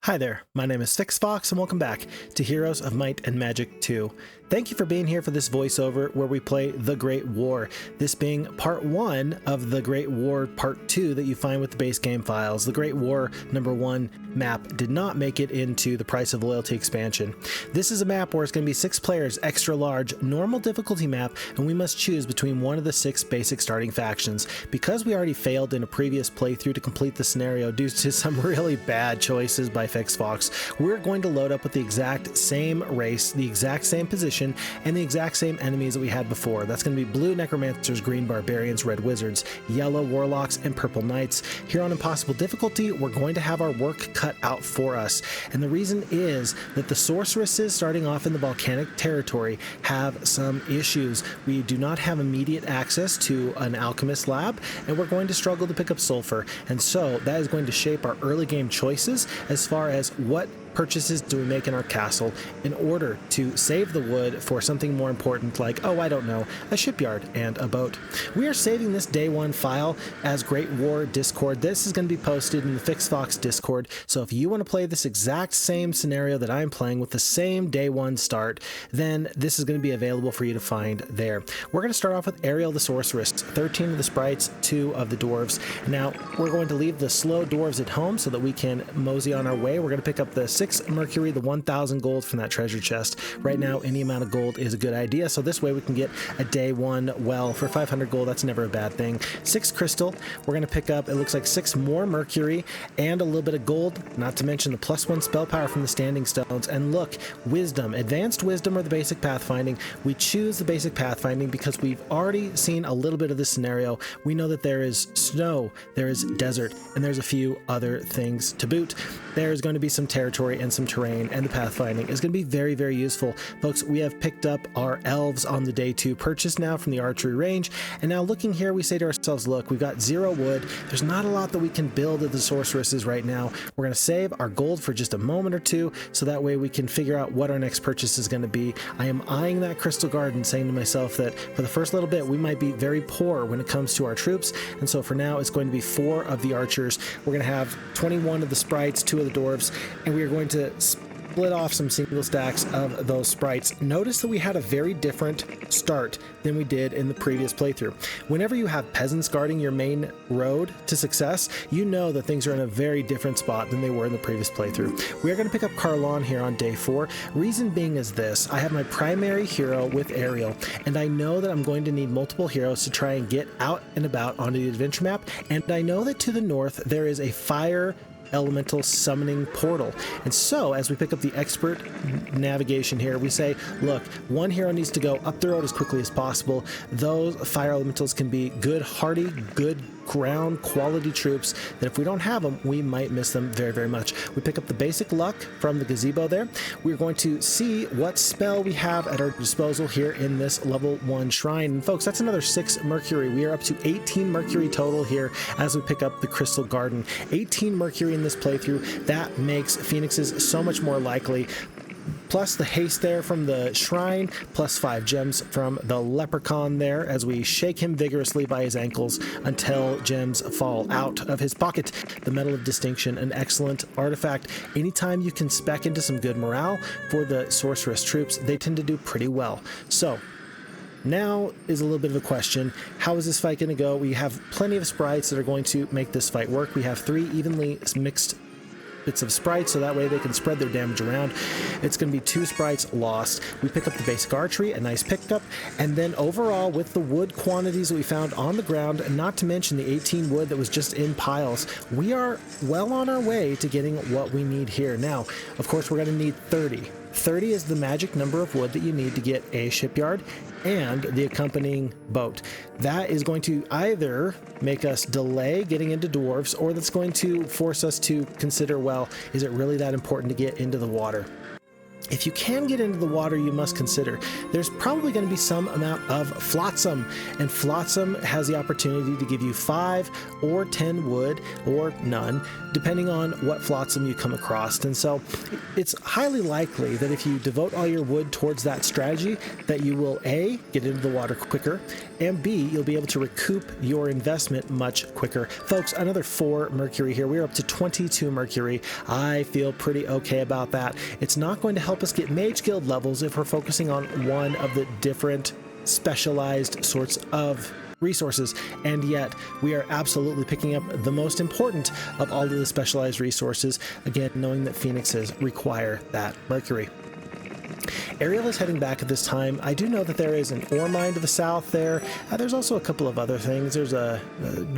Hi there, my name is FixFox and welcome back to Heroes of Might and Magic 2. Thank you for being here for this voiceover where we play The Great War, this being part 1 of The Great War part 2 that you find with the base game files. The Great War #1 map did not make it into the Price of Loyalty expansion. This is a map where it's going to be 6 players, extra large, normal difficulty map, and we must choose between one of the 6 basic starting factions. Because we already failed in a previous playthrough to complete the scenario due to some really bad choices by FixFox, we're going to load up with the exact same race, the exact same position, and the exact same enemies that we had before. That's going to be blue Necromancers, green Barbarians, red Wizards, yellow Warlocks, and purple Knights. Here on Impossible difficulty, we're going to have our work cut out for us. And the reason is that the Sorceresses starting off in the volcanic territory have some issues. We do not have immediate access to an alchemist lab, and we're going to struggle to pick up sulfur. And so that is going to shape our early game choices as far as what purchases do we make in our castle in order to save the wood for something more important like, oh, I don't know, a shipyard and a boat. We are saving this day 1 file as Great War Discord. This is going to be posted in the FixFox Discord, so if you want to play this exact same scenario that I'm playing with the same day 1 start, then this is going to be available for you to find there. We're going to start off with Ariel the Sorceress, 13 of the sprites, 2 of the dwarves. Now, we're going to leave the slow dwarves at home so that we can mosey on our way. We're going to pick up the 6 Mercury, the 1,000 gold from that treasure chest. Right now, any amount of gold is a good idea, so this way we can get a day 1 well for 500 gold. That's never a bad thing. 6 crystal. We're going to pick up, it looks like 6 more Mercury and a little bit of gold, not to mention the +1 spell power from the standing stones. And look, wisdom, advanced wisdom or the basic pathfinding. We choose the basic pathfinding because we've already seen a little bit of this scenario. We know that there is snow, there is desert, and there's a few other things to boot. There's going to be some territory and some terrain, and the pathfinding is going to be very, very useful. Folks, we have picked up our elves on the day 2 purchase now from the archery range, and now looking here, we say to ourselves, look, we've got 0 wood. There's not a lot that we can build at the sorceresses right now. We're going to save our gold for just a moment or two, so that way we can figure out what our next purchase is going to be. I am eyeing that crystal garden, saying to myself that for the first little bit, we might be very poor when it comes to our troops, and so for now, it's going to be 4 of the archers. We're going to have 21 of the sprites, 2 of the dwarves, and we are going to split off some single stacks of those sprites. Notice that we had a very different start than we did in the previous playthrough. Whenever you have peasants guarding your main road to success, you know that things are in a very different spot than they were in the previous playthrough. We are going to pick up Carlon here on day 4. Reason being is this: I have my primary hero with Ariel, and I know that I'm going to need multiple heroes to try and get out and about onto the adventure map, and I know that to the north there is a fire elemental summoning portal. And so as we pick up the expert navigation here, we say, look, one hero needs to go up the road as quickly as possible. Those fire elementals can be good, hardy, good ground quality troops that if we don't have them, we might miss them very, very much. We pick up the basic luck from the gazebo there. We're going to see what spell we have at our disposal here in this level 1 shrine. And folks, that's another 6 Mercury. We are up to 18 Mercury total here as we pick up the crystal garden. 18 Mercury in this playthrough. That makes phoenixes so much more likely. Plus the haste there from the shrine, plus 5 gems from the leprechaun there as we shake him vigorously by his ankles until gems fall out of his pocket. The Medal of Distinction, an excellent artifact. Anytime you can spec into some good morale for the sorceress troops, they tend to do pretty well. So now is a little bit of a question. How is this fight going to go? We have plenty of sprites that are going to make this fight work. We have 3 evenly mixed bits of sprites, so that way they can spread their damage around. It's going to be 2 sprites lost. We pick up the basic archery, a nice pickup, and then overall with the wood quantities that we found on the ground, and not to mention the 18 wood that was just in piles, we are well on our way to getting what we need here. Now, of course, we're going to need 30. 30 is the magic number of wood that you need to get a shipyard and the accompanying boat. That is going to either make us delay getting into dwarves, or that's going to force us to consider, well, is it really that important to get into the water? If you can get into the water, you must consider there's probably going to be some amount of flotsam, and flotsam has the opportunity to give you 5 or 10 wood or none, depending on what flotsam you come across. And so it's highly likely that if you devote all your wood towards that strategy, that you will A, get into the water quicker, and B, you'll be able to recoup your investment much quicker. Folks, another 4 Mercury here. We're up to 22 Mercury. I feel pretty okay about that. It's not going to help us get Mage Guild levels if we're focusing on one of the different specialized sorts of resources, and yet we are absolutely picking up the most important of all of the specialized resources, again, knowing that Phoenixes require that Mercury. Ariel is heading back at this time. I do know that there is an ore mine to the south there. There's also a couple of other things. There's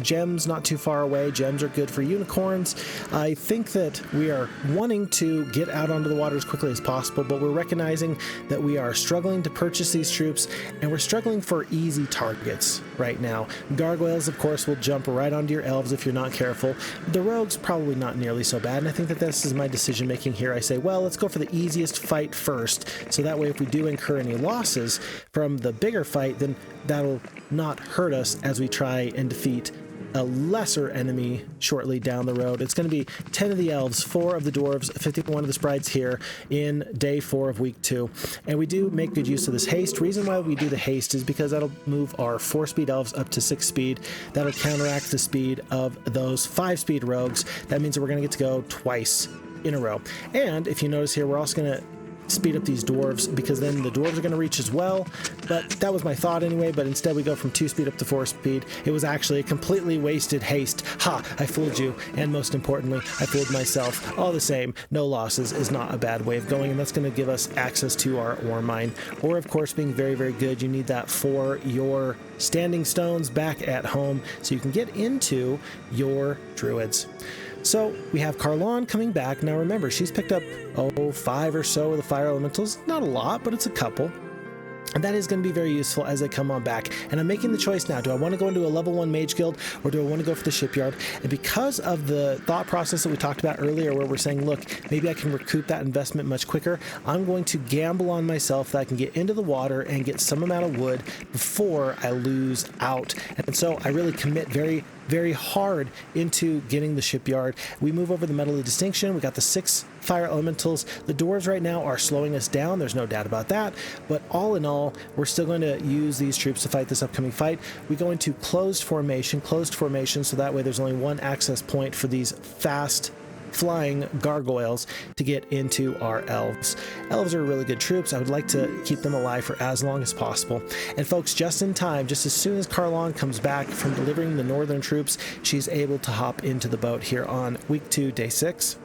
gems not too far away. Gems are good for unicorns. I think that we are wanting to get out onto the water as quickly as possible, but we're recognizing that we are struggling to purchase these troops, and we're struggling for easy targets right now. Gargoyles, of course, will jump right onto your elves if you're not careful. The rogues, probably not nearly so bad, and I think that this is my decision making here. I say, well, let's go for the easiest fight first, so that way if we do incur any losses from the bigger fight, then that'll not hurt us as we try and defeat a lesser enemy shortly down the road. It's going to be 10 of the elves, 4 of the dwarves, 51 of the sprites here in day 4 of week 2. And we do make good use of this haste. Reason why we do the haste is because that'll move our 4-speed elves up to 6 speed. That'll counteract the speed of those 5-speed rogues. That means that we're going to get to go twice in a row. And if you notice here, we're also going to speed up these dwarves, because then the dwarves are going to reach as well. But that was my thought anyway, but instead we go from 2 speed up to 4 speed. It was actually a completely wasted haste. Ha! I fooled you, and most importantly, I fooled myself. All the same, no losses is not a bad way of going, and that's going to give us access to our ore mine. Or, of course, being very, very good, you need that for your standing stones back at home, so you can get into your druids. So we have Carlon coming back. Now remember, she's picked up, 5 or so of the fire elementals. Not a lot, but it's a couple. And that is going to be very useful as they come on back. And I'm making the choice now. Do I want to go into a level 1 mage guild, or do I want to go for the shipyard? And because of the thought process that we talked about earlier, where we're saying, look, maybe I can recoup that investment much quicker, I'm going to gamble on myself that I can get into the water and get some amount of wood before I lose out. And so I really commit very, very hard into getting the shipyard. We move over the Medal of Distinction. We got the 6 fire elementals. The dwarves right now are slowing us down. There's no doubt about that. But all in all, we're still going to use these troops to fight this upcoming fight. We go into closed formation, so that way there's only one access point for these fast flying gargoyles to get into our elves. Elves are really good troops. I would like to keep them alive for as long as possible. And folks, just in time, just as soon as Carlon comes back from delivering the northern troops, she's able to hop into the boat here on week 2, day 6.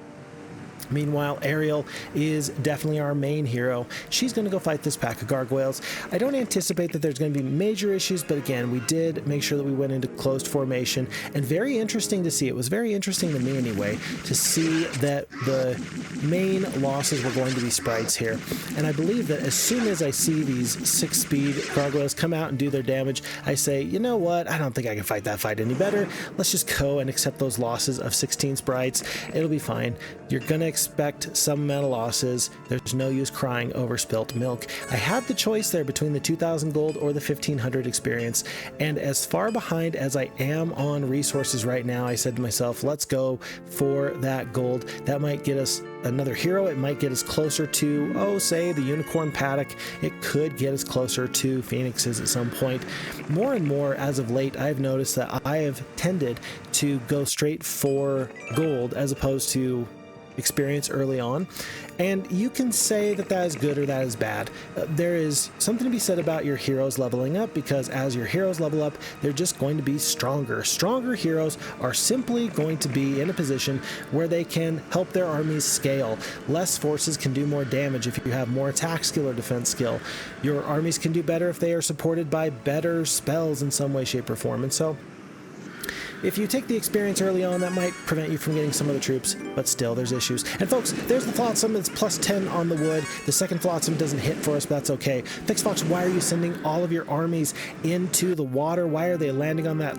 Meanwhile, Ariel is definitely our main hero. She's going to go fight this pack of gargoyles. I don't anticipate that there's going to be major issues, but again, we did make sure that we went into closed formation, and very interesting to see. It was very interesting to me anyway, to see that the main losses were going to be sprites here. And I believe that as soon as I see these 6-speed gargoyles come out and do their damage, I say, you know what? I don't think I can fight that fight any better. Let's just go and accept those losses of 16 sprites. It'll be fine. You're going to expect some amount of losses. There's no use crying over spilt milk. I had the choice there between the 2,000 gold or the 1,500 experience, and as far behind as I am on resources right now, I said to myself, let's go for that gold. That might get us another hero. It might get us closer to, say, the unicorn paddock. It could get us closer to phoenixes at some point. More and more as of late, I've noticed that I have tended to go straight for gold as opposed to experience early on, and you can say that that is good or that is bad. There is something to be said about your heroes leveling up, because as your heroes level up, they're just going to be stronger. Stronger heroes are simply going to be in a position where they can help their armies scale. Less forces can do more damage if you have more attack skill or defense skill. Your armies can do better if they are supported by better spells in some way, shape, or form. And so if you take the experience early on, that might prevent you from getting some of the troops, but still, there's issues. And folks, there's the flotsam. It's plus 10 on the wood. The second flotsam doesn't hit for us, but that's okay. Fixfox, why are you sending all of your armies into the water? Why are they landing on that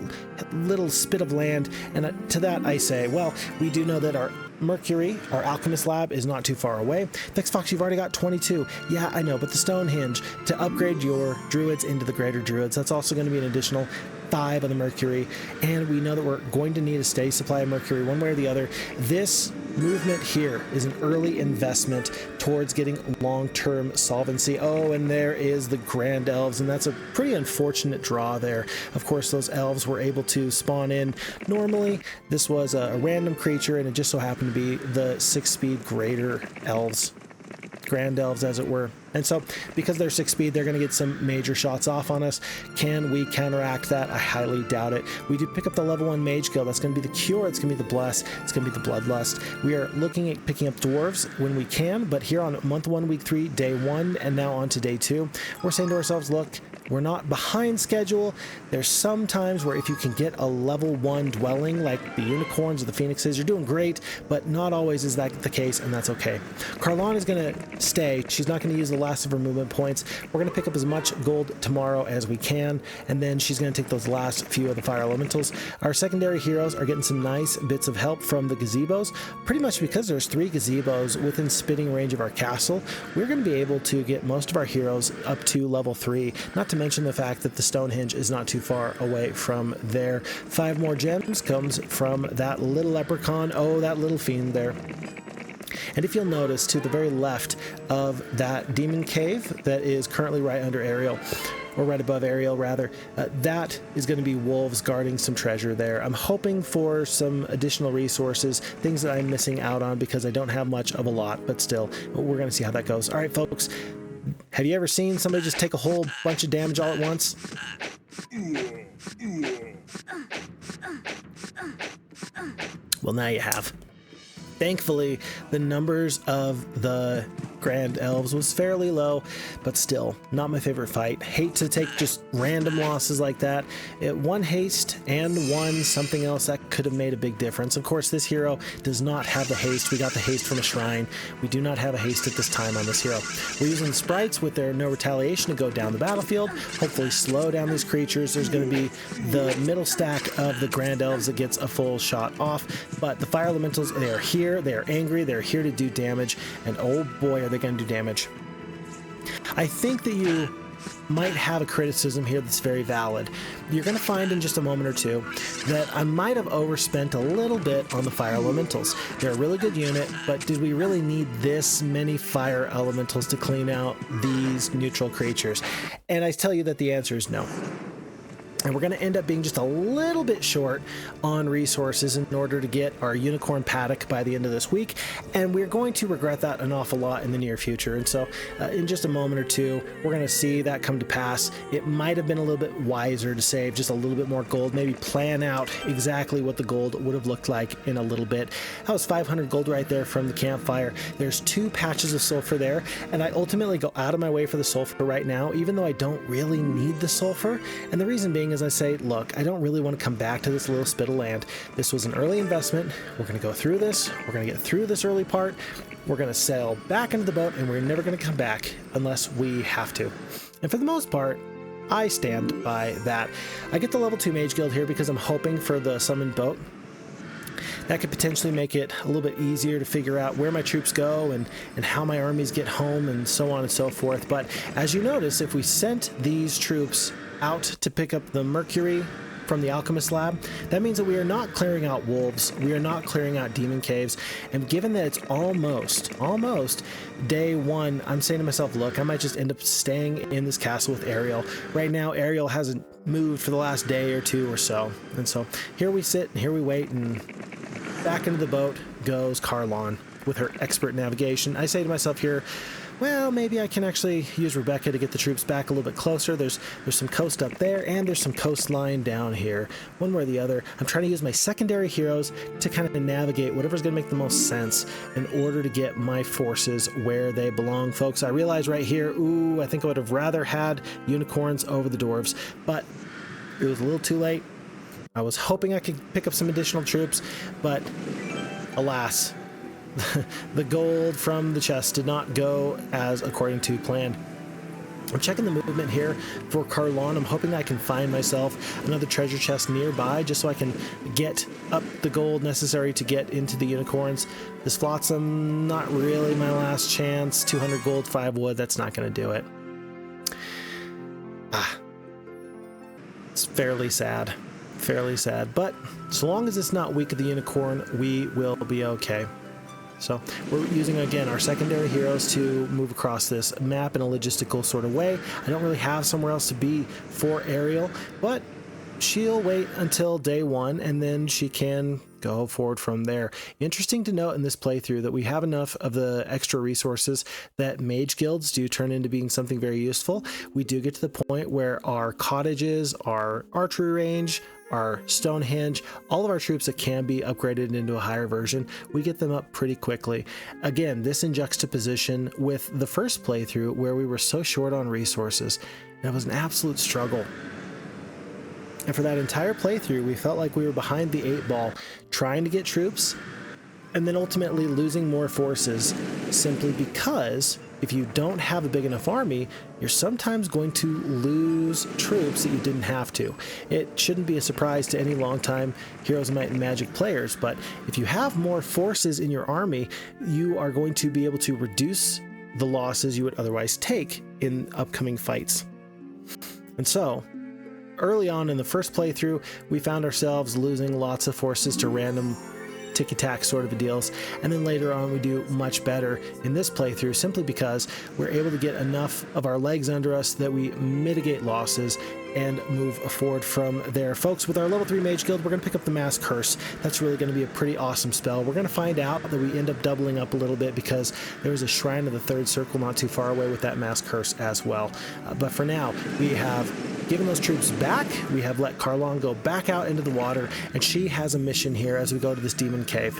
little spit of land? And to that I say, well, we do know that our Mercury, our alchemist lab, is not too far away. Fix Fox, you've already got 22. Yeah, I know, but the Stonehenge, to upgrade your druids into the greater druids, that's also going to be an additional 5 of the Mercury, and we know that we're going to need a steady supply of Mercury one way or the other. This movement here is an early investment towards getting long-term solvency. Oh, and there is the Grand Elves, and that's a pretty unfortunate draw there. Of course, those elves were able to spawn in normally. This was a random creature, and it just so happened to be the 6-speed greater elves. Grand Elves, as it were. And so, because they're 6-speed, they're going to get some major shots off on us. Can we counteract that? I highly doubt it. We do pick up the level 1 Mage Guild. That's going to be the Cure. It's going to be the Bless. It's going to be the Bloodlust. We are looking at picking up Dwarves when we can, but here on month 1, week 3, day 1, and now on to day 2, we're saying to ourselves, look, we're not behind schedule. There's some times where if you can get a level 1 dwelling like the Unicorns or the Phoenixes, you're doing great, but not always is that the case, and that's okay. Carlon is going to stay. She's not going to use the last of her movement points. We're going to pick up as much gold tomorrow as we can, and then she's going to take those last few of the fire elementals. Our secondary heroes are getting some nice bits of help from the gazebos, pretty much because there's 3 gazebos within spitting range of our castle. We're going to be able to get most of our heroes up to level 3, not to mention the fact that the Stonehenge is not too far away from there. 5 more gems comes from that little leprechaun. Oh, that little fiend there. And if you'll notice, to the very left of that demon cave that is currently right under Ariel, or right above Ariel rather, that is going to be wolves guarding some treasure there. I'm hoping for some additional resources, things that I'm missing out on because I don't have much of a lot, but still, we're going to see how that goes. All right, folks, have you ever seen somebody just take a whole bunch of damage all at once? Well, now you have. Thankfully, the numbers of the Grand Elves was fairly low, but still, not my favorite fight. Hate to take just random losses like that. One haste and one something else that could have made a big difference. Of course, this hero does not have the haste. We got the haste from a shrine. We do not have a haste at this time on this hero. We're using the sprites with their no retaliation to go down the battlefield, hopefully slow down these creatures. There's going to be the middle stack of the Grand Elves that gets a full shot off, but the fire elementals, they are here, they are angry, they're here to do damage, and oh boy, are they going to do damage. I think that you might have a criticism here that's very valid. You're going to find in just a moment or two that I might have overspent a little bit on the fire elementals. They're a really good unit, but did we really need this many fire elementals to clean out these neutral creatures? And I tell you that the answer is no. And we're going to end up being just a little bit short on resources in order to get our unicorn paddock by the end of this week. And we're going to regret that an awful lot in the near future. And so in just a moment or two, we're going to see that come to pass. It might have been a little bit wiser to save just a little bit more gold, maybe plan out exactly what the gold would have looked like in a little bit. That was 500 gold right there from the campfire. There's 2 patches of sulfur there. And I ultimately go out of my way for the sulfur right now, even though I don't really need the sulfur. And the reason being is I say, look, I don't really want to come back to this little spit of land. This was an early investment. We're going to go through this. We're going to get through this early part. We're going to sail back into the boat, and we're never going to come back unless we have to. And for the most part, I stand by that. I get the level 2 Mage Guild here because I'm hoping for the summoned boat. That could potentially make it a little bit easier to figure out where my troops go and how my armies get home and so on and so forth. But as you notice, if we sent these troops out to pick up the Mercury from the Alchemist Lab, that means that we are not clearing out wolves, we are not clearing out demon caves, and given that it's almost day 1, I'm saying to myself, look, I might just end up staying in this castle with Ariel. Right now, Ariel hasn't moved for the last day or 2 or so, and so here we sit and here we wait, and back into the boat goes Carlon with her expert navigation. I say to myself here, well, maybe I can actually use Rebecca to get the troops back a little bit closer. There's some coast up there, and there's some coastline down here. One way or the other, I'm trying to use my secondary heroes to kind of navigate whatever's going to make the most sense in order to get my forces where they belong. Folks, I realize right here, ooh, I think I would have rather had unicorns over the dwarves, but it was a little too late. I was hoping I could pick up some additional troops, but alas, the gold from the chest did not go as according to plan. I'm checking the movement here for Carlon. I'm hoping I can find myself another treasure chest nearby just so I can get up the gold necessary to get into the unicorns. This Flotsam, not really my last chance. 200 gold, 5 wood, that's not going to do it. It's fairly sad. Fairly sad. But so long as it's not Week of the Unicorn, we will be okay. So we're using, again, our secondary heroes to move across this map in a logistical sort of way. I don't really have somewhere else to be for Ariel, but she'll wait until day 1, and then she can go forward from there. Interesting to note in this playthrough that we have enough of the extra resources that mage guilds do turn into being something very useful. We do get to the point where our cottages, our archery range, our Stonehenge, all of our troops that can be upgraded into a higher version, we get them up pretty quickly. Again, this in juxtaposition with the first playthrough where we were so short on resources, and it was an absolute struggle. And for that entire playthrough, we felt like we were behind the 8 ball, trying to get troops, and then ultimately losing more forces simply because if you don't have a big enough army, you're sometimes going to lose troops that you didn't have to. It shouldn't be a surprise to any longtime Heroes of Might and Magic players, but if you have more forces in your army, you are going to be able to reduce the losses you would otherwise take in upcoming fights. And so, early on in the first playthrough, we found ourselves losing lots of forces to random ticky-tack sort of deals, and then later on we do much better in this playthrough simply because we're able to get enough of our legs under us that we mitigate losses and move forward from there. Folks, with our level 3 Mage Guild, we're going to pick up the Mass Curse. That's really going to be a pretty awesome spell. We're going to find out that we end up doubling up a little bit because there's a Shrine of the Third Circle not too far away with that Mass Curse as well. But for now, we have given those troops back. We have let Carlon go back out into the water, and she has a mission here as we go to this demon cave.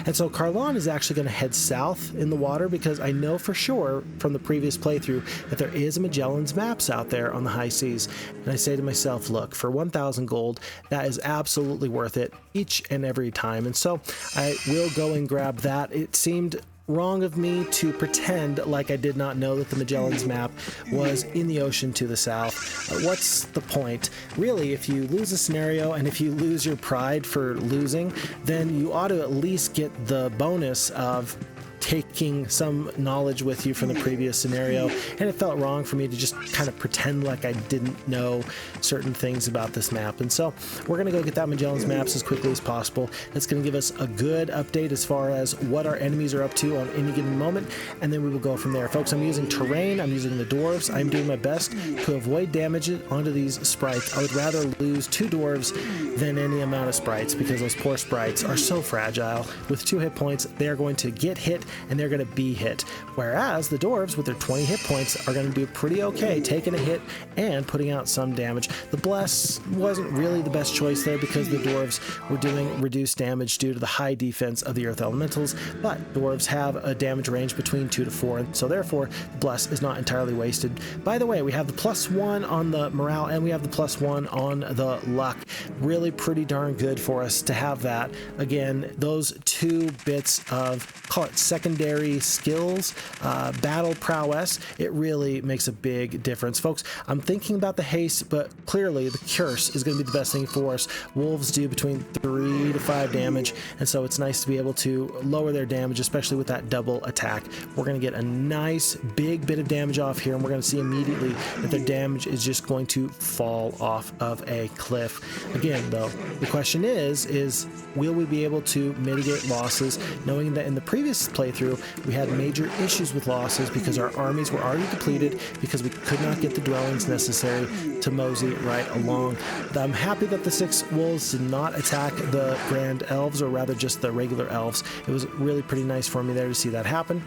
And so Carlon is actually going to head south in the water because I know for sure from the previous playthrough that there is a Magellans Maps out there on the high seas. And I say to myself, look, for 1,000 gold, that is absolutely worth it each and every time. And so I will go and grab that. It seemed wrong of me to pretend like I did not know that the Magellans Map was in the ocean to the south. What's the point? Really, if you lose a scenario and if you lose your pride for losing, then you ought to at least get the bonus of taking some knowledge with you from the previous scenario, and it felt wrong for me to just kind of pretend like I didn't know certain things about this map. And so we're going to go get that Magellans Maps as quickly as possible. That's going to give us a good update as far as what our enemies are up to on any given moment, and then we will go from there. Folks, I'm using terrain, I'm using the dwarves, I'm doing my best to avoid damage onto these sprites. I would rather lose 2 dwarves than any amount of sprites because those poor sprites are so fragile. With 2 hit points, they are going to get hit and they're going to be hit. Whereas the dwarves with their 20 hit points are going to do pretty okay taking a hit and putting out some damage. The Bless wasn't really the best choice there because the dwarves were doing reduced damage due to the high defense of the earth elementals, but dwarves have a damage range between 2 to 4, and so therefore the Bless is not entirely wasted. By the way, we have the +1 on the morale and we have the +1 on the luck. Really pretty darn good for us to have that. Again, those 2 bits of, call it secondary skills, battle prowess, it really makes a big difference. Folks, I'm thinking about the haste, but clearly the curse is going to be the best thing for us. Wolves do between 3 to 5 damage, and so it's nice to be able to lower their damage, especially with that double attack. We're going to get a nice big bit of damage off here, and we're going to see immediately that their damage is just going to fall off of a cliff. Again, though, the question is will we be able to mitigate losses, knowing that in the previous playthrough we had major issues with losses because our armies were already depleted because we could not get the dwellings necessary to mosey right along. I'm happy that the 6 wolves did not attack the grand elves, or rather just the regular elves. It was really pretty nice for me there to see that happen.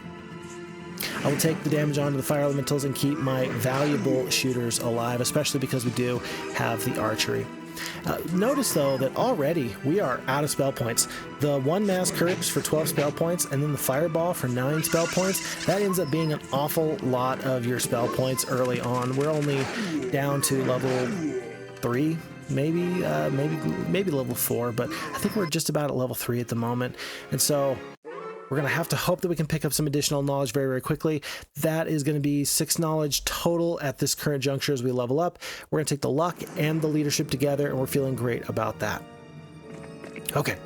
I will take the damage onto the fire elementals and keep my valuable shooters alive, especially because we do have the archery. Notice though that already we are out of spell points. The 1 Mass Curse for 12 spell points and then the Fireball for 9 spell points, that ends up being an awful lot of your spell points early on. We're only down to level 3, maybe level 4, but I think we're just about at level 3 at the moment. And so We're going to have to hope that we can pick up some additional knowledge very, very quickly. That is going to be 6 knowledge total at this current juncture as we level up. We're going to take the luck and the leadership together, and we're feeling great about that. Okay.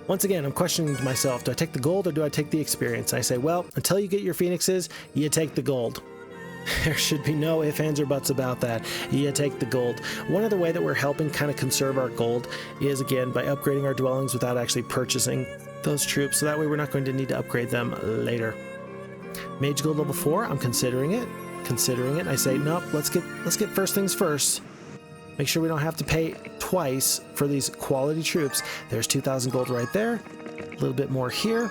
Once again, I'm questioning myself. Do I take the gold or do I take the experience? I say, well, until you get your phoenixes, you take the gold. There should be no ifs, ands, or buts about that. You take the gold. One other way that we're helping kind of conserve our gold is, again, by upgrading our dwellings without actually purchasing those troops, so that way we're not going to need to upgrade them later. Mage Gold level 4, I'm considering it. And I say, nope, let's get first things first. Make sure we don't have to pay twice for these quality troops. There's 2,000 gold right there. A little bit more here.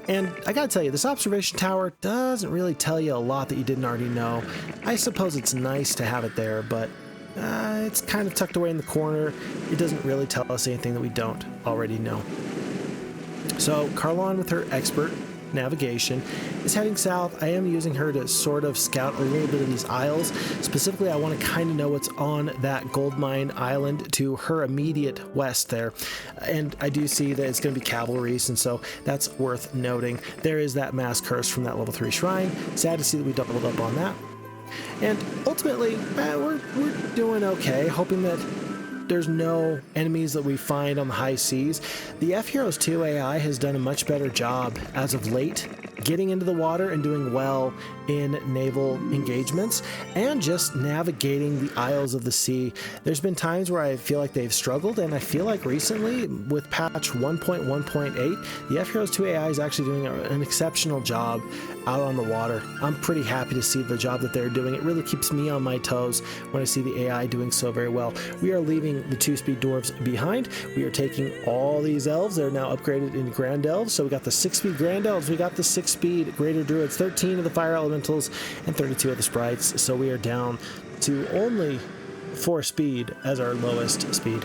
And I gotta tell you, this observation tower doesn't really tell you a lot that you didn't already know. I suppose it's nice to have it there, but it's kind of tucked away in the corner. It doesn't really tell us anything that we don't already know. So Carlon, with her expert navigation, is heading south. I am using her to sort of scout a little bit of these isles. Specifically, I want to kind of know what's on that gold mine island to her immediate west there. And I do see that it's going to be cavalries, and so that's worth noting. There is that mass curse from that level 3 shrine. Sad to see that we doubled up on that. And ultimately, we're doing okay, hoping that there's no enemies that we find on the high seas. The FHeroes2 AI has done a much better job as of late getting into the water and doing well in naval engagements and just navigating the isles of the sea. There's been times where I feel like they've struggled, and I feel like recently with patch 1.1.8, the FHeroes2 AI is actually doing an exceptional job out on the water. I'm pretty happy to see the job that they're doing. It really keeps me on my toes when I see the AI doing so very well. We are leaving the 2-speed dwarves behind. We are taking all these elves. They're now upgraded into grand elves. So we got the 6-speed grand elves. We got the 6-speed greater druids, 13 of the fire elementals, and 32 of the sprites. So we are down to only 4 speed as our lowest speed.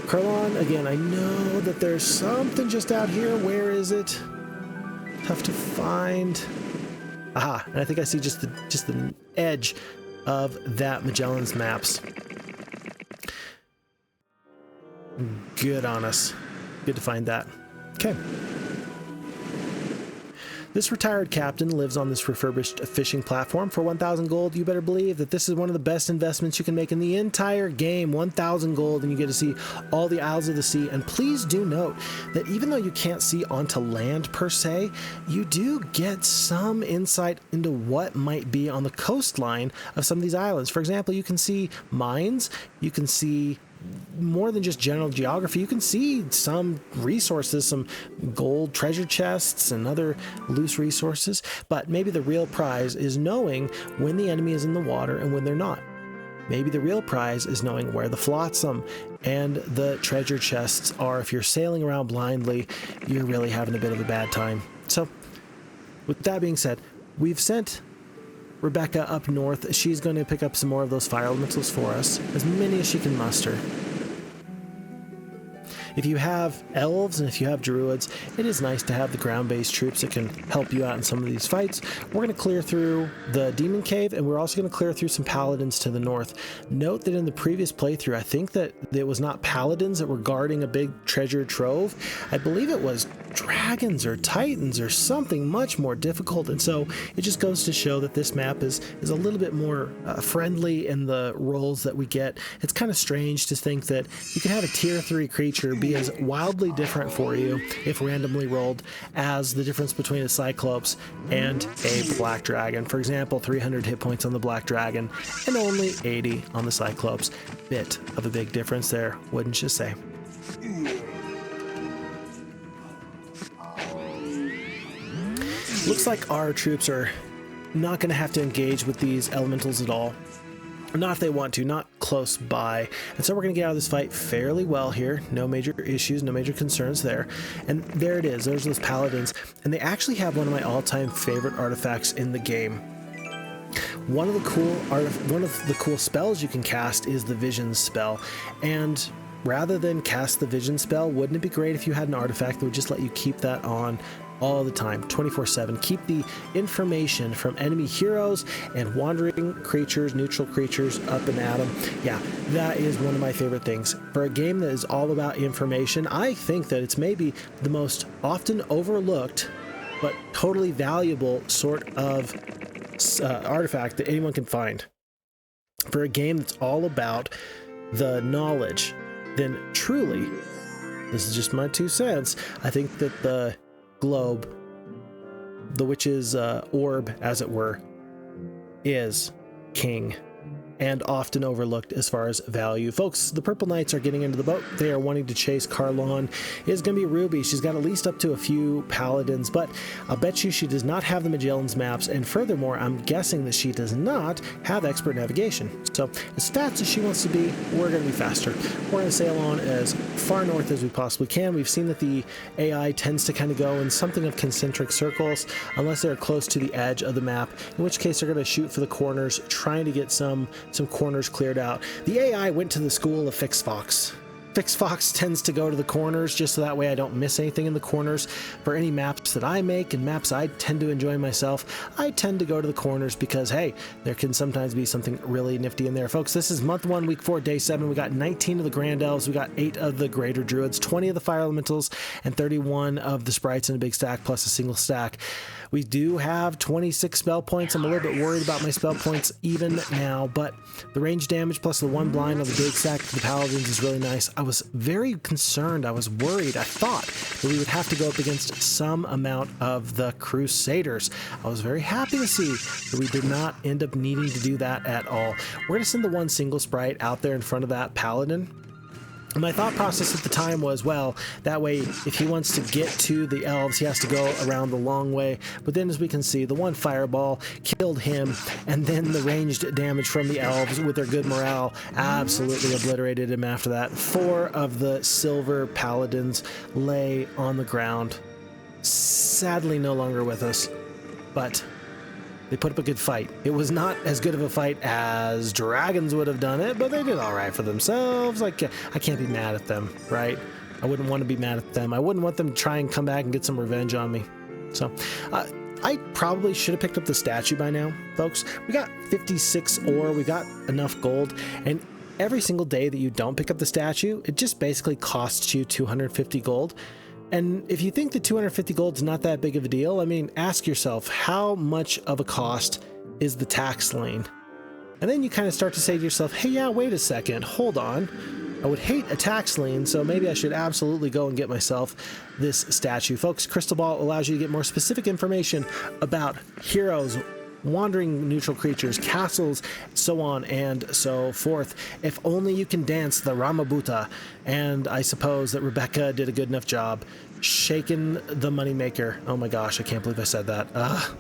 Carlon, again, I know that there's something just out here. Where is it? Tough to find. Aha, and I think I see just the edge of that Magellans Maps. Good on us. Good to find that. Okay. This retired captain lives on this refurbished fishing platform for 1,000 gold. You better believe that this is one of the best investments you can make in the entire game. 1,000 gold, and you get to see all the Isles of the Sea. And please do note that even though you can't see onto land per se, you do get some insight into what might be on the coastline of some of these islands. For example, you can see mines, you can see more than just general geography. You can see some resources, some gold treasure chests and other loose resources, but maybe the real prize is knowing when the enemy is in the water and when they're not. Maybe the real prize is knowing where the flotsam and the treasure chests are. If you're sailing around blindly, you're really having a bit of a bad time. So with that being said, we've sent Rebecca up north. She's going to pick up some more of those fire elementals for us, as many as she can muster. If you have elves and if you have druids, it is nice to have the ground-based troops that can help you out in some of these fights. We're going to clear through the demon cave, and we're also going to clear through some paladins to the north. Note that in the previous playthrough, I think that it was not paladins that were guarding a big treasure trove. I believe it was dragons or titans or something much more difficult, and so it just goes to show that this map is a little bit more friendly in the roles that we get. It's kind of strange to think that you can have a tier 3 creature be as wildly different for you if randomly rolled as the difference between a Cyclops and a Black Dragon. For example, 300 hit points on the Black Dragon and only 80 on the Cyclops. Bit of a big difference there, wouldn't you say? Looks like our troops are not going to have to engage with these elementals at all. Not if they want to, not close by. And so we're going to get out of this fight fairly well here. No major issues, no major concerns there. And there it is. There's those paladins. And they actually have one of my all-time favorite artifacts in the game. One of the cool spells you can cast is the Vision spell. And rather than cast the Vision spell, wouldn't it be great if you had an artifact that would just let you keep that on all the time, 24/7. Keep the information from enemy heroes and wandering creatures, neutral creatures up and at them. Yeah, that is one of my favorite things. For a game that is all about information, I think that it's maybe the most often overlooked but totally valuable sort of artifact that anyone can find. For a game that's all about the knowledge, then truly, this is just my 2 cents, I think that the globe, the witch's orb, as it were, is king and often overlooked as far as value. Folks, the Purple Knights are getting into the boat. They are wanting to chase Carlon. It is going to be Ruby. She's got at least up to a few paladins, but I'll bet you she does not have the Magellans Maps, and furthermore, I'm guessing that she does not have expert navigation. So as fast as she wants to be, we're going to be faster. We're going to sail on as far north as we possibly can. We've seen that the AI tends to kind of go in something of concentric circles unless they're close to the edge of the map, in which case they're going to shoot for the corners, trying to get some corners cleared out. The AI went to the school of Fix Fox. Fix Fox tends to go to the corners just so that way I don't miss anything in the corners. For any maps that I make and maps I tend to enjoy myself, I tend to go to the corners because, hey, there can sometimes be something really nifty in there. Folks, this is month 1, week 4, day 7. We got 19 of the Grand Elves, we got 8 of the Greater Druids, 20 of the Fire Elementals, and 31 of the Sprites in a big stack plus a single stack. We do have 26 spell points. I'm a little bit worried about my spell points even now, but the range damage plus the 1 blind on the big stack for the Paladins is really nice. I was very concerned. I was worried. I thought that we would have to go up against some amount of the Crusaders. I was very happy to see that we did not end up needing to do that at all. We're going to send the 1 single sprite out there in front of that Paladin. My thought process at the time was, well, that way, if he wants to get to the elves, he has to go around the long way. But then, as we can see, the 1 fireball killed him, and then the ranged damage from the elves with their good morale absolutely obliterated him after that. 4 of the silver paladins lay on the ground, sadly no longer with us, but they put up a good fight. It was not as good of a fight as dragons would have done it, but they did all right for themselves. I can't be mad at them, right? I wouldn't want to be mad at them. I wouldn't want them to try and come back and get some revenge on me. So, I probably should have picked up the statue by now, folks. We got 56 ore, we got enough gold, and every single day that you don't pick up the statue, it just basically costs you 250 gold. And if you think the 250 gold is not that big of a deal, I mean, ask yourself, how much of a cost is the tax lane? And then you kind of start to say to yourself, hey, yeah, wait a second, hold on. I would hate a tax lien, so maybe I should absolutely go and get myself this statue. Folks, Crystal Ball allows you to get more specific information about heroes, wandering neutral creatures, castles, so on and so forth. If only you can dance the Ramabuta. And I suppose that Rebecca did a good enough job shaking the moneymaker. Oh my gosh, I can't believe I said that.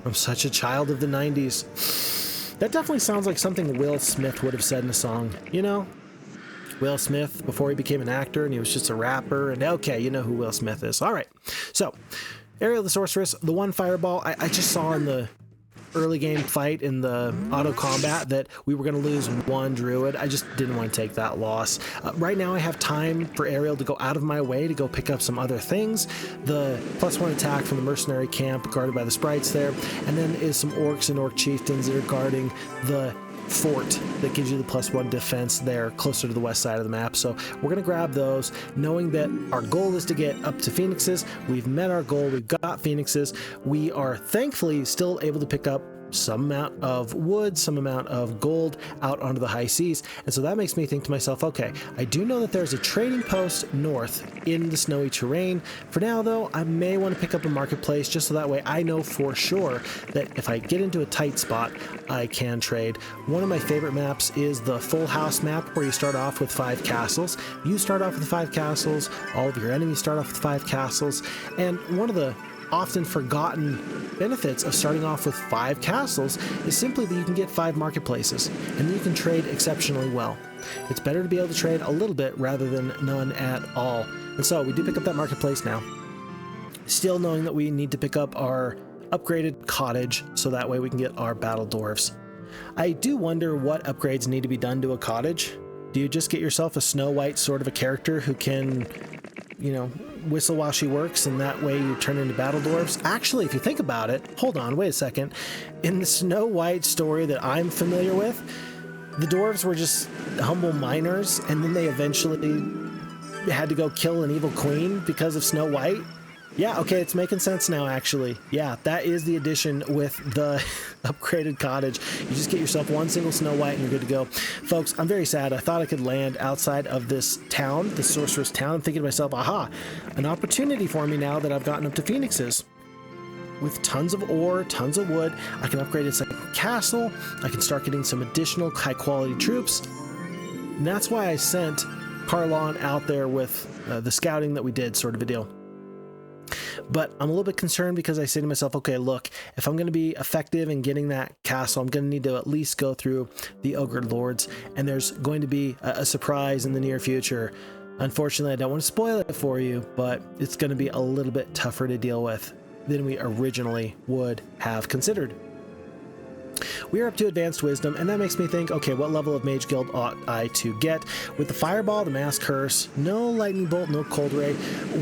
I'm such a child of the 90s. That definitely sounds like something Will Smith would have said in a song, you know? Will Smith, before he became an actor and he was just a rapper, and okay, you know who Will Smith is. All right, so Ariel the Sorceress, the 1 fireball, I just saw in the early game fight in the auto combat that we were going to lose 1 druid. I just didn't want to take that loss. Right now I have time for Ariel to go out of my way to go pick up some other things. The +1 attack from the mercenary camp guarded by the sprites there, and then is some orcs and orc chieftains that are guarding the fort that gives you the +1 defense there closer to the west side of the map. So we're going to grab those, knowing that our goal is to get up to phoenixes. We've met our goal. We've got phoenixes. We are thankfully still able to pick up some amount of wood, some amount of gold out onto the high seas. And so that makes me think to myself, okay, I do know that there's a trading post north in the snowy terrain. For now, though, I may want to pick up a marketplace just so that way I know for sure that if I get into a tight spot, I can trade. One of my favorite maps is the Full House map, where you start off with 5 castles. You start off with 5 castles, all of your enemies start off with 5 castles, and one of the often forgotten benefits of starting off with 5 castles is simply that you can get 5 marketplaces, and you can trade exceptionally well. It's better to be able to trade a little bit rather than none at all. And so we do pick up that marketplace now, still knowing that we need to pick up our upgraded cottage so that way we can get our battle dwarves. I do wonder what upgrades need to be done to a cottage. Do you just get yourself a Snow White sort of a character who can, you know, whistle while she works, and that way you turn into battle dwarves. Actually, if you think about it, hold on, wait a second. In the Snow White story that I'm familiar with, the dwarves were just humble miners, and then they eventually had to go kill an evil queen because of Snow White. Yeah, okay, it's making sense now, actually. Yeah, that is the addition with the upgraded cottage. You just get yourself one single Snow White and you're good to go. Folks, I'm very sad. I thought I could land outside of this town, the Sorceress town. I'm thinking to myself, aha, an opportunity for me now that I've gotten up to Phoenixes. With tons of ore, tons of wood, I can upgrade a second castle. I can start getting some additional high-quality troops. And that's why I sent Parlon out there with the scouting that we did, sort of a deal. But I'm a little bit concerned because I say to myself, okay, look, if I'm going to be effective in getting that castle, I'm going to need to at least go through the Ogre Lords, and there's going to be a surprise in the near future. Unfortunately, I don't want to spoil it for you, but it's going to be a little bit tougher to deal with than we originally would have considered. We are up to Advanced Wisdom, and that makes me think, okay, what level of Mage Guild ought I to get? With the Fireball, the Mass Curse, no Lightning Bolt, no Cold Ray,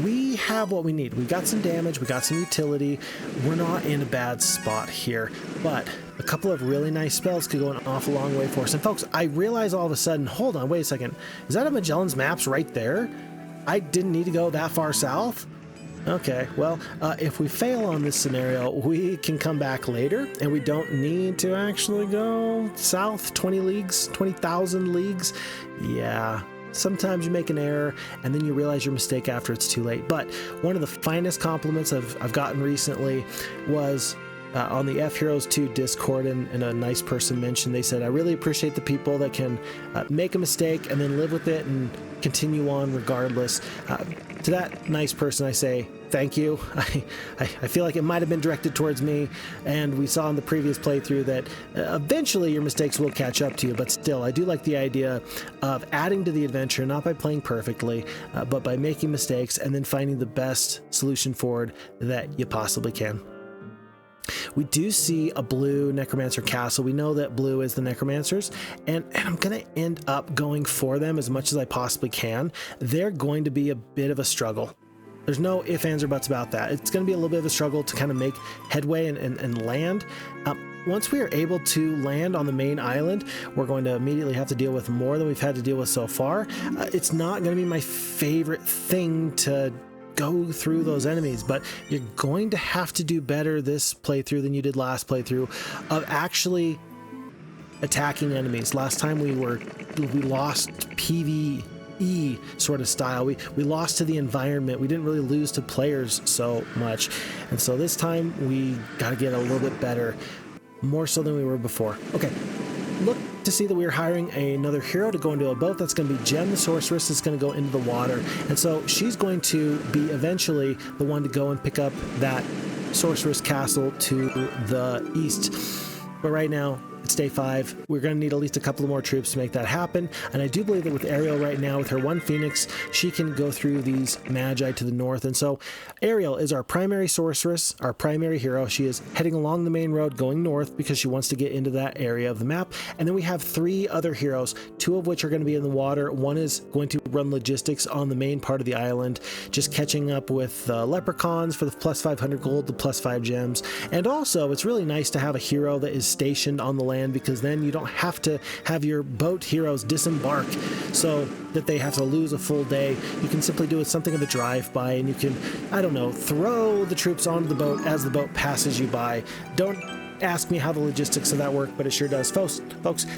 we have what we need. We've got some damage, we got some utility, we're not in a bad spot here, but a couple of really nice spells could go an awful long way for us. And folks, I realize all of a sudden, hold on, wait a second, is that a Magellans Maps right there? I didn't need to go that far south? Okay, well, if we fail on this scenario, we can come back later, and we don't need to actually go south 20 leagues, 20,000 leagues. Yeah, sometimes you make an error, and then you realize your mistake after it's too late. But one of the finest compliments I've gotten recently was on the FHeroes2 Discord, and a nice person mentioned, they said, I really appreciate the people that can make a mistake and then live with it and continue on regardless. To that nice person, I say, thank you. I feel like it might have been directed towards me, and we saw in the previous playthrough that eventually your mistakes will catch up to you, but still, I do like the idea of adding to the adventure, not by playing perfectly, but by making mistakes and then finding the best solution forward that you possibly can. We do see a blue Necromancer castle. We know that blue is the Necromancers, and I'm going to end up going for them as much as I possibly can. They're going to be a bit of a struggle. There's no ifs, ands, or buts about that. It's going to be a little bit of a struggle to kind of make headway and land. Once we are able to land on the main island, we're going to immediately have to deal with more than we've had to deal with so far. It's not going to be my favorite thing to go through those enemies, but you're going to have to do better this playthrough than you did last playthrough of actually attacking enemies. Last time we lost PvE sort of style. We lost to the environment. We didn't really lose to players so much, and so this time we got to get a little bit better, more so than we were before. Okay, look to see that we are hiring another hero to go into a boat. That's going to be Jen the Sorceress. That's going to go into the water, and so she's going to be eventually the one to go and pick up that Sorceress Castle to the east. But right now, it's day 5. We're going to need at least a couple of more troops to make that happen, and I do believe that with Ariel right now, with her one Phoenix, she can go through these Magi to the north. And so Ariel is our primary sorceress, our primary hero. She is heading along the main road going north because she wants to get into that area of the map. And then we have 3 other heroes, 2 of which are going to be in the water. One is going to run logistics on the main part of the island, just catching up with leprechauns for the plus 500 gold, the plus 5 gems. And also, it's really nice to have a hero that is stationed on the land, because then you don't have to have your boat heroes disembark so that they have to lose a full day. You can simply do it something of a drive-by, and you can, I don't know, throw the troops onto the boat as the boat passes you by. Don't ask me how the logistics of that work, but it sure does. Folks,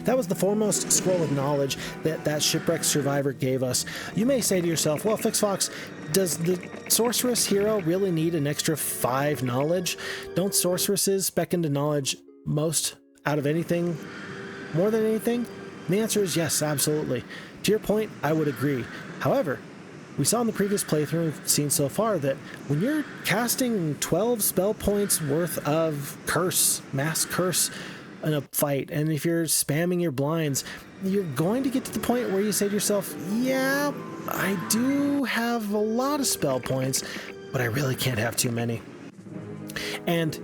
that was the foremost scroll of knowledge that shipwreck survivor gave us. You may say to yourself, well, FixFox, does the sorceress hero really need an extra 5 knowledge? Don't sorceresses spec into knowledge most out of anything, more than anything? And the answer is yes, absolutely. To your point, I would agree. However, we saw in the previous playthrough we've seen so far that when you're casting 12 spell points worth of curse, mass curse in a fight, and if you're spamming your blinds, you're going to get to the point where you say to yourself, yeah, I do have a lot of spell points, but I really can't have too many. And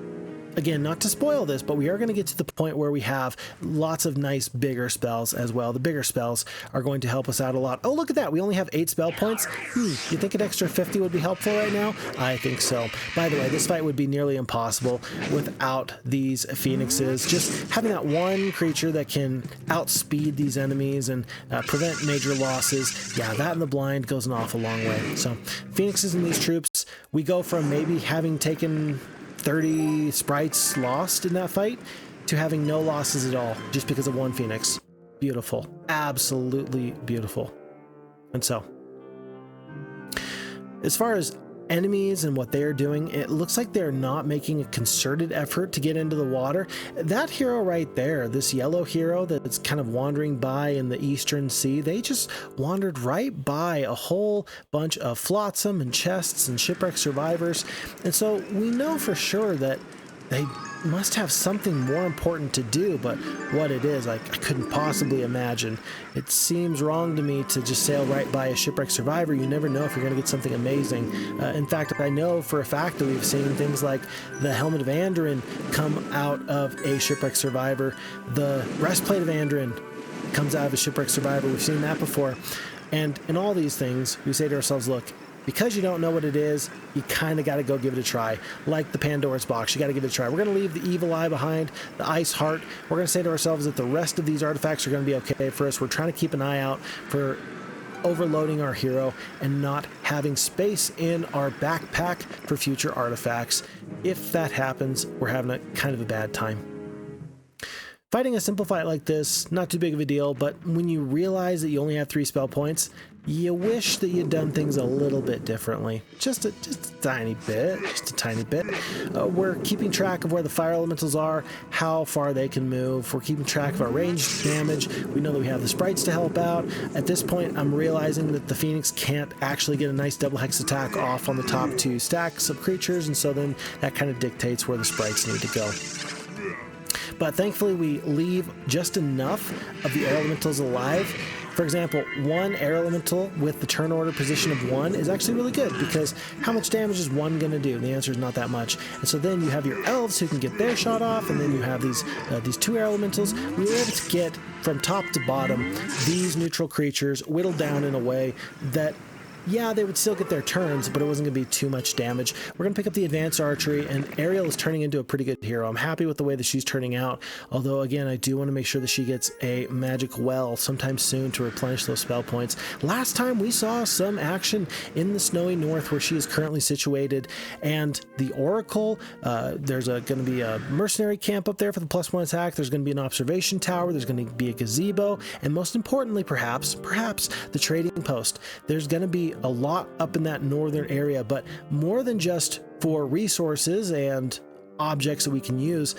again, not to spoil this, but we are going to get to the point where we have lots of nice bigger spells as well. The bigger spells are going to help us out a lot. Oh, look at that. We only have 8 spell points. You think an extra 50 would be helpful right now? I think so. By the way, this fight would be nearly impossible without these Phoenixes. Just having that one creature that can outspeed these enemies and prevent major losses. Yeah, that in the blind goes an awful long way. So Phoenixes in these troops, we go from maybe having taken 30 sprites lost in that fight to having no losses at all just because of one Phoenix. Beautiful. Absolutely beautiful. And so, as far as enemies and what they are doing, it looks like they're not making a concerted effort to get into the water. That hero right there, this yellow hero that's kind of wandering by in the Eastern Sea, they just wandered right by a whole bunch of flotsam and chests and shipwreck survivors. And so we know for sure that they must have something more important to do, but what it is, I couldn't possibly imagine. It seems wrong to me to just sail right by a shipwreck survivor. You never know if you're going to get something amazing. In fact, I know for a fact that we've seen things like the Helmet of Anduin come out of a shipwreck survivor. The Breastplate of Anduin comes out of a shipwreck survivor. We've seen that before. And in all these things, we say to ourselves, look, because you don't know what it is, you kind of got to go give it a try. Like the Pandora's box, you got to give it a try. We're going to leave the Evil Eye behind, the Ice Heart. We're going to say to ourselves that the rest of these artifacts are going to be okay for us. We're trying to keep an eye out for overloading our hero and not having space in our backpack for future artifacts. If that happens, we're having a kind of a bad time. Fighting a simple fight like this, not too big of a deal, but when you realize that you only have 3 spell points, you wish that you'd done things a little bit differently. Just a tiny bit, We're keeping track of where the fire elementals are, how far they can move. We're keeping track of our ranged damage. We know that we have the sprites to help out. At this point, I'm realizing that the Phoenix can't actually get a nice double hex attack off on the top 2 stacks of creatures, and so then that kind of dictates where the sprites need to go. But thankfully, we leave just enough of the air elementals alive. For example, 1 air elemental with the turn order position of 1 is actually really good, because how much damage is 1 going to do? The answer is not that much. And so then you have your elves who can get their shot off, and then you have these 2 air elementals. We were able to get from top to bottom these neutral creatures whittled down in a way that, yeah, they would still get their turns, but it wasn't going to be too much damage. We're going to pick up the advanced archery, and Ariel is turning into a pretty good hero. I'm happy with the way that she's turning out, although, again, I do want to make sure that she gets a magic well sometime soon to replenish those spell points. Last time we saw some action in the snowy north where she is currently situated, and the Oracle, there's going to be a mercenary camp up there for the +1 attack. There's going to be an observation tower. There's going to be a gazebo, and most importantly, perhaps the trading post. There's going to be a lot up in that northern area, but more than just for resources and objects that we can use,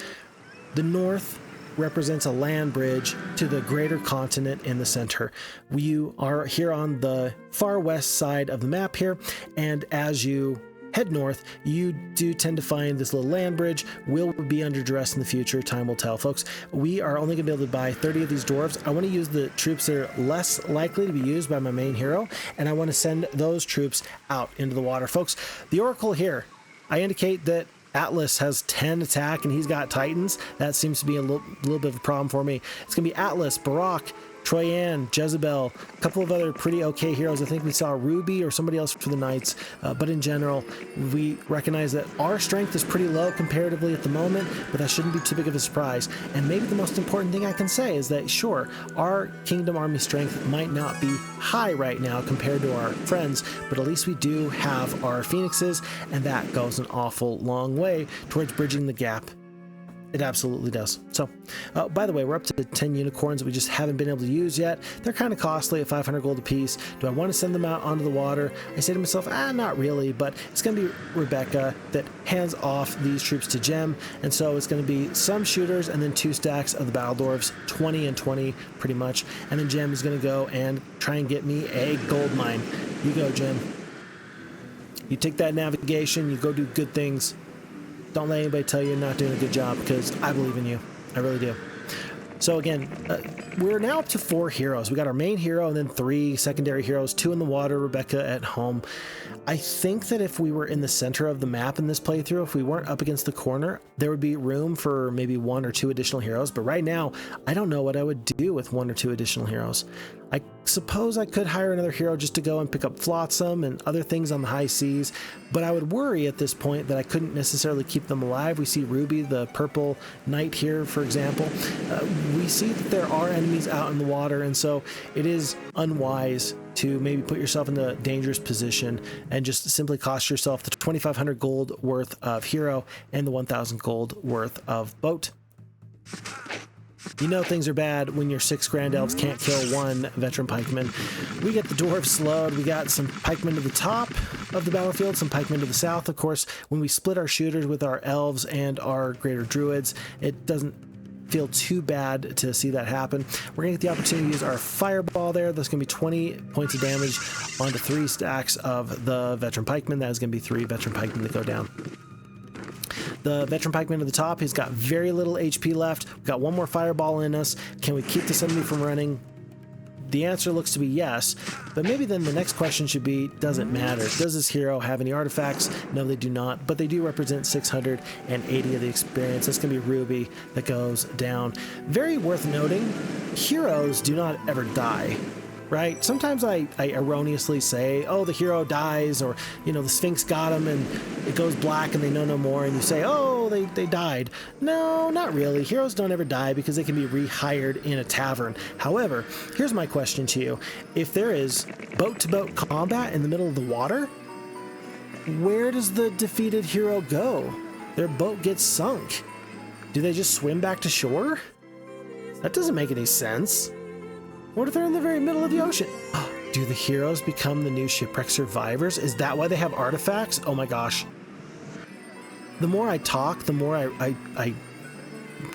the north represents a land bridge to the greater continent in the center. You are here on the far west side of the map here, and as you head north, you do tend to find this little land bridge. Will be under duress in the future. Time will tell, folks. We are only going to be able to buy 30 of these dwarves. I want to use the troops that are less likely to be used by my main hero, and I want to send those troops out into the water. Folks, the Oracle here, I indicate that Atlas has 10 attack and he's got Titans. That seems to be a little bit of a problem for me. It's going to be Atlas, Barak, Troyan, Jezebel, a couple of other pretty okay heroes. I think we saw Ruby or somebody else for the Knights, but in general, we recognize that our strength is pretty low comparatively at the moment, but that shouldn't be too big of a surprise. And maybe the most important thing I can say is that, sure, our Kingdom Army strength might not be high right now compared to our friends, but at least we do have our Phoenixes, and that goes an awful long way towards bridging the gap. It absolutely does. So, by the way, we're up to 10 unicorns that we just haven't been able to use yet. They're kind of costly at 500 gold apiece. Do I want to send them out onto the water? I say to myself, not really, but it's going to be Rebecca that hands off these troops to Gem, and so it's going to be some shooters and then 2 stacks of the battle dwarves, 20 and 20 pretty much, and then Gem is going to go and try and get me a gold mine. You go, Gem. You take that navigation, you go do good things. Don't let anybody tell you you're not doing a good job, because I believe in you. I really do. So again, we're now up to 4 heroes. We got our main hero and then 3 secondary heroes, 2 in the water, Rebecca at home. I think that if we were in the center of the map in this playthrough, if we weren't up against the corner, there would be room for maybe 1 or 2 additional heroes. But right now, I don't know what I would do with 1 or 2 additional heroes. I suppose I could hire another hero just to go and pick up Flotsam and other things on the high seas, but I would worry at this point that I couldn't necessarily keep them alive. We see Ruby, the purple knight here, for example. We see that there are enemies out in the water, and so it is unwise to maybe put yourself in a dangerous position and just simply cost yourself the 2,500 gold worth of hero and the 1,000 gold worth of boat. You know things are bad when your 6 Grand Elves can't kill 1 veteran pikeman. We get the dwarves slowed. We got some pikemen to the top of the battlefield, some pikemen to the south. Of course, when we split our shooters with our elves and our greater druids, it doesn't feel too bad to see that happen. We're going to get the opportunity to use our fireball there. That's going to be 20 points of damage onto 3 stacks of the veteran pikemen. That is going to be 3 veteran pikemen that go down. The veteran pikeman at the top, he's got very little HP left. We've got 1 more fireball in us. Can we keep this enemy from running? The answer looks to be yes, but maybe then the next question should be, does it matter? Does this hero have any artifacts? No, they do not, but they do represent 680 of the experience. That's going to be Ruby that goes down. Very worth noting, heroes do not ever die. Right? Sometimes I erroneously say, oh, the hero dies, or, you know, the Sphinx got him and it goes black and they know no more, and you say, oh, they died. No, not really. Heroes don't ever die because they can be rehired in a tavern. However, here's my question to you. If there is boat-to-boat combat in the middle of the water, where does the defeated hero go? Their boat gets sunk. Do they just swim back to shore? That doesn't make any sense. What if they're in the very middle of the ocean? Do the heroes become the new shipwreck survivors? Is that why they have artifacts? Oh my gosh. The more I talk, the more I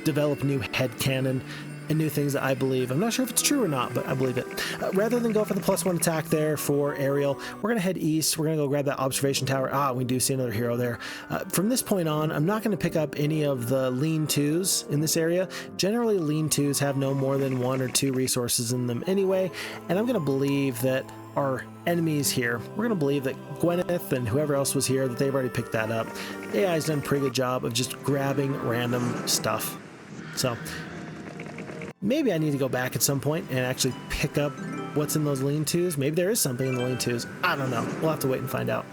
develop new headcanon and new things that I believe. I'm not sure if it's true or not, but I believe it. Rather than go for the +1 attack there for Ariel, we're going to head east. We're going to go grab that observation tower. We do see another hero there. From this point on, I'm not going to pick up any of the lean-tos in this area. Generally, lean-tos have no more than 1 or 2 resources in them anyway, and I'm going to believe that our enemies here, we're going to believe that Gwyneth and whoever else was here, that they've already picked that up. AI's done a pretty good job of just grabbing random stuff. So maybe I need to go back at some point and actually pick up what's in those lean-tos. Maybe there is something in the lean-tos. I don't know. We'll have to wait and find out.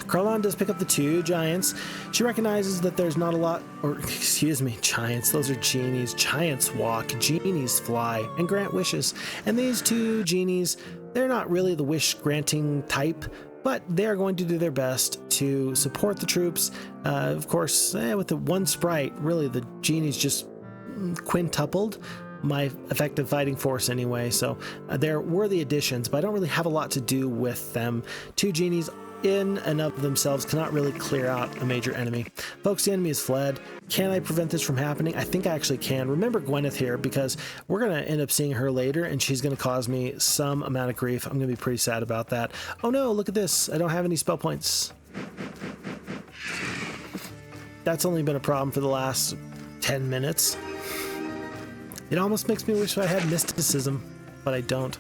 Carlon does pick up the 2 giants. She recognizes that there's not a lot, or excuse me, giants. Those are genies. Giants walk, genies fly, and grant wishes. And these 2 genies, they're not really the wish-granting type, but they are going to do their best to support the troops. Of course, with the 1 sprite, really the genies just quintupled my effective fighting force anyway, so they're worthy additions, but I don't really have a lot to do with them. 2 genies in and of themselves cannot really clear out a major enemy. Folks, the enemy has fled. Can I prevent this from happening? I think I actually can. Remember Gwyneth here, because we're going to end up seeing her later, and she's going to cause me some amount of grief. I'm going to be pretty sad about that. Oh no, look at this. I don't have any spell points. That's only been a problem for the last 10 minutes. It almost makes me wish I had mysticism, but I don't.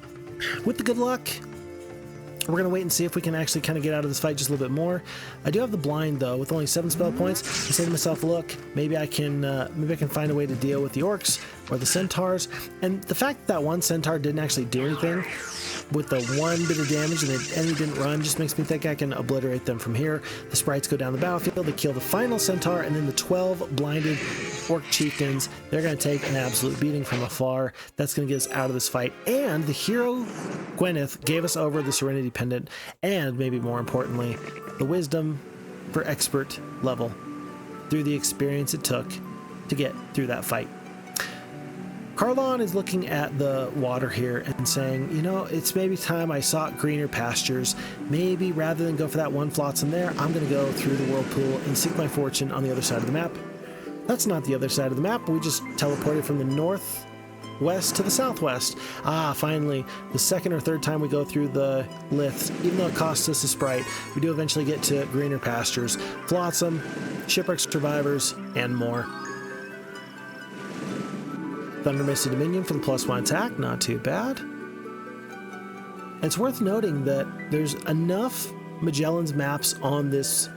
With the good luck, we're going to wait and see if we can actually kind of get out of this fight just a little bit more. I do have the blind, though. With only 7 spell points, I say to myself, look, maybe I can find a way to deal with the orcs or the centaurs. And the fact that 1 centaur didn't actually do anything with the 1 bit of damage and the enemy didn't run just makes me think I can obliterate them from here. The sprites go down the battlefield, they kill the final centaur, and then the 12 blinded orc chieftains, they're going to take an absolute beating from afar. That's going to get us out of this fight. And the hero Gwyneth gave us over the Serenity Pendant, and maybe more importantly, the wisdom for expert level through the experience it took to get through that fight. Carlon is looking at the water here and saying, you know, it's maybe time I sought greener pastures. Maybe rather than go for that 1 flotsam there, I'm going to go through the whirlpool and seek my fortune on the other side of the map. That's not the other side of the map. We just teleported from the northwest to the southwest. Finally, the 2nd or 3rd time we go through the liths, even though it costs us a sprite, we do eventually get to greener pastures, flotsam, shipwreck survivors, and more. Thunder Misty Dominion for the +1 attack, not too bad. And it's worth noting that there's enough Magellans Maps on this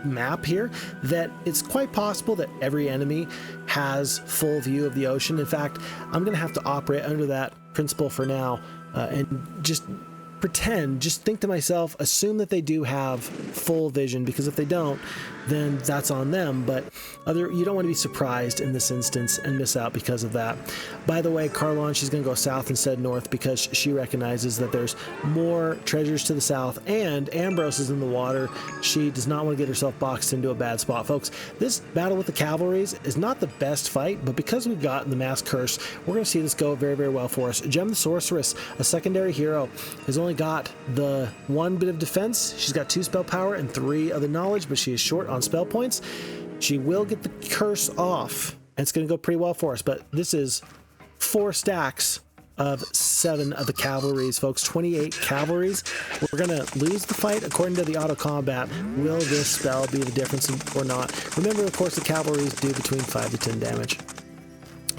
map here that it's quite possible that every enemy has full view of the ocean. In fact, I'm going to have to operate under that principle for now and just think to myself, assume that they do have full vision, because if they don't, then that's on them. But you don't want to be surprised in this instance and miss out because of that. By the way, Carlon, she's going to go south instead of north because she recognizes that there's more treasures to the south, and Ambrose is in the water. She does not want to get herself boxed into a bad spot. Folks, this battle with the cavalries is not the best fight, but because we've gotten the Mass Curse, we're going to see this go very, very well for us. Gem the Sorceress, a secondary hero, has only got the 1 bit of defense. She's got 2 spell power and 3 of the knowledge, but she is short on spell points. She will get the curse off, and it's going to go pretty well for us. But this is 4 stacks of 7 of the cavalries, folks. 28 cavalries. We're going to lose the fight according to the auto combat. Will this spell be the difference or not? Remember, of course, the cavalries do between 5 to 10 damage.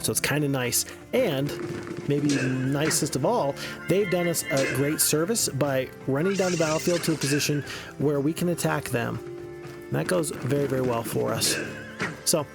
So it's kind of nice. And maybe nicest of all, they've done us a great service by running down the battlefield to a position where we can attack them. And that goes very, very well for us. So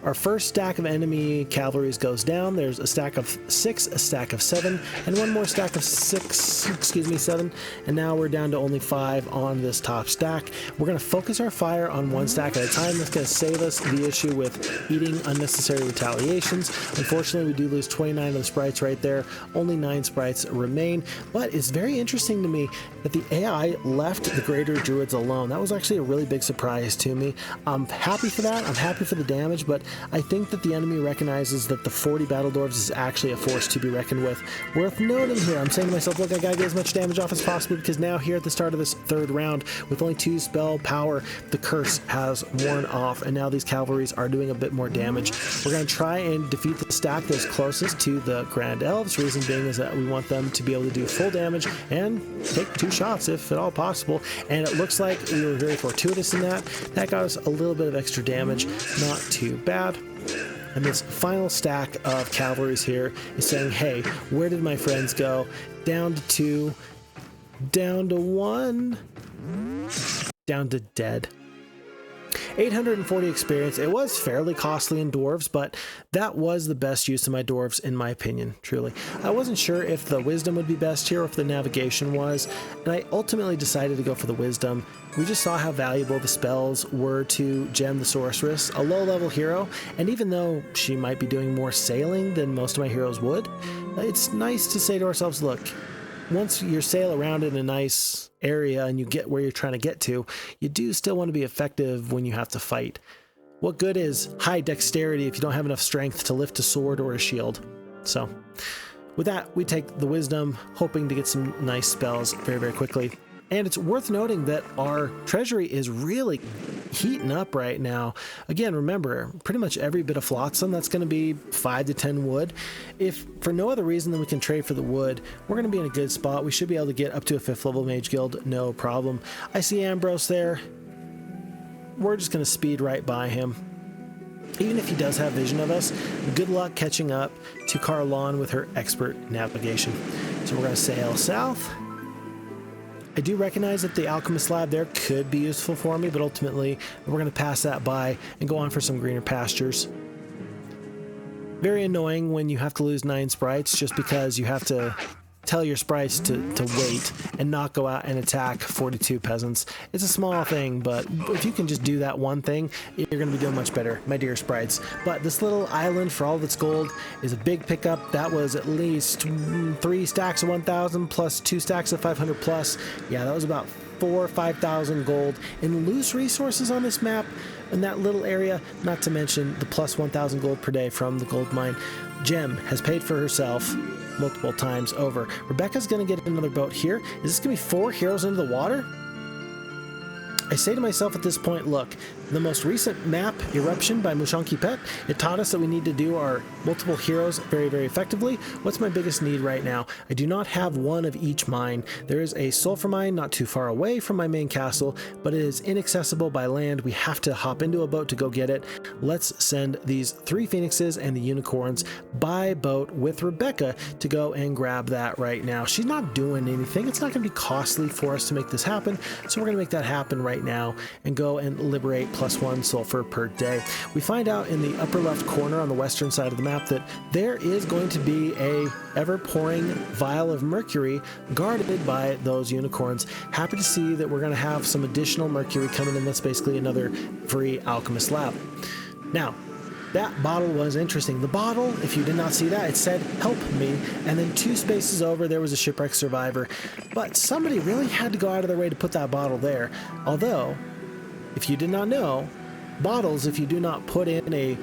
our first stack of enemy cavalries goes down. There's a stack of 6, a stack of 7, and 1 more stack of 7. And now we're down to only 5 on this top stack. We're going to focus our fire on 1 stack at a time. That's going to save us the issue with eating unnecessary retaliations. Unfortunately, we do lose 29 of the sprites right there. Only 9 sprites remain. But it's very interesting to me that the AI left the greater druids alone. That was actually a really big surprise to me. I'm happy for that. I'm happy for the damage, but I think that the enemy recognizes that the 40 battle dwarves is actually a force to be reckoned with. Worth noting here, I'm saying to myself, look, I gotta get as much damage off as possible, because now here at the start of this 3rd round, with only 2 spell power, the curse has worn off, and now these cavalries are doing a bit more damage. We're gonna try and defeat the stack that's closest to the Grand Elves. Reason being is that we want them to be able to do full damage and take 2 shots if at all possible. And it looks like we were very fortuitous in that. That got us a little bit of extra damage. Not too bad. And this final stack of cavalries here is saying, hey, where did my friends go? Down to 2, down to 1, down to dead. 840 experience. It was fairly costly in dwarves, but that was the best use of my dwarves in my opinion, truly. I wasn't sure if the wisdom would be best here or if the navigation was, and I ultimately decided to go for the wisdom. We just saw how valuable the spells were to Gem the Sorceress, a low-level hero, and even though she might be doing more sailing than most of my heroes would, it's nice to say to ourselves, look, once you sail around in a nice area and you get where you're trying to get to, you do still want to be effective when you have to fight. What good is high dexterity if you don't have enough strength to lift a sword or a shield? So with that, we take the wisdom, hoping to get some nice spells very, very quickly. And it's worth noting that our treasury is really heating up right now. Again, remember, pretty much every bit of flotsam, that's going to be 5 to 10 wood. If for no other reason than we can trade for the wood, we're going to be in a good spot. We should be able to get up to a 5th level mage guild, no problem. I see Ambrose there. We're just going to speed right by him. Even if he does have vision of us, good luck catching up to Carlon with her expert navigation. So we're going to sail south. I do recognize that the Alchemist Lab there could be useful for me, but ultimately we're going to pass that by and go on for some greener pastures. Very annoying when you have to lose 9 sprites just because you have to tell your sprites to wait and not go out and attack 42 peasants. It's a small thing, but if you can just do that one thing, you're going to be doing much better, my dear sprites. But this little island, for all of its gold, is a big pickup. That was at least 3 stacks of 1,000 plus 2 stacks of 500 plus. Yeah, that was about 4,000 or 5,000 gold in loose resources on this map in that little area, not to mention the plus 1,000 gold per day from the gold mine. Gem has paid for herself multiple times over. Rebecca's going to get another boat here. Is this going to be 4 heroes into the water? I say to myself at this point, look, the most recent map, Eruption by Mushanki Pet. It taught us that we need to do our multiple heroes very, very effectively. What's my biggest need right now? I do not have one of each mine. There is a sulfur mine not too far away from my main castle, but it is inaccessible by land. We have to hop into a boat to go get it. Let's send these 3 phoenixes and the unicorns by boat with Rebecca to go and grab that right now. She's not doing anything. It's not going to be costly for us to make this happen, so we're going to make that happen right now and go and liberate +1 sulfur per day. We find out in the upper left corner on the western side of the map that there is going to be a ever-pouring vial of mercury guarded by those unicorns. Happy to see that we're going to have some additional mercury coming in. That's basically another free alchemist lab. Now, that bottle was interesting. The bottle, if you did not see that, it said, "Help me," and then 2 spaces over, there was a shipwreck survivor. But somebody really had to go out of their way to put that bottle there. Although, if you did not know, bottles, if you do not put in a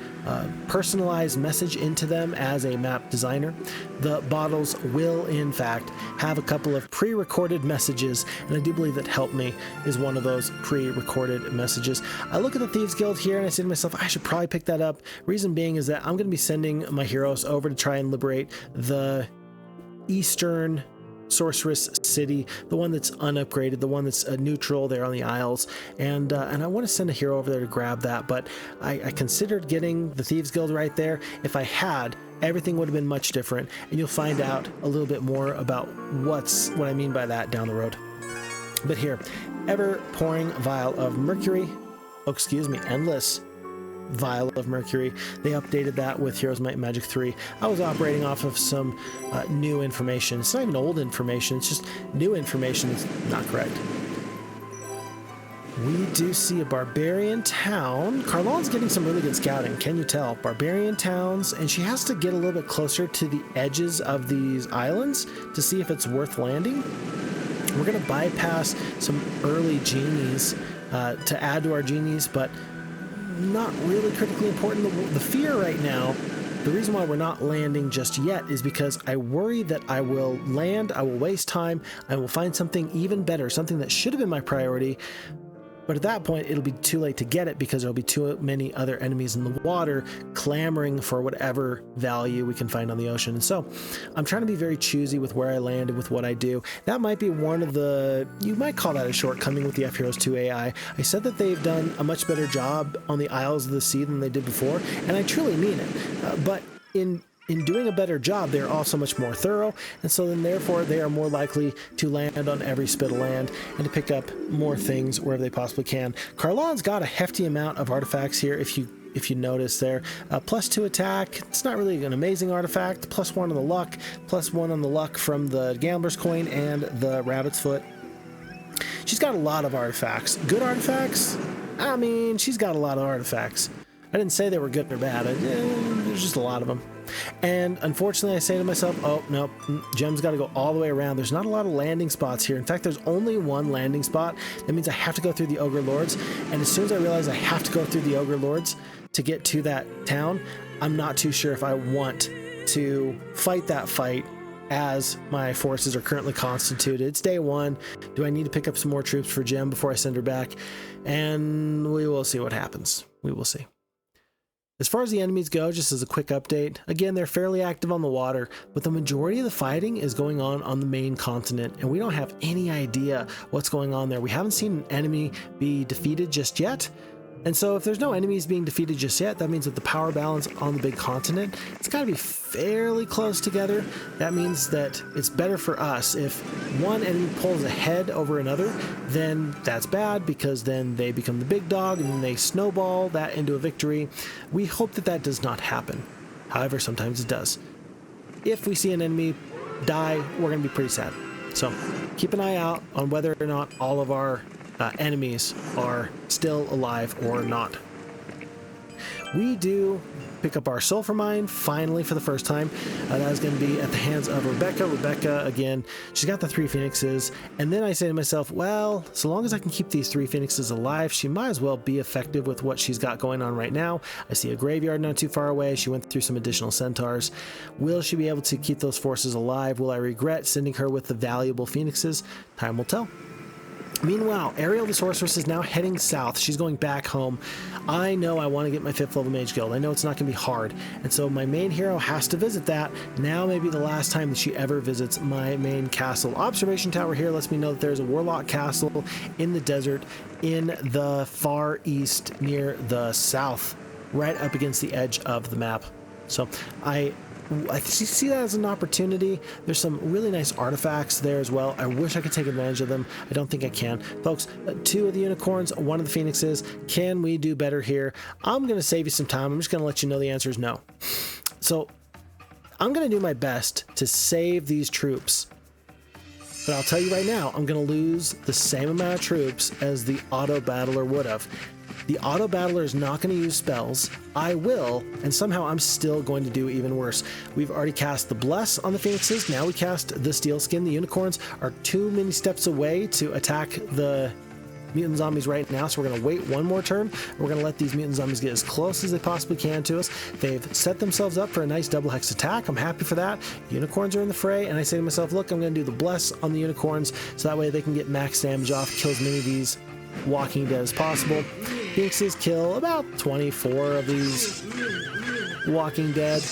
personalized message into them as a map designer, the bottles will in fact have a couple of pre-recorded messages, and I do believe that "Help Me" is one of those pre-recorded messages. I look at the Thieves Guild here and I say to myself, I should probably pick that up. Reason being is that I'm going to be sending my heroes over to try and liberate the eastern sorceress city, the one that's unupgraded, the one that's neutral there on the Isles, and I want to send a hero over there to grab that, but I considered getting the Thieves Guild right there. If I had, everything would have been much different, and you'll find out a little bit more about what I mean by that down the road. But here, ever pouring vial of mercury, endless vial of mercury. They updated that with Heroes Might and Magic 3. I was operating off of some new information. It's not even old information, it's just new information that's not correct. We do see a barbarian town. Carlon's getting some really good scouting, can you tell? Barbarian towns, and she has to get a little bit closer to the edges of these islands to see if it's worth landing. We're going to bypass some early genies to add to our genies, but not really critically important. The fear right now, the reason why we're not landing just yet is because I worry that I will land, I will waste time, I will find something even better, something that should have been my priority, but at that point it'll be too late to get it because there'll be too many other enemies in the water clamoring for whatever value we can find on the ocean. And so I'm trying to be very choosy with where I land and with what I do. That might be one of the, you might call that a shortcoming with the FHeroes2 AI. I said that they've done a much better job on the Isles of the Sea than they did before, and I truly mean it. But in doing a better job, they're also much more thorough, and so then therefore they are more likely to land on every spit of land and to pick up more things wherever they possibly can. Carlon's got a hefty amount of artifacts here, if you notice there. +2 attack, it's not really an amazing artifact, +1 on the luck, +1 on the luck from the Gambler's Coin and the Rabbit's Foot. She's got a lot of artifacts. Good artifacts? I mean, she's got a lot of artifacts. I didn't say they were good or bad, there's just a lot of them. And unfortunately I say to myself, oh no, Gem's got to go all the way around. There's not a lot of landing spots here. In fact, there's only one landing spot. That means I have to go through the Ogre Lords, and as soon as I realize I have to go through the Ogre Lords to get to that town, I'm not too sure if I want to fight that fight as my forces are currently constituted. It's day 1. Do I need to pick up some more troops for Gem before I send her back? And we will see what happens. We will see. As far as the enemies go, just as a quick update, again, they're fairly active on the water, but the majority of the fighting is going on the main continent, and we don't have any idea what's going on there. We haven't seen an enemy be defeated just yet, and so if there's no enemies being defeated just yet, that means that the power balance on the big continent, it's got to be fairly close together. That means that it's better for us. If one enemy pulls ahead over another, then that's bad, because then they become the big dog and then they snowball that into a victory. We hope that that does not happen. However, sometimes it does. If we see an enemy die, we're going to be pretty sad. So keep an eye out on whether or not all of our enemies are still alive or not. We do pick up our sulfur mine finally for the first time. That is going to be at the hands of Rebecca. Rebecca, again, she's got the 3 phoenixes, and then I say to myself, well, so long as I can keep these 3 phoenixes alive, she might as well be effective with what she's got going on right now. I see a graveyard not too far away. She went through some additional centaurs. Will she be able to keep those forces alive? Will I regret sending her with the valuable phoenixes? Time will tell. Meanwhile, Ariel the Sorceress is now heading south. She's going back home. I know I want to get my 5th level Mage Guild. I know it's not going to be hard. And so my main hero has to visit that. Now may be the last time that she ever visits my main castle. Observation tower here lets me know that there's a Warlock castle in the desert in the far east near the south, right up against the edge of the map. So I see that as an opportunity. There's some really nice artifacts there as well. I wish I could take advantage of them. I don't think I can. Folks, 2 of the unicorns, 1 of the phoenixes. Can we do better here? I'm going to save you some time. I'm just going to let you know the answer is no. So I'm going to do my best to save these troops. But I'll tell you right now, I'm going to lose the same amount of troops as the auto battler would have. The auto battler is not going to use spells. I will, and somehow I'm still going to do even worse. We've already cast the Bless on the Phoenixes. Now we cast the Steel Skin. The Unicorns are too many steps away to attack the mutant zombies right now, so we're going to wait one more turn. We're going to let these mutant zombies get as close as they possibly can to us. They've set themselves up for a nice double hex attack. I'm happy for that. Unicorns are in the fray, and I say to myself, look, I'm going to do the Bless on the Unicorns, so that way they can get max damage off, kill as many of these Walking Dead as possible. Phoenixes kill about 24 of these Walking Dead.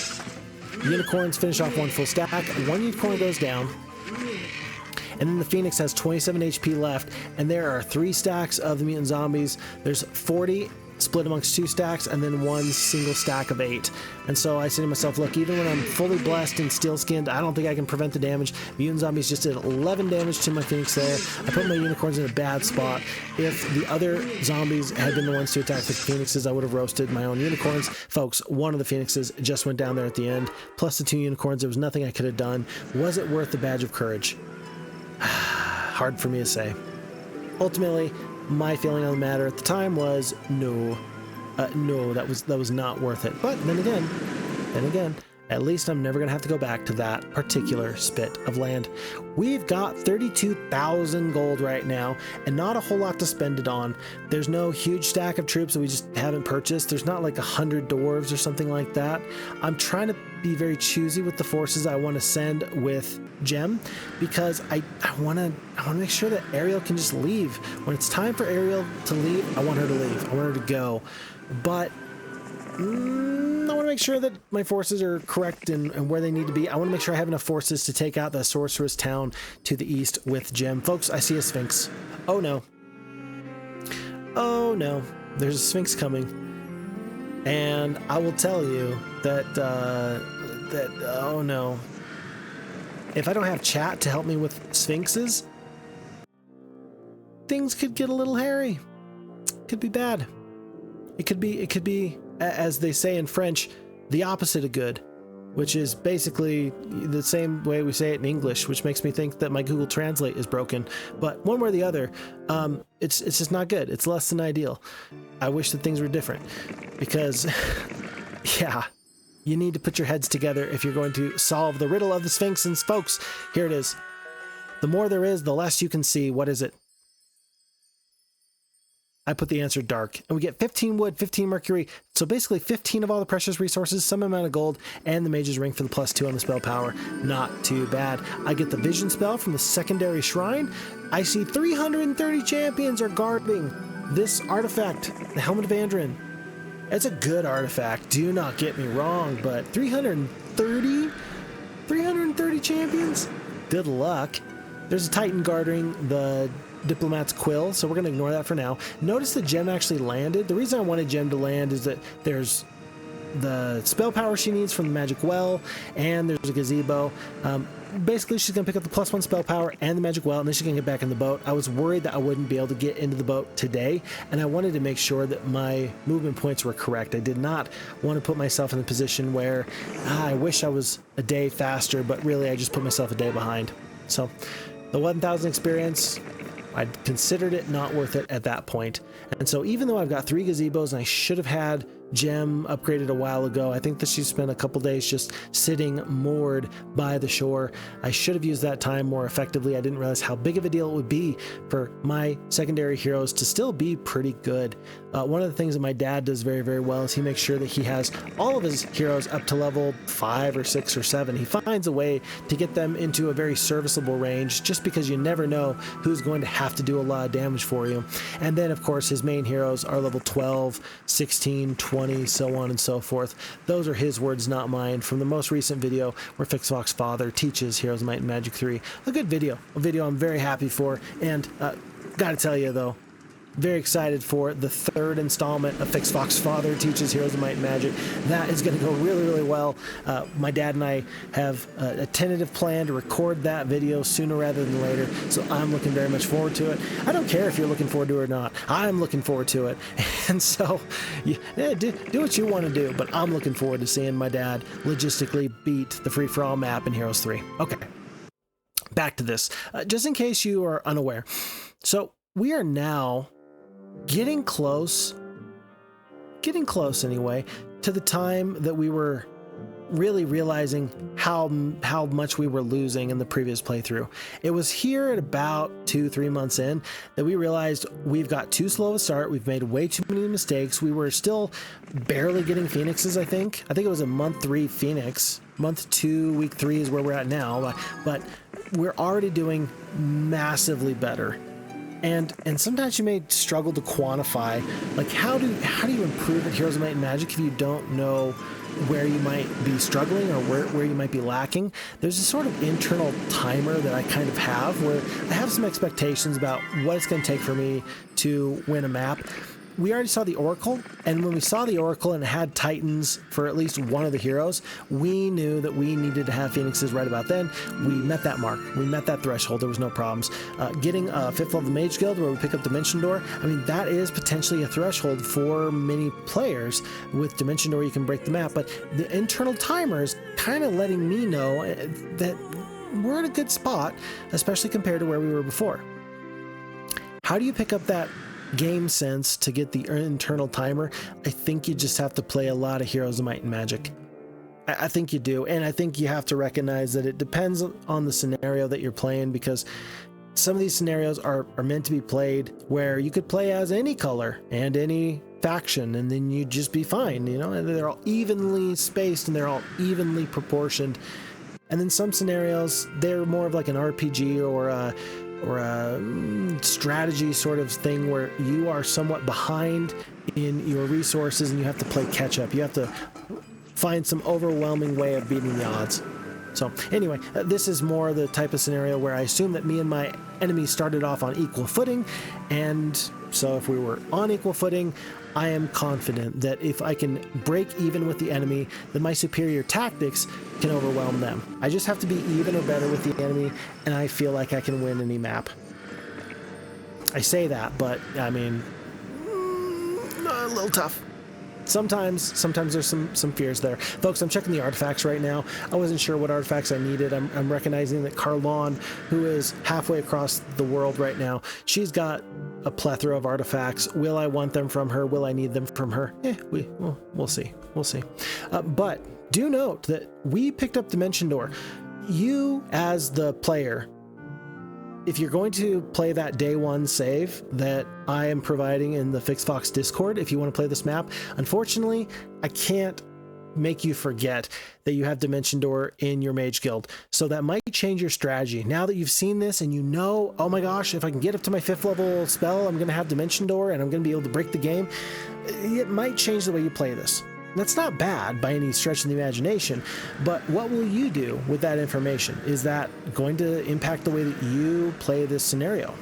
Unicorns finish off 1 full stack. 1 unicorn goes down. And then the Phoenix has 27 HP left, and there are 3 stacks of the mutant zombies. There's 40 split amongst 2 stacks, and then 1 single stack of 8. And so I say to myself, look, even when I'm fully blessed and steel skinned, I don't think I can prevent the damage. Mutant zombies just did 11 damage to my Phoenix there. I put my unicorns in a bad spot. If the other zombies had been the ones to attack the Phoenixes, I would have roasted my own unicorns. Folks, 1 of the Phoenixes just went down there at the end, plus the 2 unicorns. There was nothing I could have done. Was it worth the badge of courage? Hard for me to say. Ultimately, my feeling on the matter at the time was no. No, that was not worth it. But then again, at least I'm never gonna have to go back to that particular spit of land. We've got 32,000 gold right now, and not a whole lot to spend it on. There's no huge stack of troops that we just haven't purchased. There's not like 100 dwarves or something like that. I'm trying to be very choosy with the forces I want to send with Gem, because I want to make sure that Ariel can just leave. When it's time for Ariel to leave, I want her to leave. I want her to go. But I want to make sure that my forces are correct and where they need to be. I want to make sure I have enough forces to take out the sorceress town to the east with Gem. Folks, I see a Sphinx. Oh no. Oh no. There's a Sphinx coming. And I will tell you that, oh no. If I don't have chat to help me with Sphinxes, things could get a little hairy. Could be bad. It could be, as they say in French, the opposite of good, which is basically the same way we say it in English, which makes me think that my Google Translate is broken. But one way or the other, it's just not good. It's less than ideal. I wish that things were different, because, yeah, you need to put your heads together if you're going to solve the riddle of the Sphinx. And folks, here it is. The more there is, the less you can see. What is it? I put the answer dark, and we get 15 wood, 15 mercury, so basically 15 of all the precious resources, some amount of gold, and the mage's ring for the +2 on the spell power. Not too bad. I get the vision spell from the secondary shrine. I see 330 champions are guarding this artifact, the Helmet of Andrin. It's a good artifact, do not get me wrong, but 330 champions? Good luck. There's a Titan guarding the Diplomat's Quill, so we're going to ignore that for now. Notice that Gem actually landed. The reason I wanted Gem to land is that there's the spell power she needs from the Magic Well, and there's a gazebo. Basically, she's going to pick up the +1 spell power and the Magic Well, and then she can get back in the boat. I was worried that I wouldn't be able to get into the boat today, and I wanted to make sure that my movement points were correct. I did not want to put myself in a position where I wish I was a day faster, but really I just put myself a day behind. So the 1,000 experience, I considered it not worth it at that point. And so even though I've got 3 gazebos and I should have had gem upgraded a while ago. I think that she spent a couple days just sitting moored by the shore. I should have used that time more effectively. I didn't realize how big of a deal it would be for my secondary heroes to still be pretty good. One of the things that my dad does very, very well is he makes sure that he has all of his heroes up to level 5 or 6 or 7. He finds a way to get them into a very serviceable range, just because you never know who's going to have to do a lot of damage for you. And then, of course, his main heroes are level 12, 16, 20, so on and so forth. Those are his words, not mine, from the most recent video where FixFox Father teaches Heroes of Might and Magic 3. A good video, a video I'm very happy for, and gotta tell you though, very excited for the third installment of FixFox Father Teaches Heroes of Might and Magic. That is going to go really, really well. My dad and I have a tentative plan to record that video sooner rather than later, so I'm looking very much forward to it. I don't care if you're looking forward to it or not. I'm looking forward to it. And so, yeah, do what you want to do, but I'm looking forward to seeing my dad logistically beat the free-for-all map in Heroes 3. Okay, back to this. Just in case you are unaware. So, we are now getting close anyway, to the time that we were really realizing how much we were losing in the previous playthrough. It was here at about 2-3 months in that we realized we've got too slow a start. We've made way too many mistakes. We were still barely getting Phoenixes, I think. It was a month 3 Phoenix. Month 2, week 3 is where we're at now, but we're already doing massively better. And sometimes you may struggle to quantify, like, how do you improve at Heroes of Might and Magic if you don't know where you might be struggling or where you might be lacking. There's a sort of internal timer that I kind of have where I have some expectations about what it's going to take for me to win a map. We already saw the Oracle, and when we saw the Oracle and it had Titans for at least one of the heroes, we knew that we needed to have Phoenixes right about then. We met that mark. We met that threshold. There was no problems. Getting a 5th level Mage Guild where we pick up Dimension Door, I mean, that is potentially a threshold for many players. With Dimension Door, you can break the map, but the internal timer is kind of letting me know that we're in a good spot, especially compared to where we were before. How do you pick up that game sense to get the internal timer? I think you just have to play a lot of Heroes of Might and Magic. I think you do, and I think you have to recognize that it depends on the scenario that you're playing, because some of these scenarios are meant to be played where you could play as any color and any faction, and then you'd just be fine, you know, and they're all evenly spaced and they're all evenly proportioned. And then some scenarios, they're more of like an RPG or a strategy sort of thing where you are somewhat behind in your resources and you have to play catch up. You have to find some overwhelming way of beating the odds. So anyway, this is more the type of scenario where I assume that me and my enemy started off on equal footing, and so if we were on equal footing, I am confident that if I can break even with the enemy, then my superior tactics can overwhelm them. I just have to be even or better with the enemy, and I feel like I can win any map. I say that, but I mean, a little tough. Sometimes there's some fears there. Folks, I'm checking the artifacts right now. I wasn't sure what artifacts I needed. I'm recognizing that Carlon, who is halfway across the world right now, she's got a plethora of artifacts. Will I want them from her? Will I need them from her? We'll see. We'll see. But do note that we picked up Dimension Door. You, as the player, if you're going to play that day one save that I am providing in the FixFox Discord, if you want to play this map, unfortunately, I can't make you forget that you have Dimension Door in your Mage Guild. So that might change your strategy. Now that you've seen this and you know, oh my gosh, if I can get up to my 5th level spell, I'm going to have Dimension Door and I'm going to be able to break the game. It might change the way you play this. That's not bad by any stretch of the imagination, but what will you do with that information? Is that going to impact the way that you play this scenario?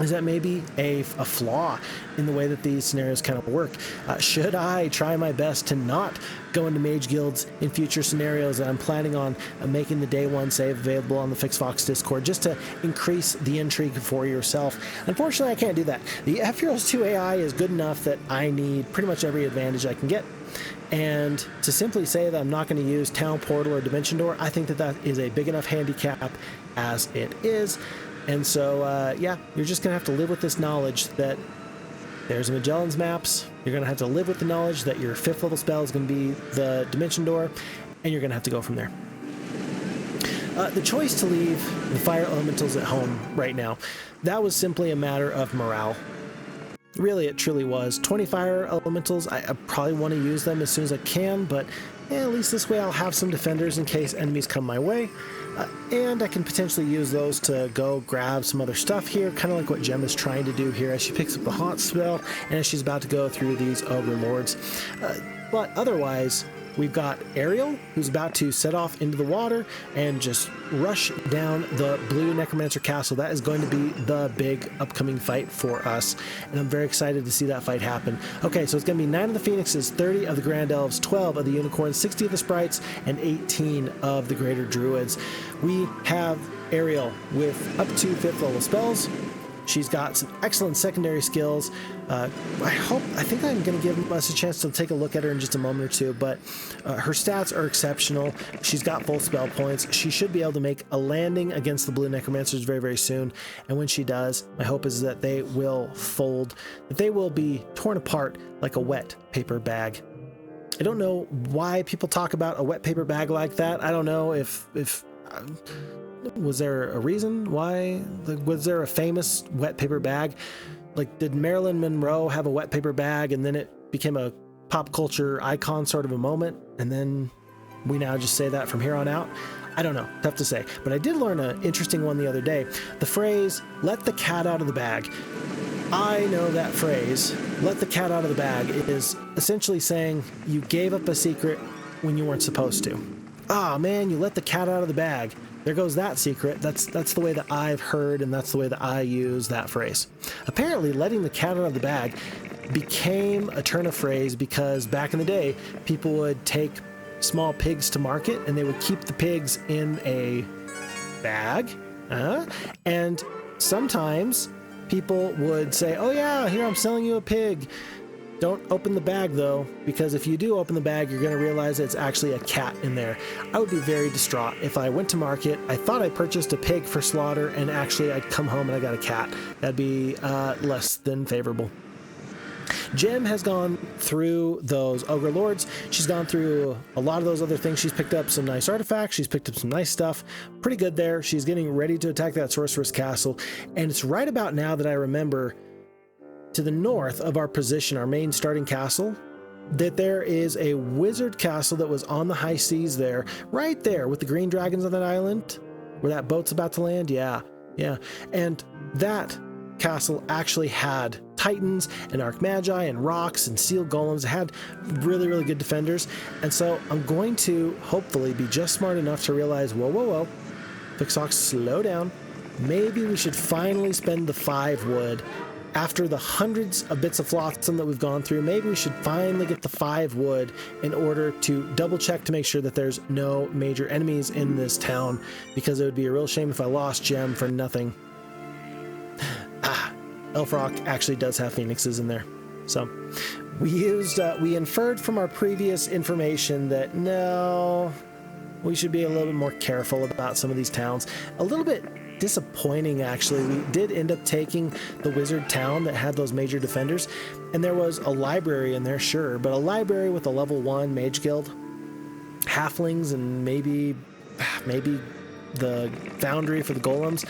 Is that maybe a flaw in the way that these scenarios kind of work? Should I try my best to not go into Mage Guilds in future scenarios that I'm planning on making the day one save available on the FixFox Discord just to increase the intrigue for yourself? Unfortunately, I can't do that. The FHeroes2 AI is good enough that I need pretty much every advantage I can get. And to simply say that I'm not going to use Town Portal or Dimension Door, I think that is a big enough handicap as it is. And so, yeah, you're just going to have to live with this knowledge that There's Magellans Maps. You're going to have to live with the knowledge that your 5th level spell is going to be the Dimension Door, and you're going to have to go from there. The choice to leave the fire elementals at home right now, that was simply a matter of morale. Really, it truly was. 20 fire elementals, I probably want to use them as soon as I can, but at least this way I'll have some defenders in case enemies come my way. And I can potentially use those to go grab some other stuff here, kind of like what Gem is trying to do here as she picks up the haunt spell and as she's about to go through these ogre lords. But otherwise, we've got Ariel, who's about to set off into the water and just rush down the blue Necromancer castle. That is going to be the big upcoming fight for us, and I'm very excited to see that fight happen. Okay, so it's going to be 9 of the Phoenixes, 30 of the Grand Elves, 12 of the Unicorns, 60 of the Sprites, and 18 of the Greater Druids. We have Ariel with up to 5th level spells. She's got some excellent secondary skills. I think I'm going to give us a chance to take a look at her in just a moment or two, but her stats are exceptional. She's got full spell points. She should be able to make a landing against the blue Necromancers very, very soon. And when she does, my hope is that they will fold, that they will be torn apart like a wet paper bag. I don't know why people talk about a wet paper bag like that. I don't know if was there a reason why? Like, was there a famous wet paper bag? Like, did Marilyn Monroe have a wet paper bag and then it became a pop culture icon sort of a moment, and then we now just say that from here on out? I don't know, tough to say. But I did learn an interesting one the other day. The phrase, let the cat out of the bag. I know that phrase, let the cat out of the bag, is essentially saying you gave up a secret when you weren't supposed to. Ah, man, you let the cat out of the bag. There goes that secret. That's the way that I've heard, and that's the way that I use that phrase. Apparently, letting the cat out of the bag became a turn of phrase because back in the day, people would take small pigs to market, and they would keep the pigs in a bag. And sometimes people would say, oh yeah, here, I'm selling you a pig. Don't open the bag, though, because if you do open the bag, you're going to realize it's actually a cat in there. I would be very distraught if I went to market, I thought I purchased a pig for slaughter, and actually I'd come home and I got a cat. That'd be less than favorable. Gem has gone through those Ogre Lords. She's gone through a lot of those other things. She's picked up some nice artifacts. She's picked up some nice stuff. Pretty good there. She's getting ready to attack that Sorceress Castle. And it's right about now that I remember, to the north of our position, our main starting castle, that there is a wizard castle that was on the high seas there, right there with the green dragons on that island where that boat's about to land. Yeah. And that castle actually had titans and archmagi and rocks and sealed golems. It had really, really good defenders. And so I'm going to hopefully be just smart enough to realize, whoa, Vixox, slow down. Maybe we should finally spend the 5 wood. After the hundreds of bits of flotsam that we've gone through, maybe we should finally get the 5 wood in order to double check to make sure that there's no major enemies in this town, because it would be a real shame if I lost Gem for nothing. Elfrock actually does have phoenixes in there. So we inferred from our previous information that no, we should be a little bit more careful about some of these towns. A little bit disappointing, actually. We did end up taking the wizard town that had those major defenders, and there was a library in there, sure, but a library with a level 1 mage guild, halflings, and maybe the foundry for the golems.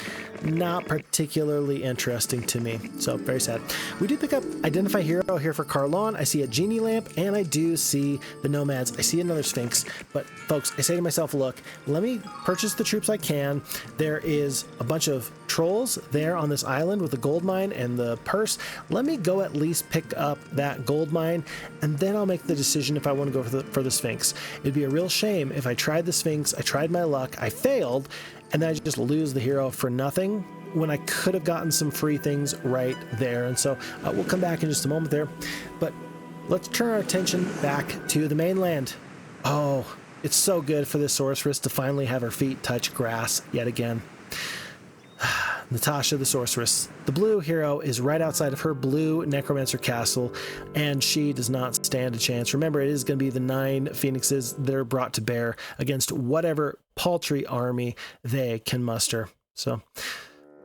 Not particularly interesting to me, so very sad. We do pick up Identify Hero here for Carlon. I see a genie lamp, and I do see the nomads. I see another Sphinx, but folks, I say to myself, look, let me purchase the troops I can. There is a bunch of trolls there on this island with the gold mine and the purse. Let me go at least pick up that gold mine, and then I'll make the decision if I want to go for the Sphinx. It'd be a real shame if I tried the Sphinx, I tried my luck, I failed, and then I just lose the hero for nothing when I could have gotten some free things right there. And so we'll come back in just a moment there, but let's turn our attention back to the mainland. Oh, it's so good for this sorceress to finally have her feet touch grass yet again. Natasha the sorceress, the blue hero, is right outside of her blue necromancer castle, and she does not stand a chance. Remember, it is going to be the 9 phoenixes that are brought to bear against whatever paltry army they can muster. So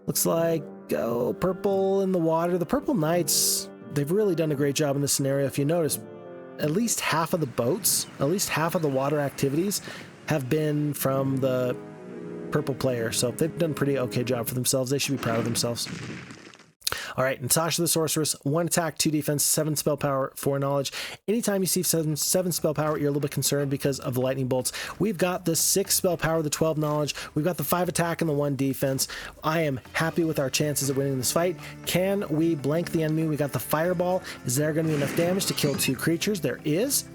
looks like purple in the water. The purple knights they've really done a great job in this scenario. If you notice, at least half of the boats, at least half of the water activities have been from the purple player. So they've done a pretty okay job for themselves. They should be proud of themselves. All right, Natasha the Sorceress, 1 attack, 2 defense, 7 spell power, 4 knowledge. Anytime you see 7 spell power, you're a little bit concerned because of the lightning bolts. We've got the 6 spell power, the 12 knowledge. We've got the 5 attack and the 1 defense. I am happy with our chances of winning this fight. Can we blank the enemy? We got the fireball. Is there going to be enough damage to kill 2 creatures? There is.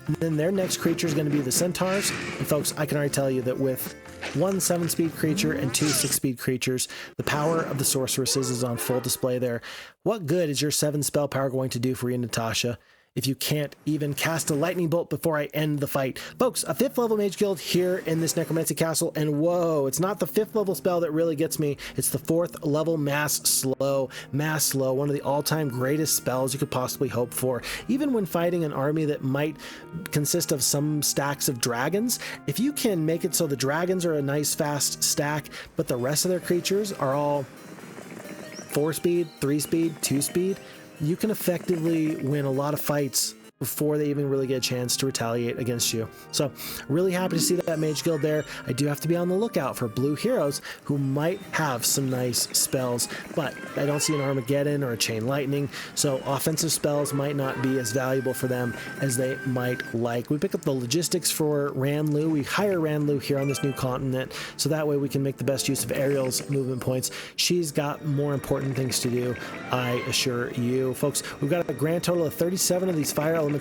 And then their next creature is going to be the centaurs. And folks, I can already tell you that with 1 7-speed creature and 2 6-speed creatures, the power of the sorceresses is on full display there. What good is your 7 spell power going to do for you, Natasha, if you can't even cast a lightning bolt before I end the fight? Folks, a 5th level mage guild here in this Necromancy castle, and whoa, it's not the 5th level spell that really gets me, it's the 4th level mass slow, one of the all-time greatest spells you could possibly hope for. Even when fighting an army that might consist of some stacks of dragons, if you can make it so the dragons are a nice fast stack, but the rest of their creatures are all 4-speed, 3-speed, 2-speed, you can effectively win a lot of fights before they even really get a chance to retaliate against you. So really happy to see that mage guild there. I do have to be on the lookout for blue heroes who might have some nice spells, but I don't see an Armageddon or a Chain Lightning, so offensive spells might not be as valuable for them as they might like. We pick up the logistics for Ranlu. We hire Ranlu here on this new continent, so that way we can make the best use of Ariel's movement points. She's got more important things to do, I assure you. Folks, we've got a grand total of 37 of these fire elementals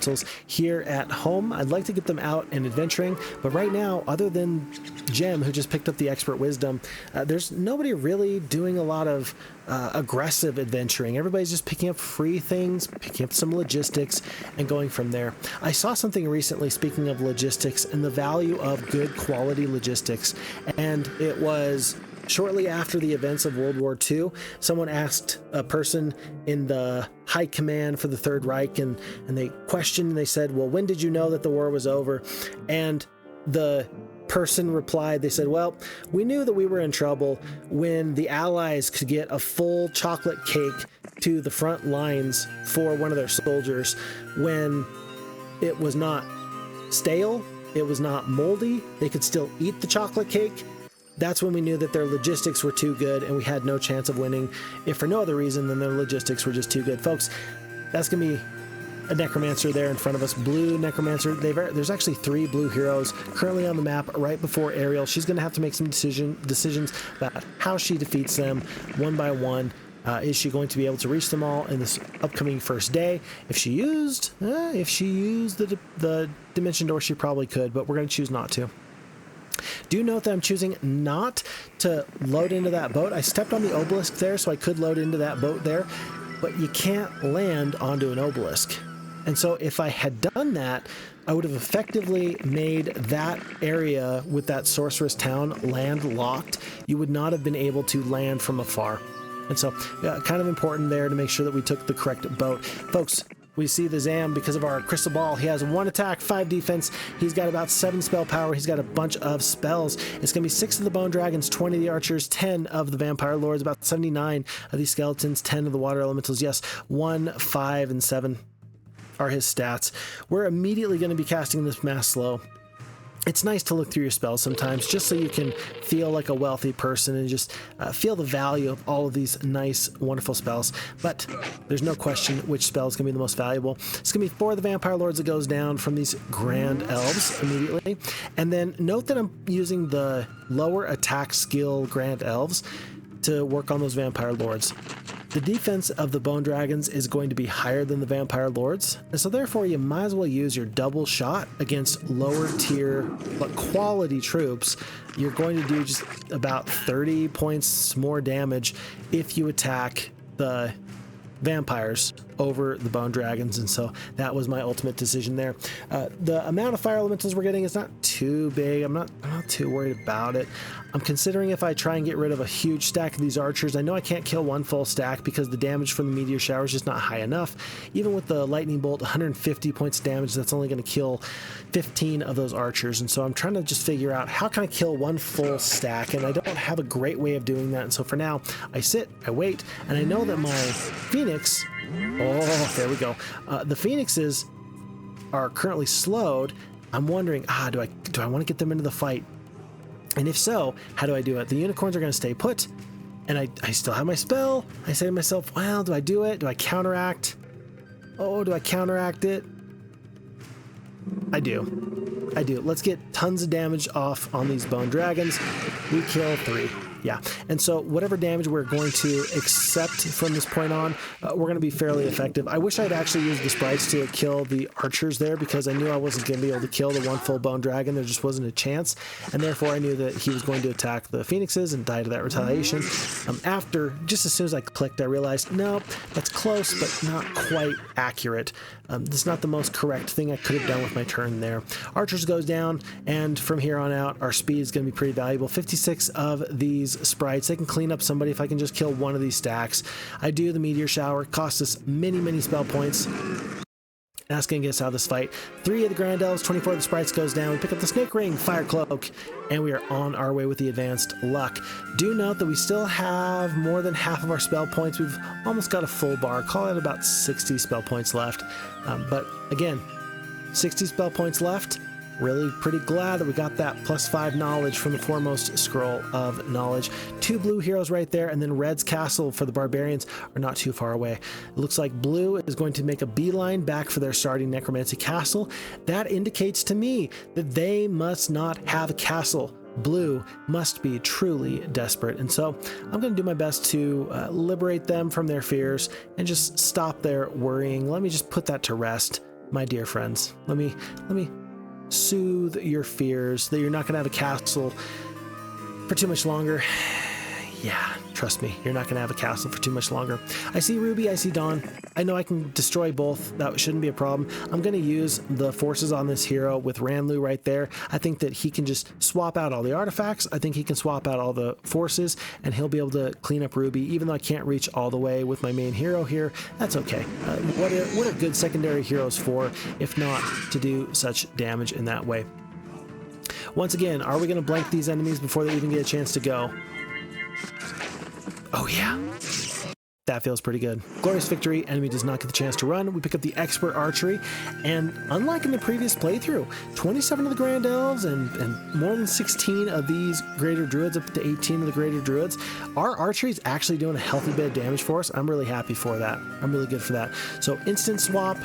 here at home. I'd like to get them out and adventuring, but right now, other than Jem, who just picked up the expert wisdom, there's nobody really doing a lot of aggressive adventuring. Everybody's just picking up free things, picking up some logistics, and going from there. I saw something recently, speaking of logistics, and the value of good quality logistics, and it was shortly after the events of World War II. Someone asked a person in the high command for the Third Reich, and they questioned, and they said, well, when did you know that the war was over? And the person replied, they said, well, we knew that we were in trouble when the Allies could get a full chocolate cake to the front lines for one of their soldiers, when it was not stale, it was not moldy, they could still eat the chocolate cake. That's when we knew that their logistics were too good and we had no chance of winning, if for no other reason than their logistics were just too good. Folks, that's going to be a Necromancer there in front of us. Blue Necromancer. There's actually 3 blue heroes currently on the map right before Ariel. She's going to have to make some decisions about how she defeats them one by one. Is she going to be able to reach them all in this upcoming first day? If she used the Dimension Door, she probably could, but we're going to choose not to. Do note that I'm choosing not to load into that boat. I stepped on the obelisk there, so I could load into that boat there, but you can't land onto an obelisk. And so if I had done that, I would have effectively made that area with that sorceress town landlocked. You would not have been able to land from afar. And so kind of important there to make sure that we took the correct boat. Folks, we see the Zam, because of our crystal ball, he has 1 attack, 5 defense. He's got about 7 spell power. He's got a bunch of spells. It's going to be 6 of the bone dragons, 20 of the archers, 10 of the vampire lords, about 79 of these skeletons, 10 of the water elementals. Yes, 1, 5, and 7 are his stats. We're immediately going to be casting this mass slow. It's nice to look through your spells sometimes, just so you can feel like a wealthy person and just feel the value of all of these nice, wonderful spells. But there's no question which spell is going to be the most valuable. It's going to be 4 of the Vampire Lords that goes down from these Grand Elves immediately. And then note that I'm using the lower attack skill Grand Elves to work on those Vampire Lords. The defense of the Bone Dragons is going to be higher than the Vampire Lords, and so therefore you might as well use your double shot against lower tier but quality troops. You're going to do just about 30 points more damage if you attack the vampires over the Bone Dragons, and so that was my ultimate decision there. The amount of fire elementals we're getting is not too big. I'm not too worried about it. I'm considering if I try and get rid of a huge stack of these archers. I know I can't kill 1 full stack because the damage from the meteor shower is just not high enough. Even with the lightning bolt, 150 points of damage, that's only going to kill 15 of those archers. And so I'm trying to just figure out how can I kill 1 full stack, and I don't have a great way of doing that. And so for now, I sit, I wait, and I know that my Phoenix Oh, there we go. The Phoenixes are currently slowed. I'm wondering, do I want to get them into the fight? And if so, how do I do it? The unicorns are going to stay put, and I still have my spell. I say to myself, well, do I do it? Do I counteract? Oh, do I counteract it? I do. Let's get tons of damage off on these bone dragons. We kill 3. Yeah, and so whatever damage we're going to accept from this point on, we're going to be fairly effective. I wish I'd actually used the sprites to kill the archers there, because I knew I wasn't going to be able to kill the one full bone dragon. There just wasn't a chance, and therefore I knew that he was going to attack the phoenixes and die to that retaliation. Just as soon as I clicked, I realized, no, that's close, but not quite accurate. This is not the most correct thing I could have done with my turn there. Archers goes down, and from here on out, our speed is going to be pretty valuable. 56 of these sprites. They can clean up somebody if I can just kill one of these stacks. I do the meteor shower. It costs us many spell points. And that's going to get us out of this fight. 3 of the Grand Elves, 24 of the sprites goes down. We pick up the Snake Ring, Fire Cloak, and we are on our way with the Advanced Luck. Do note that we still have more than half of our spell points. We've almost got a full bar. Call it about 60 spell points left. But again, 60 spell points left. Really pretty glad that we got that +5 knowledge from the Foremost Scroll of Knowledge. 2 blue heroes right there, and then Red's castle for the barbarians are not too far away. It looks like blue is going to make a beeline back for their starting necromancy castle. That indicates to me that they must not have a castle. Blue must be truly desperate, and so I'm going to do my best to liberate them from their fears and just stop their worrying. Let me just put that to rest, my dear friends. Let me soothe your fears that you're not going to have a castle for too much longer. Yeah, trust me, you're not going to have a castle for too much longer. I see Ruby, I see Dawn. I know I can destroy both. That shouldn't be a problem. I'm going to use the forces on this hero with Ranlu right there. I think that he can just swap out all the artifacts. I think he can swap out all the forces, and he'll be able to clean up Ruby. Even though I can't reach all the way with my main hero here, that's okay. What are good secondary heroes for, if not to do such damage in that way? Once again, are we going to blank these enemies before they even get a chance to go? Oh yeah, that feels pretty good. Glorious victory. Enemy does not get the chance to run. We pick up the expert archery, and unlike in the previous playthrough, 27 of the Grand Elves and more than 16 of these Greater Druids, up to 18 of the Greater Druids, our archery is actually doing a healthy bit of damage for us. I'm really happy for that. I'm really good for that. So instant swap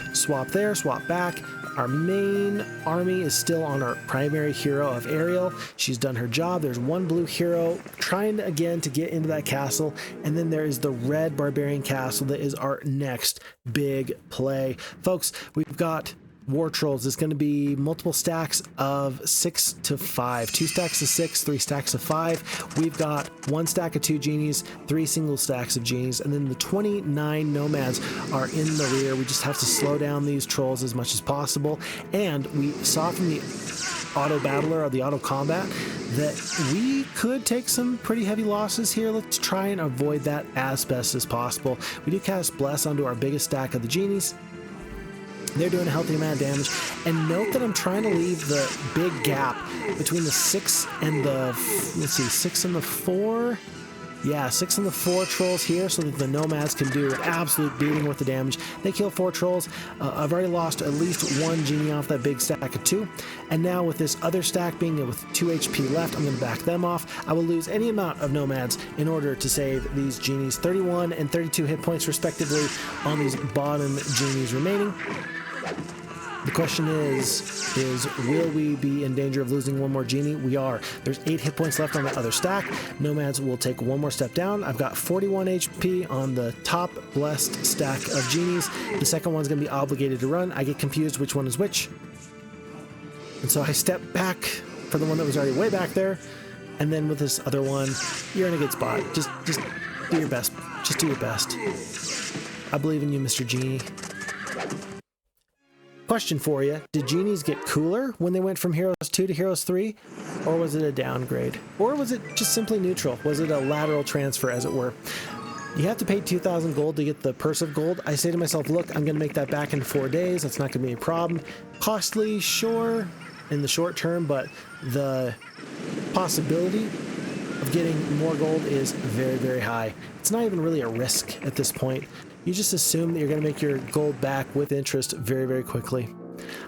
there, swap back. Our main army is still on our primary hero of Ariel. She's done her job. There's 1 blue hero trying again to get into that castle, and then there is the red barbarian castle that is our next big play. Folks, we've got War Trolls. It's going to be multiple stacks of 6 to 5. 2 stacks of 6, 3 stacks of 5. We've got 1 stack of 2 genies, 3 single stacks of genies, and then the 29 nomads are in the rear. We just have to slow down these trolls as much as possible. And we saw from the auto battler or the auto combat that we could take some pretty heavy losses here. Let's try and avoid that as best as possible. We do cast Bless onto our biggest stack of the genies. They're doing a healthy amount of damage. And note that I'm trying to leave the big gap between the 6 and the, 6 and the 4. Yeah, 6 and the 4 trolls here, so that the nomads can do an absolute beating with the damage. They kill 4 trolls. I've already lost at least 1 genie off that big stack of 2. And now with this other stack being with 2 HP left, I'm going to back them off. I will lose any amount of nomads in order to save these genies. 31 and 32 hit points respectively on these bottom genies remaining. The question is will we be in danger of losing 1 more genie? We are. There's 8 hit points left on the other stack. Nomads will take 1 more step down. I've got 41 HP on the top blessed stack of genies. The second one's going to be obligated to run. I get confused which one is which. And so I step back for the one that was already way back there. And then with this other one, you're in a good spot. Just do your best. Just do your best. I believe in you, Mr. Genie. Question for you, did genies get cooler when they went from Heroes 2 to Heroes 3? Or was it a downgrade? Or was it just simply neutral? Was it a lateral transfer, as it were? You have to pay 2,000 gold to get the Purse of Gold. I say to myself, look, I'm going to make that back in 4 days. That's not going to be a problem. Costly, sure, in the short term, but the possibility of getting more gold is very, very high. It's not even really a risk at this point. you just assume that you're going to make your gold back with interest very, very quickly.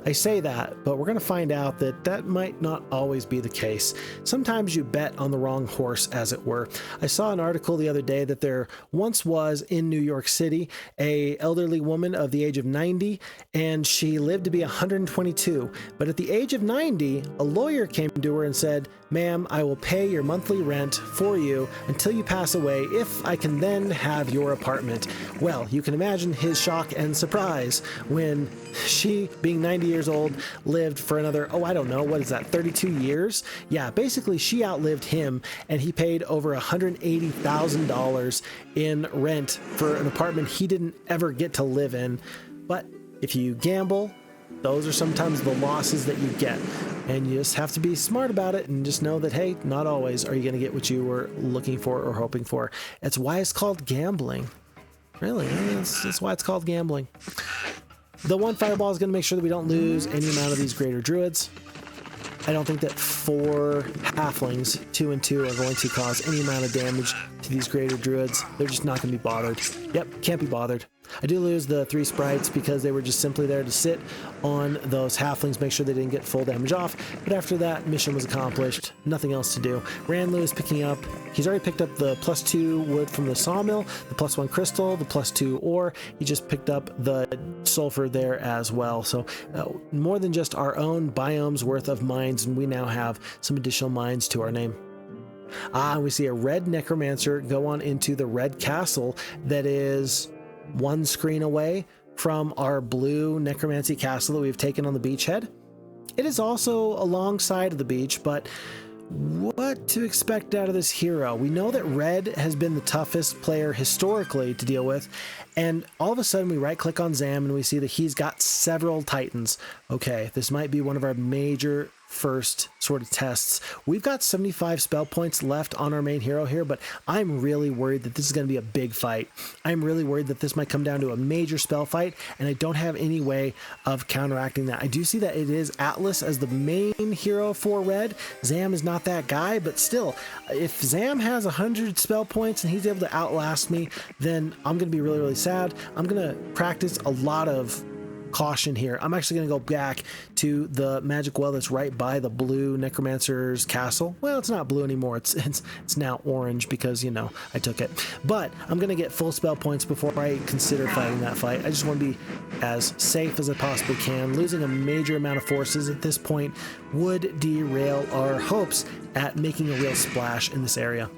I say that, but we're going to find out that that might not always be the case. Sometimes you bet on the wrong horse, as it were. I saw an article the other day that there once was in New York City a elderly woman of the age of 90, and she lived to be 122. But at the age of 90, a lawyer came to her and said, "Ma'am, I will pay your monthly rent for you until you pass away if I can then have your apartment." Well, you can imagine his shock and surprise when she, being 90 years old, lived for another, oh, I don't know, what is that, 32 years? Yeah, basically she outlived him, and he paid over $180,000 in rent for an apartment he didn't ever get to live in. But if you gamble, those are sometimes the losses that you get, and you just have to be smart about it and just know that, hey, not always are you going to get what you were looking for or hoping for. That's why it's called gambling. Really, that's why it's called gambling. The one fireball is going to make sure that we don't lose any amount of these greater druids. I don't think that 4 halflings, 2 and 2, are going to cause any amount of damage to these greater druids. They're just not going to be bothered. Yep, can't be bothered. I do lose the 3 sprites because they were just simply there to sit on those halflings, make sure they didn't get full damage off. But after that, mission was accomplished. Nothing else to do. Ranlu is picking up. He's already picked up the +2 wood from the sawmill, the +1 crystal, the +2 ore. He just picked up the sulfur there as well. So more than just our own biomes worth of mines, and we now have some additional mines to our name. We see a red necromancer go on into the red castle that is 1 screen away from our blue necromancy castle that we've taken on the beachhead. It is also alongside of the beach, but what to expect out of this hero? We know that red has been the toughest player historically to deal with, and all of a sudden we right click on Zam and we see that he's got several titans. Okay, this might be one of our major first sort of tests. We've got 75 spell points left on our main hero here, but I'm really worried that this is going to be a big fight. I'm really worried that this might come down to a major spell fight, and I don't have any way of counteracting that. I do see that it is Atlas as the main hero for red. Zam is not that guy, but still, if Zam has 100 spell points and he's able to outlast me, then I'm going to be really, really sad. I'm going to practice a lot of caution here. I'm actually going to go back to the magic well that's right by the blue necromancer's castle. Well, it's not blue anymore. It's now orange because, you know, I took it. But I'm going to get full spell points before I consider fighting that fight. I just want to be as safe as I possibly can. Losing a major amount of forces at this point would derail our hopes at making a real splash in this area.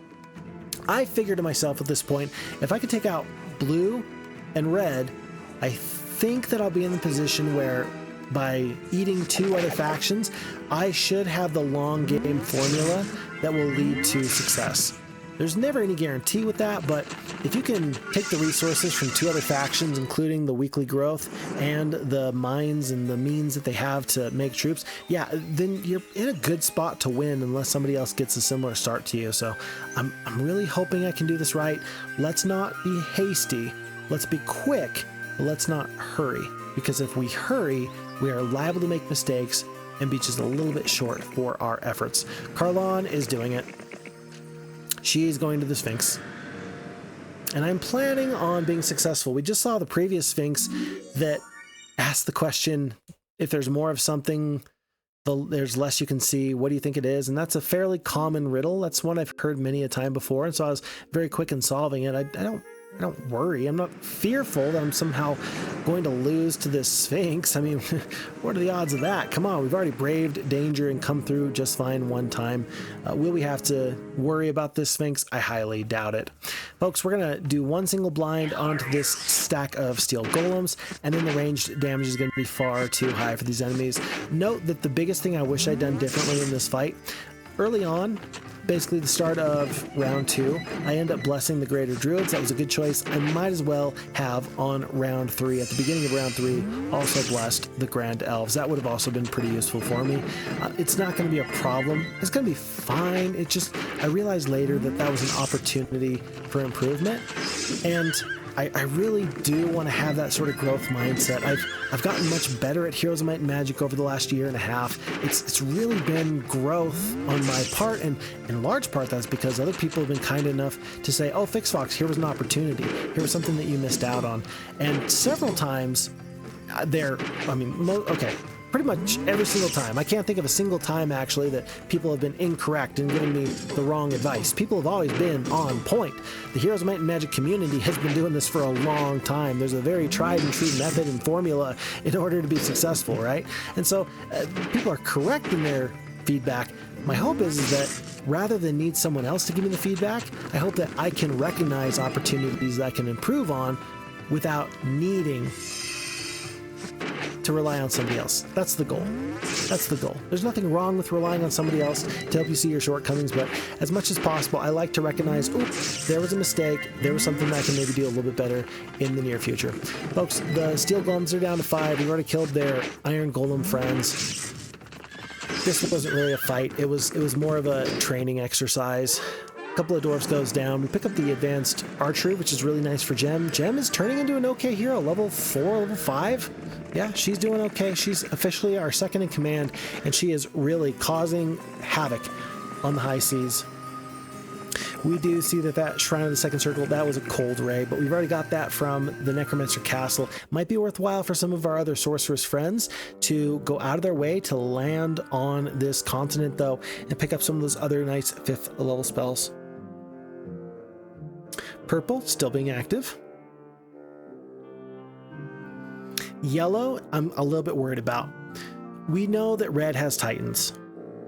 I figured to myself at this point, if I could take out blue and red, I think that I'll be in the position where by eating 2 other factions, I should have the long game formula that will lead to success. There's never any guarantee with that, but if you can take the resources from 2 other factions, including the weekly growth and the mines and the means that they have to make troops, yeah, then you're in a good spot to win unless somebody else gets a similar start to you. So I'm really hoping I can do this right. Let's not be hasty. Let's be quick. But let's not hurry, because if we hurry, we are liable to make mistakes and be just a little bit short for our efforts. Carlon is doing it. She's going to the Sphinx. And I'm planning on being successful. We just saw the previous Sphinx that asked the question, if there's more of something, there's less you can see. What do you think it is? And that's a fairly common riddle. That's one I've heard many a time before. And so I was very quick in solving it. I don't worry. I'm not fearful that I'm somehow going to lose to this Sphinx. I mean, what are the odds of that? Come on, we've already braved danger and come through just fine one time. Will we have to worry about this Sphinx? I highly doubt it. Folks, we're going to do 1 single blind onto this stack of steel golems, and then the ranged damage is going to be far too high for these enemies. Note that the biggest thing I wish I'd done differently in this fight, early on, basically the start of round 2, I end up blessing the greater druids. That was a good choice. I might as well have on round 3, at the beginning of round 3, also blessed the grand elves. That would have also been pretty useful for me. It's not going to be a problem. It's going to be fine. It just, I realized later that that was an opportunity for improvement, and I really do want to have that sort of growth mindset. I've gotten much better at Heroes of Might and Magic over the last year and a half. It's really been growth on my part, and in large part that's because other people have been kind enough to say, oh, FixFox, here was an opportunity. Here was something that you missed out on. And several times pretty much every single time. I can't think of a single time, actually, that people have been incorrect and given me the wrong advice. People have always been on point. The Heroes of Might and Magic community has been doing this for a long time. There's a very tried and true method and formula in order to be successful, right? And so people are correct in their feedback. My hope is that rather than need someone else to give me the feedback, I hope that I can recognize opportunities that I can improve on without needing to rely on somebody else. That's the goal. That's the goal. There's nothing wrong with relying on somebody else to help you see your shortcomings, but as much as possible, I like to recognize, oops, there was a mistake. There was something that I can maybe do a little bit better in the near future. Folks, the steel golems are down to 5. We've already killed their iron golem friends. This wasn't really a fight. It was more of a training exercise. A couple of dwarfs goes down. We pick up the advanced archery, which is really nice for Gem. Gem is turning into an okay hero, level 4, level 5. Yeah, she's doing okay. She's officially our second in command, and she is really causing havoc on the high seas. We do see that Shrine of the Second Circle, that was a cold ray, but we've already got that from the Necromancer Castle. Might be worthwhile for some of our other sorceress friends to go out of their way to land on this continent, though, and pick up some of those other nice 5th level spells. Purple, still being active. Yellow, I'm a little bit worried about. We know that red has Titans.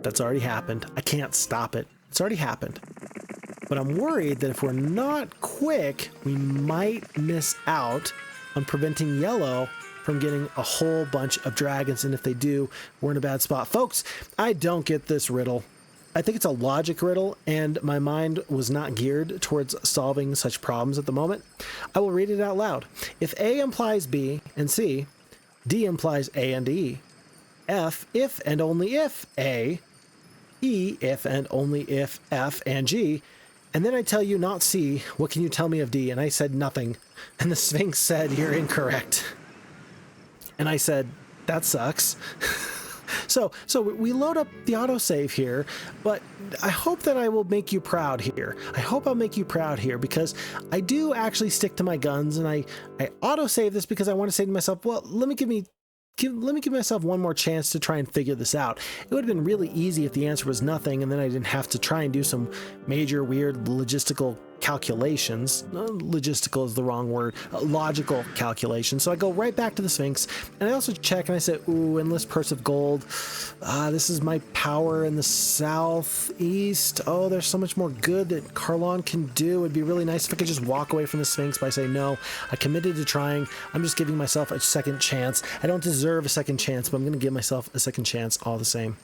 That's already happened. I can't stop it. It's already happened. But I'm worried that if we're not quick, we might miss out on preventing yellow from getting a whole bunch of dragons. And if they do, we're in a bad spot. Folks, I don't get this riddle. I think it's a logic riddle, and my mind was not geared towards solving such problems at the moment. I will read it out loud. If A implies B and C, D implies A and E, F, if and only if A, E, if and only if F and G, and then I tell you not C, what can you tell me of D? And I said nothing. And the Sphinx said, you're incorrect. And I said, that sucks. So we load up the autosave here, but I hope that I will make you proud here. I hope I'll make you proud here, because I do actually stick to my guns, and I autosave this because I want to say to myself, well, let me give myself one more chance to try and figure this out. It would have been really easy if the answer was nothing, and then I didn't have to try and do some major weird logistical calculations. Logistical is the wrong word. Logical calculations. So I go right back to the Sphinx, and I also check, and I say, ooh, endless purse of gold. This is my power in the southeast. Oh, there's so much more good that Carlon can do. It'd be really nice if I could just walk away from the Sphinx by saying, no, I committed to trying. I'm just giving myself a second chance. I don't deserve a second chance, but I'm going to give myself a second chance all the same.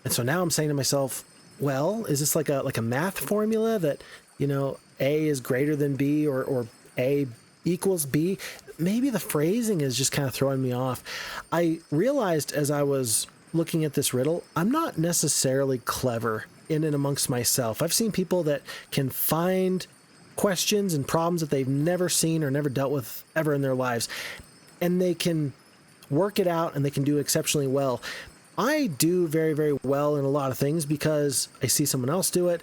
And so now I'm saying to myself, well, is this like a math formula that, you know, A is greater than B, or A equals B? Maybe the phrasing is just kind of throwing me off. I realized as I was looking at this riddle, I'm not necessarily clever in and amongst myself. I've seen people that can find questions and problems that they've never seen or never dealt with ever in their lives, and they can work it out and they can do exceptionally well. I do very, very well in a lot of things because I see someone else do it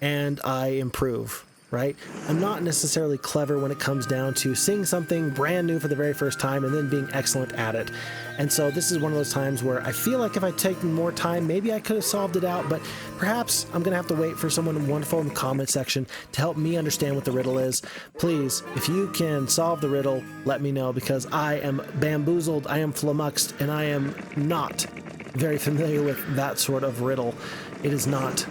and I improve, right? I'm not necessarily clever when it comes down to seeing something brand new for the very first time and then being excellent at it. And so this is one of those times where I feel like if I'd taken more time, maybe I could have solved it out, but perhaps I'm going to have to wait for someone wonderful in the comment section to help me understand what the riddle is. Please, if you can solve the riddle, let me know, because I am bamboozled, I am flummoxed, and I am not very familiar with that sort of riddle. It is not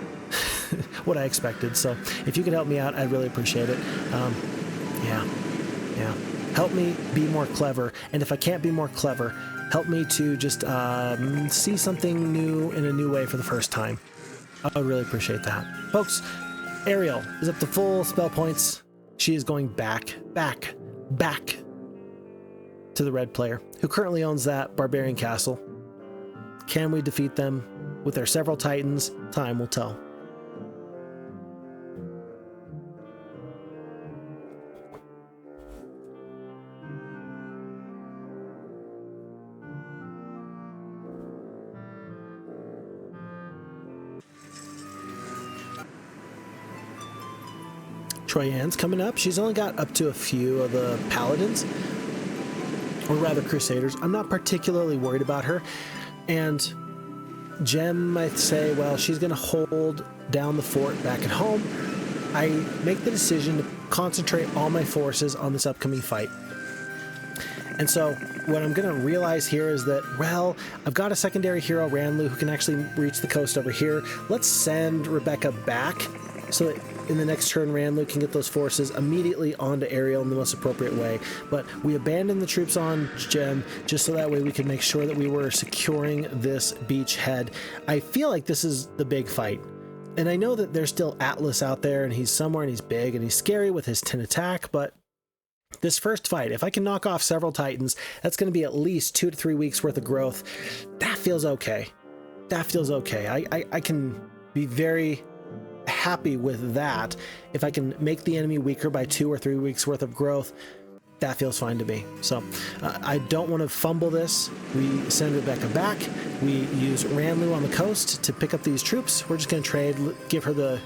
what I expected. So if you could help me out, I'd really appreciate it. Yeah. Help me be more clever. And if I can't be more clever, help me to just see something new in a new way for the first time. I really appreciate that. Folks, Ariel is up to full spell points. She is going back to the red player, who currently owns that barbarian castle. Can we defeat them with their several titans? Time will tell. Troyan's coming up. She's only got up to a few of the paladins, or rather crusaders. I'm not particularly worried about her. And Jem might say, well, she's going to hold down the fort back at home. I make the decision to concentrate all my forces on this upcoming fight. And so what I'm going to realize here is that, well, I've got a secondary hero, Ranlu, who can actually reach the coast over here. Let's send Rebecca back so that in the next turn, Ranlu can get those forces immediately onto Ariel in the most appropriate way. But we abandoned the troops on Jem just so that way we could make sure that we were securing this beachhead. I feel like this is the big fight. And I know that there's still Atlas out there, and he's somewhere, and he's big, and he's scary with his 10 attack, but this first fight, if I can knock off several Titans, that's going to be at least 2 to 3 weeks worth of growth. That feels okay. That feels okay. I can be very happy with that. If I can make the enemy weaker by 2 or 3 weeks worth of growth, that feels fine to me. So I don't want to fumble this. We send Rebecca back. We use Ranlu on the coast to pick up these troops. We're just going to trade, give her the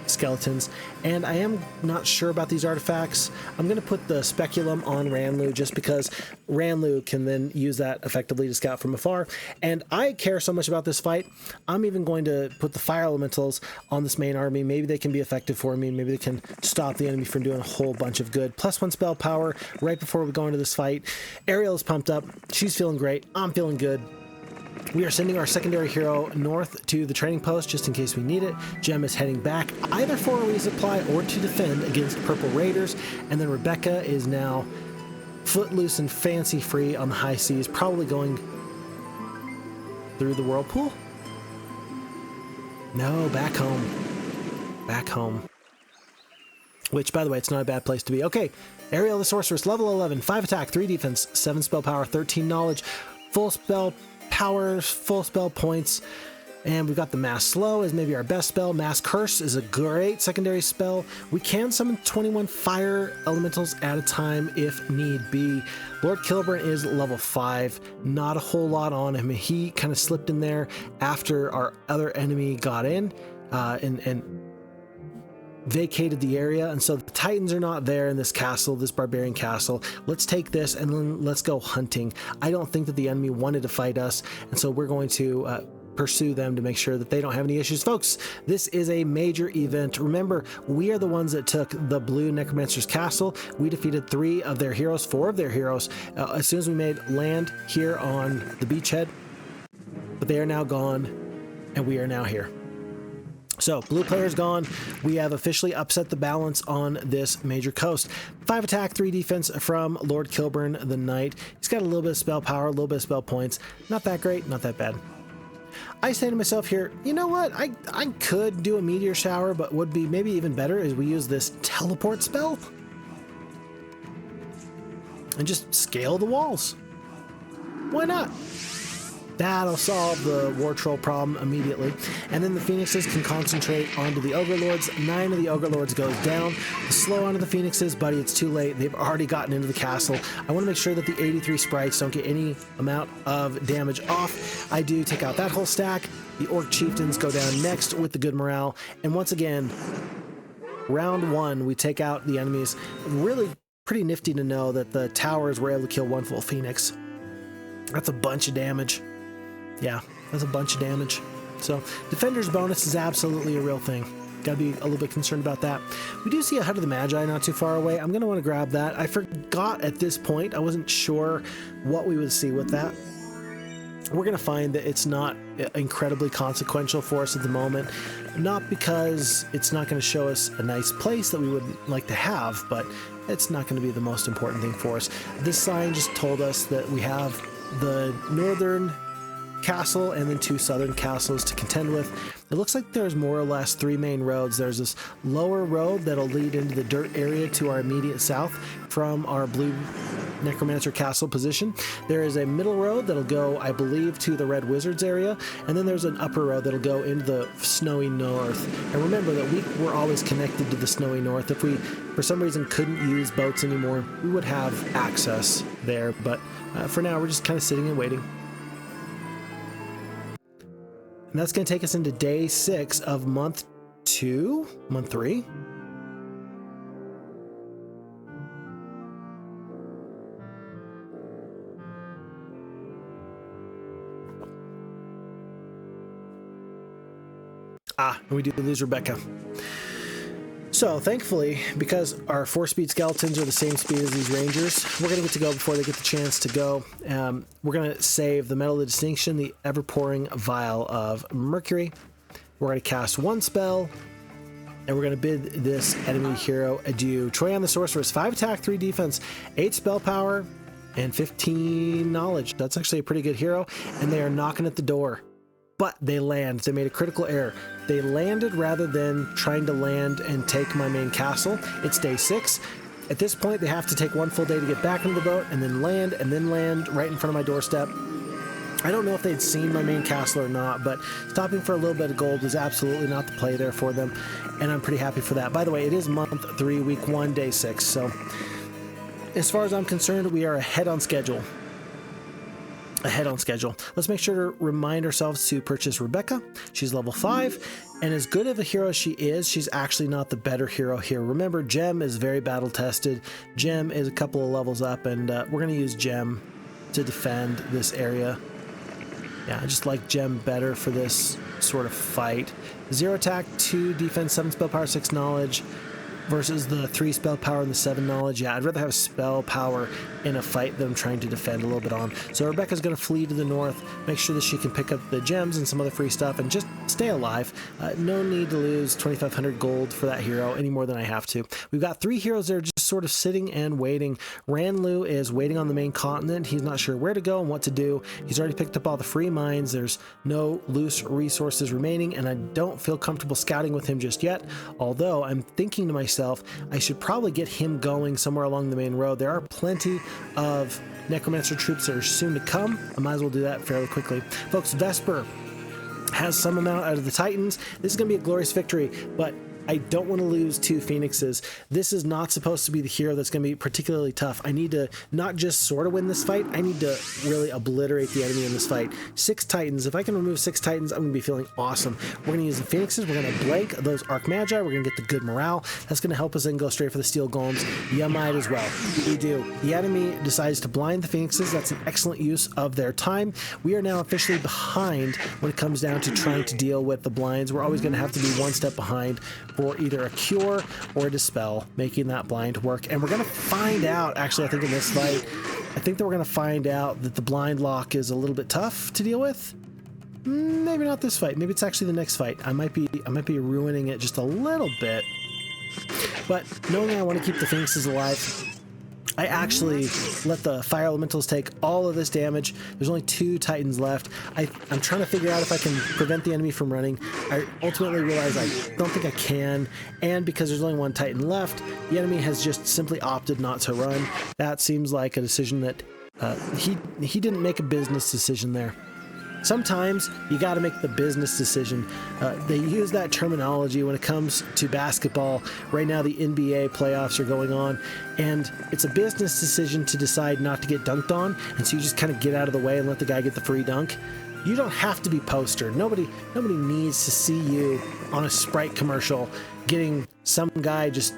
skeletons, and I am not sure about these artifacts. I'm going to put the speculum on Ranlu just because Ranlu can then use that effectively to scout from afar, and I care so much about this fight, I'm even going to put the fire elementals on this main army. Maybe they can be effective for me. Maybe they can stop the enemy from doing a whole bunch of good. +1 spell power right before we go into this fight. Ariel is pumped up. She's feeling great. I'm feeling good. We are sending our secondary hero north to the training post just in case we need it. Jem is heading back either for a resupply or to defend against purple raiders. And then Rebecca is now footloose and fancy free on the high seas, probably going through the whirlpool. No, back home. Back home. Which, by the way, it's not a bad place to be. Okay, Ariel the Sorceress, level 11, 5 attack, 3 defense, 7 spell power, 13 knowledge, full spell power, full spell points, and we've got the Mass Slow as maybe our best spell. Mass Curse is a great secondary spell. We can summon 21 fire elementals at a time if need be. Lord Kilburn is level 5, not a whole lot on him. He kind of slipped in there after our other enemy got in and vacated the area, and so the Titans are not there in this castle, this barbarian castle. Let's take this and then let's go hunting. I don't think that the enemy wanted to fight us, and so we're going to pursue them to make sure that they don't have any issues. Folks, this is a major event. Remember, we are the ones that took the blue Necromancers castle. We defeated 3 of their heroes, 4 of their heroes, as soon as we made land here on the beachhead, but they are now gone, and we are now here. So, blue player's gone. We have officially upset the balance on this major coast. 5 attack, 3 defense from Lord Kilburn the Knight. He's got a little bit of spell power, a little bit of spell points. Not that great, not that bad. I say to myself here, you know what? I could do a meteor shower, but would be maybe even better is we use this teleport spell and just scale the walls. Why not? That'll solve the War Troll problem immediately. And then the Phoenixes can concentrate onto the Ogre Lords. 9 of the Ogre Lords goes down. The slow onto the Phoenixes, buddy, it's too late. They've already gotten into the castle. I want to make sure that the 83 sprites don't get any amount of damage off. I do take out that whole stack. The Orc Chieftains go down next with the good morale. And once again, round 1, we take out the enemies. Really pretty nifty to know that the towers were able to kill 1 full Phoenix. That's a bunch of damage. Yeah, that's a bunch of damage. So, Defender's bonus is absolutely a real thing. Gotta be a little bit concerned about that. We do see a Hut of the Magi not too far away. I'm gonna want to grab that. I forgot at this point. I wasn't sure what we would see with that. We're gonna find that it's not incredibly consequential for us at the moment. Not because it's not gonna show us a nice place that we would like to have, but it's not gonna be the most important thing for us. This sign just told us that we have the northern castle and then 2 southern castles to contend with. It looks like there's more or less 3 main roads. There's this lower road that'll lead into the dirt area to our immediate south from our blue Necromancer castle position. There is a middle road that'll go, I believe, to the Red Wizards area, and then there's an upper road that'll go into the snowy north. And remember that we were always connected to the snowy north. If we, for some reason, couldn't use boats anymore, we would have access there, but for now, we're just kind of sitting and waiting. And that's going to take us into day 6 of month 2? Month 3? And we do lose Rebecca. So thankfully, because our 4-speed skeletons are the same speed as these rangers, we're going to get to go before they get the chance to go. We're going to save the Metal of Distinction, the ever-pouring vial of Mercury. We're going to cast 1 spell, and we're going to bid this enemy hero adieu. Troyan the Sorceress, 5 attack, 3 defense, 8 spell power, and 15 knowledge. That's actually a pretty good hero, and they are knocking at the door. But they land. They made a critical error. They landed rather than trying to land and take my main castle. It's day 6. At this point, they have to take 1 full day to get back into the boat and then land right in front of my doorstep. I don't know if they'd seen my main castle or not, but stopping for a little bit of gold was absolutely not the play there for them, and I'm pretty happy for that. By the way, it is month 3, week 1, day 6, so as far as I'm concerned, we are ahead on schedule. Let's make sure to remind ourselves to purchase Rebecca. She's level 5, and as good of a hero as she is, she's actually not the better hero here. Remember, Gem is very battle tested. Gem is a couple of levels up, and we're going to use Gem to defend this area. Yeah, I just like Gem better for this sort of fight. 0 attack, 2 defense, 7 spell power, 6 knowledge. Versus the 3 spell power and the 7 knowledge. Yeah, I'd rather have spell power in a fight that I'm trying to defend a little bit on. So Rebecca's going to flee to the north, make sure that she can pick up the gems and some other free stuff, and just stay alive. No need to lose 2,500 gold for that hero any more than I have to. We've got 3 heroes there just sort of sitting and waiting. Ranlu is waiting on the main continent. He's not sure where to go and what to do. He's already picked up all the free mines. There's no loose resources remaining, and I don't feel comfortable scouting with him just yet, although I'm thinking to myself, I should probably get him going somewhere along the main road. There are plenty of Necromancer troops that are soon to come. I might as well do that fairly quickly. Folks, Vesper has some amount out of the Titans. This is going to be a glorious victory, but I don't want to lose 2 Phoenixes. This is not supposed to be the hero that's going to be particularly tough. I need to not just sort of win this fight, I need to really obliterate the enemy in this fight. 6 Titans. If I can remove 6 Titans, I'm going to be feeling awesome. We're going to use the Phoenixes. We're going to blank those Archmagi. We're going to get the good morale. That's going to help us then go straight for the Steel Golems. You might as well. We do. The enemy decides to blind the Phoenixes. That's an excellent use of their time. We are now officially behind when it comes down to trying to deal with the blinds. We're always going to have to be 1 step behind for either a cure or a dispel, making that blind work. And we're going to find out, actually, I think in this fight, I think that we're going to find out that the blind lock is a little bit tough to deal with. Maybe not this fight. Maybe it's actually the next fight. I might be ruining it just a little bit. But knowing I want to keep the Phoenixes alive, I actually let the fire elementals take all of this damage. There's only 2 Titans left. I'm trying to figure out if I can prevent the enemy from running. I ultimately realize I don't think I can, and because there's only 1 Titan left, the enemy has just simply opted not to run. That seems like a decision that he didn't make a business decision there. Sometimes you got to make the business decision. They use that terminology when it comes to basketball. Right now the NBA playoffs are going on, and it's a business decision to decide not to get dunked on, and so you just kind of get out of the way and let the guy get the free dunk. You don't have to be postered. Nobody needs to see you on a Sprite commercial getting some guy just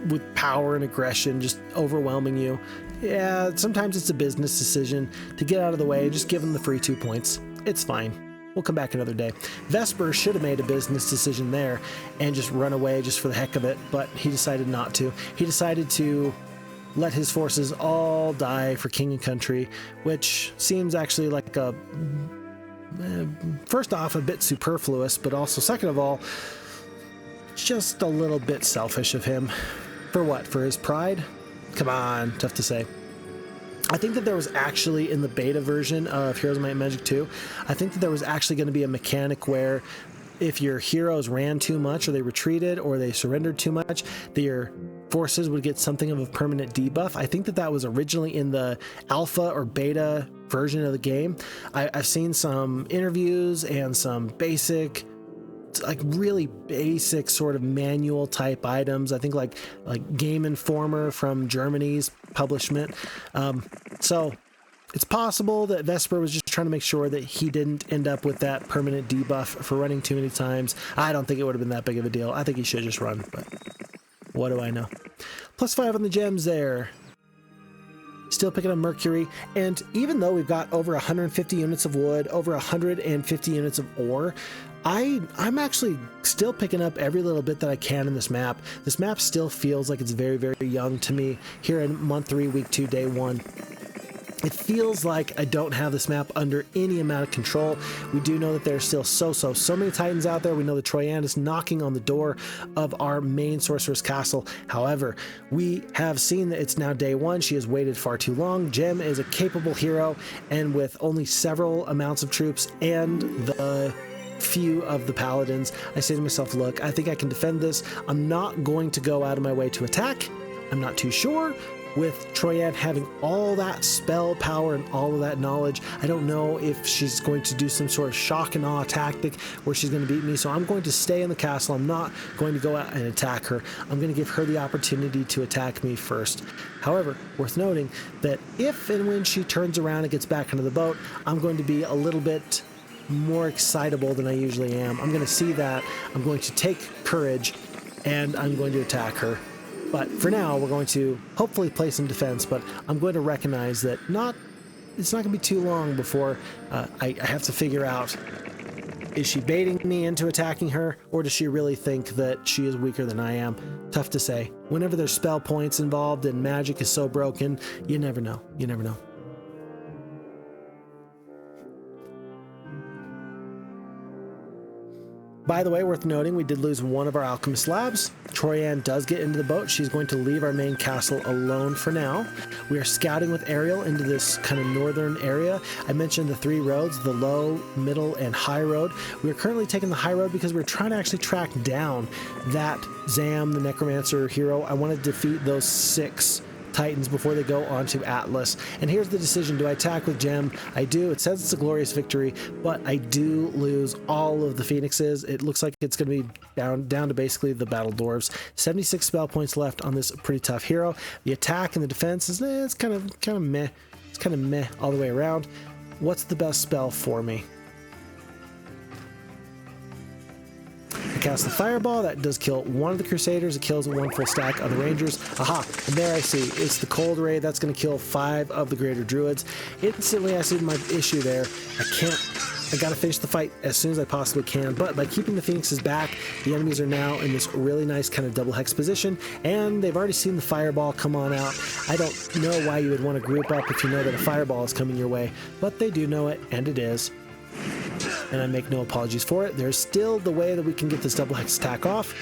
with power and aggression just overwhelming you. Yeah, sometimes it's a business decision to get out of the way, just give them the free 2 points. It's fine. We'll come back another day. Vesper should have made a business decision there and just run away just for the heck of it, but he decided not to. He decided to let his forces all die for king and country, which seems actually like a, first off, a bit superfluous, but also, second of all, just a little bit selfish of him. For what? For his pride? Come on, tough to say. I think that there was actually, in the beta version of Heroes of Might and Magic 2, I think that there was actually going to be a mechanic where if your heroes ran too much, or they retreated, or they surrendered too much, that your forces would get something of a permanent debuff. I think that that was originally in the alpha or beta version of the game. I've seen some interviews and some basic, like really basic sort of manual type items. I think like Game Informer from Germany's publishment. So it's possible that Vesper was just trying to make sure that he didn't end up with that permanent debuff for running too many times. I don't think it would have been that big of a deal. I think he should just run, but what do I know? +5 on the gems there. still picking up Mercury, and even though we've got over 150 units of wood, over 150 units of ore, I'm actually still picking up every little bit that I can in this map. This map still feels like it's very, very young to me here in month 3, week 2, day 1. It feels like I don't have this map under any amount of control. We do know that there's still so many Titans out there. We know that Troyan is knocking on the door of our main Sorceress Castle. However, we have seen that it's now day 1. She has waited far too long. Jem is a capable hero, and with only several amounts of troops and the few of the paladins, I say to myself, look, I think I can defend this. I'm not going to go out of my way to attack. I'm not too sure. With Troyan having all that spell power and all of that knowledge, I don't know if she's going to do some sort of shock and awe tactic where she's going to beat me. So I'm going to stay in the castle. I'm not going to go out and attack her. I'm going to give her the opportunity to attack me first. However, worth noting that if and when she turns around and gets back into the boat, I'm going to be a little bit more excitable than I usually am. I'm going to see that. I'm going to take courage and I'm going to attack her. But for now, we're going to hopefully play some defense, but I'm going to recognize that it's not going to be too long before I have to figure out, is she baiting me into attacking her, or does she really think that she is weaker than I am? Tough to say. Whenever there's spell points involved and magic is so broken, you never know. You never know. By the way, worth noting, we did lose one of our alchemist labs. Troyan does get into the boat. She's going to leave our main castle alone for now. We are scouting with Ariel into this kind of northern area. I mentioned the 3 roads, the low, middle, and high road. We are currently taking the high road because we're trying to actually track down that Zam, the Necromancer hero. I want to defeat those 6 Titans before they go on to Atlas. And here's the decision. Do I attack with Gem? I do. It says it's a glorious victory, but I do lose all of the Phoenixes. It looks like it's going to be down to basically the Battle Dwarves. 76 spell points left on this pretty tough hero. The attack and the defense is it's kind of meh. It's kind of meh all the way around. What's the best spell for me? I cast the Fireball. That does kill one of the Crusaders. It kills 1 full stack of the Rangers. Aha! And there I see. It's the Cold Ray. That's going to kill 5 of the Greater Druids. Instantly, I see my issue there. I gotta finish the fight as soon as I possibly can, but by keeping the Phoenixes back, the enemies are now in this really nice kind of double hex position, and they've already seen the Fireball come on out. I don't know why you would want to group up if you know that a Fireball is coming your way, but they do know it, and it is. And I make no apologies for it. There's still the way that we can get this double hex attack off.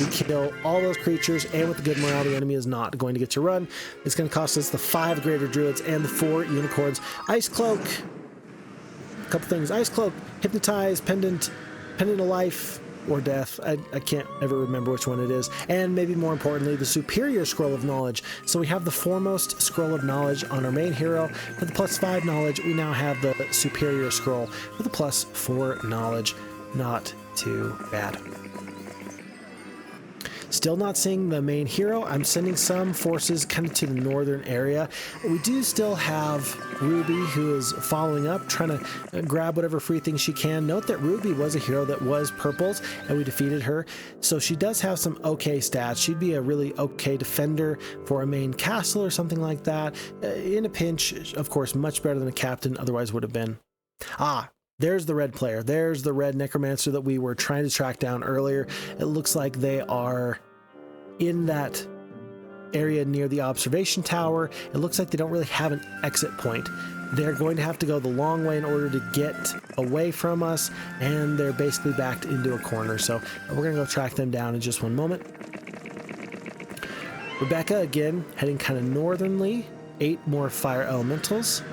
We kill all those creatures, and with the good morale, the enemy is not going to get to run. It's going to cost us the 5 Greater Druids and the 4 Unicorns. Ice Cloak. A couple things. Ice Cloak, Hypnotize, Pendant of Life, or Death. I can't ever remember which one it is. And maybe more importantly, the Superior Scroll of Knowledge. So we have the Foremost Scroll of Knowledge on our main hero. With the +5 knowledge, we now have the Superior Scroll with a +4 knowledge. Not too bad. Still not seeing the main hero. I'm sending some forces kind of to the northern area. We do still have Ruby, who is following up, trying to grab whatever free things she can. Note that Ruby was a hero that was purples, and we defeated her. So she does have some okay stats. She'd be a really okay defender for a main castle or something like that. In a pinch, of course, much better than a captain otherwise would have been. There's the red player. There's the red Necromancer that we were trying to track down earlier. It looks like they are in that area near the observation tower. It looks like they don't really have an exit point. They're going to have to go the long way in order to get away from us, and they're basically backed into a corner. So we're going to go track them down in just one moment. Rebecca, again, heading kind of northernly. 8 more fire elementals.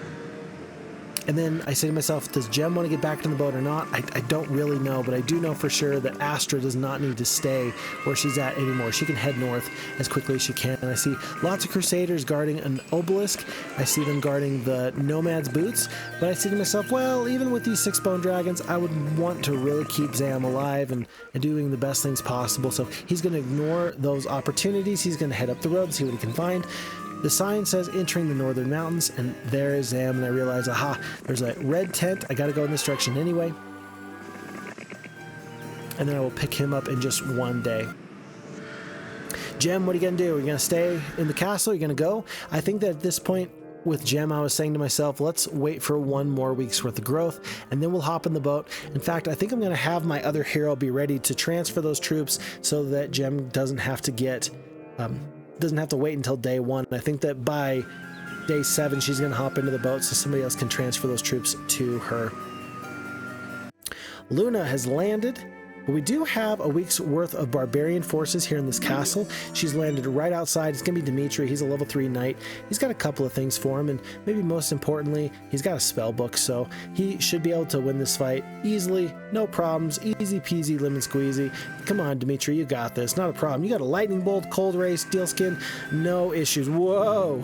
And then I say to myself, does Jem want to get back to the boat or not? I don't really know, but I do know for sure that Astra does not need to stay where she's at anymore. She can head north as quickly as she can. And I see lots of Crusaders guarding an obelisk. I see them guarding the Nomad's boots. But I say to myself, well, even with these 6 bone dragons, I would want to really keep Zam alive and doing the best things possible. So he's going to ignore those opportunities. He's going to head up the road, see what he can find. The sign says entering the northern mountains, and there is Zam, and I realize, aha, there's a red tent. I got to go in this direction anyway. And then I will pick him up in just one day. Jem, what are you going to do? Are you going to stay in the castle? Are you going to go? I think that at this point, with Gem, I was saying to myself, let's wait for 1 more week's worth of growth, and then we'll hop in the boat. In fact, I think I'm going to have my other hero be ready to transfer those troops so that Gem doesn't have to get, doesn't have to wait until day 1. I think that by day 7, she's going to hop into the boat so somebody else can transfer those troops to her. Luna has landed. But we do have a week's worth of barbarian forces here in this castle. She's landed right outside. It's going to be Dimitri. He's a level 3 knight. He's got a couple of things for him, and maybe most importantly, he's got a spell book, so he should be able to win this fight easily, no problems, easy peasy, lemon squeezy. Come on, Dimitri, you got this. Not a problem. You got a lightning bolt, cold ray, steel skin, no issues. Whoa!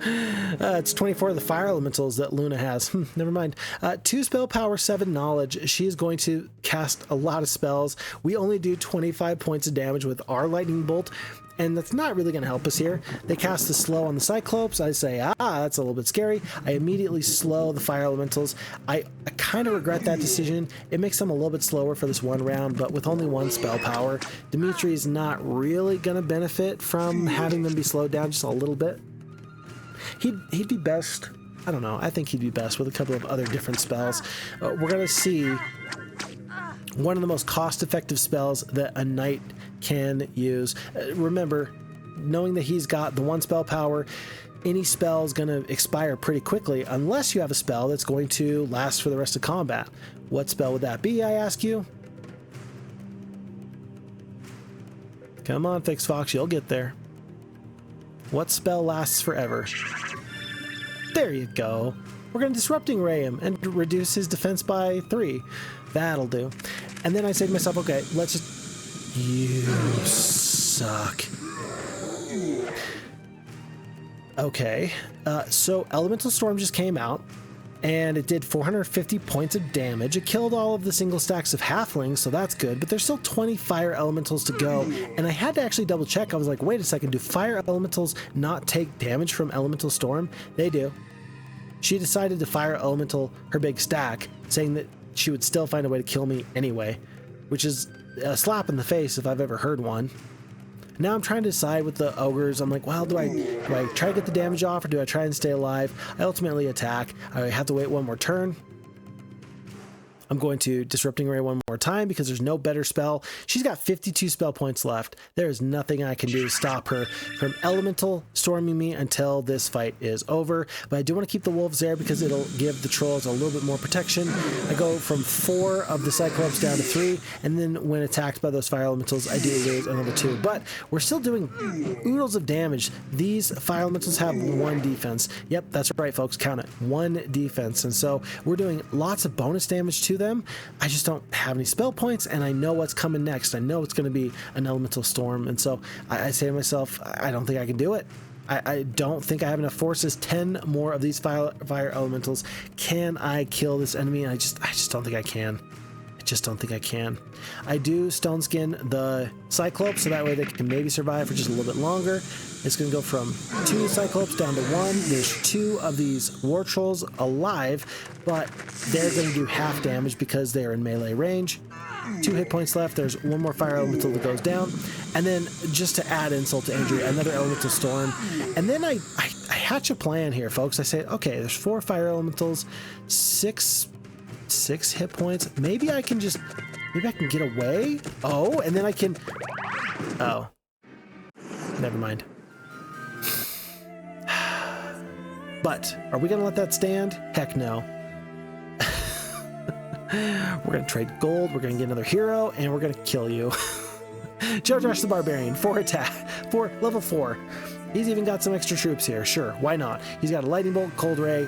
It's 24 of the fire elementals that Luna has. Never mind. 2 spell power, 7 knowledge. She is going to cast a lot of spells. We only do 25 points of damage with our lightning bolt, and that's not really going to help us here. They cast the slow on the Cyclopes. I say, that's a little bit scary. I immediately slow the fire elementals. I kind of regret that decision. It makes them a little bit slower for this 1 round, but with only 1 spell power, Dimitri is not really going to benefit from having them be slowed down just a little bit. He'd be best, I don't know, I think he'd be best with a couple of other different spells. We're going to see one of the most cost-effective spells that a knight can use. Remember, knowing that he's got the 1 spell power, any spell is going to expire pretty quickly unless you have a spell that's going to last for the rest of combat. What spell would that be, I ask you? Come on, Fix Fox, you'll get there. What spell lasts forever? There you go. We're going to Disrupting Ray him and reduce his defense by 3. That'll do. And then I say to myself, okay, let's just... You suck. Okay, so Elemental Storm just came out, and it did 450 points of damage. It killed all of the single stacks of halflings, so that's good, but there's still 20 fire elementals to go, and I had to actually double check. I was like, wait a second, do fire elementals not take damage from Elemental Storm? They do. She decided to fire elemental her big stack, saying that she would still find a way to kill me anyway, which is a slap in the face if I've ever heard one. Now I'm trying to decide with the ogres. I'm like, well, do I try to get the damage off, or do I try and stay alive? I ultimately attack. I have to wait 1 more turn. I'm going to Disrupting Ray 1 more time because there's no better spell. She's got 52 spell points left. There is nothing I can do to stop her from elemental storming me until this fight is over. But I do want to keep the wolves there because it'll give the trolls a little bit more protection. I go from 4 of the Cyclops down to 3, and then when attacked by those fire elementals, I do lose another 2. But we're still doing oodles of damage. These fire elementals have 1 defense. Yep, that's right, folks. Count it. 1 defense. And so we're doing lots of bonus damage to them. I just don't have any spell points, and I know what's coming next. I know it's going to be an elemental storm, and so I say to myself, I don't think I can do it. I don't think I have enough forces. 10 more of these fire elementals. Can I kill this enemy? I just don't think I can. I just don't think I can. I do stone skin the Cyclops, so that way they can maybe survive for just a little bit longer. It's going to go from 2 Cyclops down to 1. There's 2 of these War Trolls alive, but they're going to do half damage because they're in melee range. 2 hit points left. There's 1 more fire elemental that goes down. And then, just to add insult to injury, another elemental storm. And then I hatch a plan here, folks. I say, okay, there's 4 fire elementals, 6 hit points. Maybe I can get away? Oh, and then I can... Oh. Never mind. But, are we gonna let that stand? Heck no. We're gonna trade gold, we're gonna get another hero, and we're gonna kill you. Jojosh the Barbarian, 4 attack, level 4. He's even got some extra troops here, sure, why not? He's got a lightning bolt, cold ray.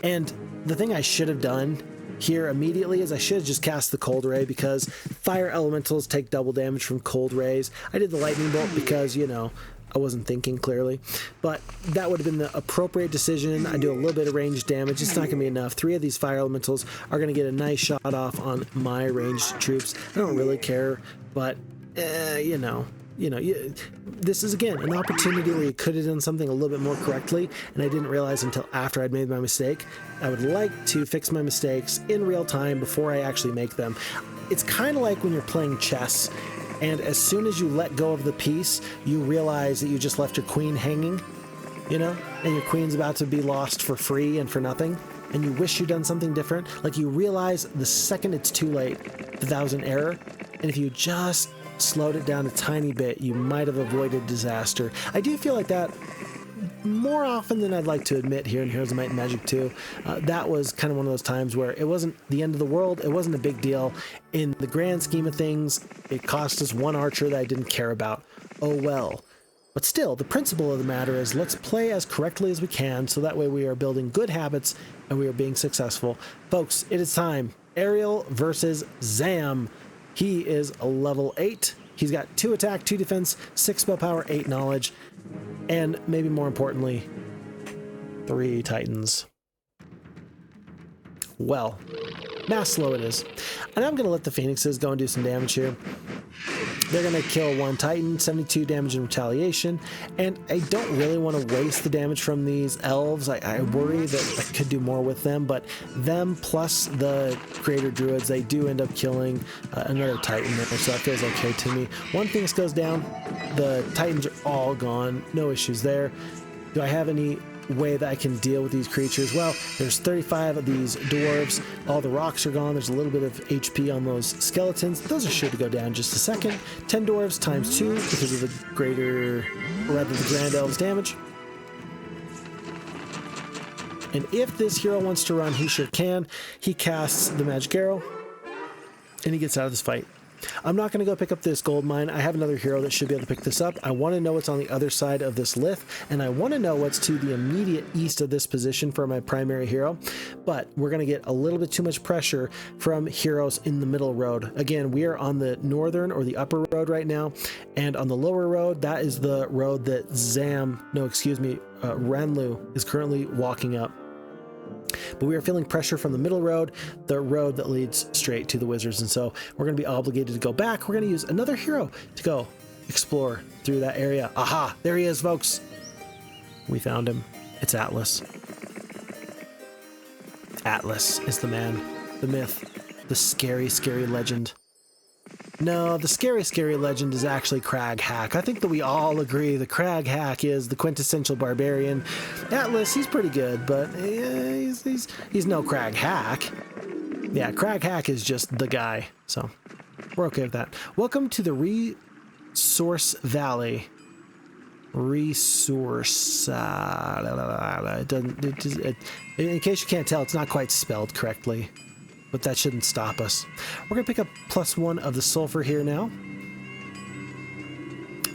And the thing I should have done here immediately is I should have just cast the cold ray, because fire elementals take double damage from cold rays. I did the lightning bolt because, you know, I wasn't thinking clearly, but that would have been the appropriate decision. I do a little bit of ranged damage. It's not going to be enough. 3 of these fire elementals are going to get a nice shot off on my ranged troops. I don't really care, but this is, again, an opportunity where you could have done something a little bit more correctly, and I didn't realize until after I'd made my mistake. I would like to fix my mistakes in real time before I actually make them. It's kind of like when you're playing chess, and as soon as you let go of the piece, you realize that you just left your queen hanging. you know, and your queen's about to be lost for free and for nothing, and you wish you'd done something different. Like, you realize the second it's too late that was an error, and if you just slowed it down a tiny bit, you might have avoided disaster. I do feel like that more often than I'd like to admit here in Heroes of Might and Magic 2. That was kind of one of those times where it wasn't the end of the world. It wasn't a big deal. In the grand scheme of things, it cost us one archer that I didn't care about. Oh well. But still, the principle of the matter is, let's play as correctly as we can, so that way we are building good habits and we are being successful. Folks, it is time. Ariel versus Zam. He is a level 8. He's got 2 attack, 2 defense, 6 spell power, 8 knowledge, and maybe more importantly, 3 titans. Well, mass slow it is. And I'm going to let the Phoenixes go and do some damage here. They're going to kill 1 Titan, 72 damage in retaliation, and I don't really want to waste the damage from these elves. I worry that I could do more with them, but them plus the Creator Druids, they do end up killing another Titan there, so that feels okay to me. 1 Phoenix goes down, the Titans are all gone, no issues there. Do I have any way that I can deal with these creatures? Well, there's 35 of these dwarves, all the rocks are gone, there's a little bit of HP on those skeletons, those are sure to go down just a second. 10 dwarves times 2 because of the greater, or rather the grand elves damage. And if this hero wants to run, he sure can. He casts the magic arrow and he gets out of this fight. I'm not going to go pick up this gold mine. I have another hero that should be able to pick this up. I want to know what's on the other side of this lith, and I want to know what's to the immediate east of this position for my primary hero. But we're going to get a little bit too much pressure from heroes in the middle road. Again, we are on the northern or the upper road right now, and on the lower road, that is the road that Ranlu is currently walking up. But we are feeling pressure from the middle road, the road that leads straight to the wizards, and so we're going to be obligated to go back. We're going to use another hero to go explore through that area. Aha! There he is, folks! We found him. It's Atlas. Atlas is the man, the myth, the scary, scary legend. No, the scary, scary legend is actually Crag Hack. I think that we all agree the Crag Hack is the quintessential barbarian. Atlas, he's pretty good, but he's no Crag Hack. Yeah, Crag Hack is just the guy, so we're okay with that. Welcome to the Resource Valley. Resource. In case you can't tell, it's not quite spelled correctly. But that shouldn't stop us. We're going to pick up +1 of the sulfur here now.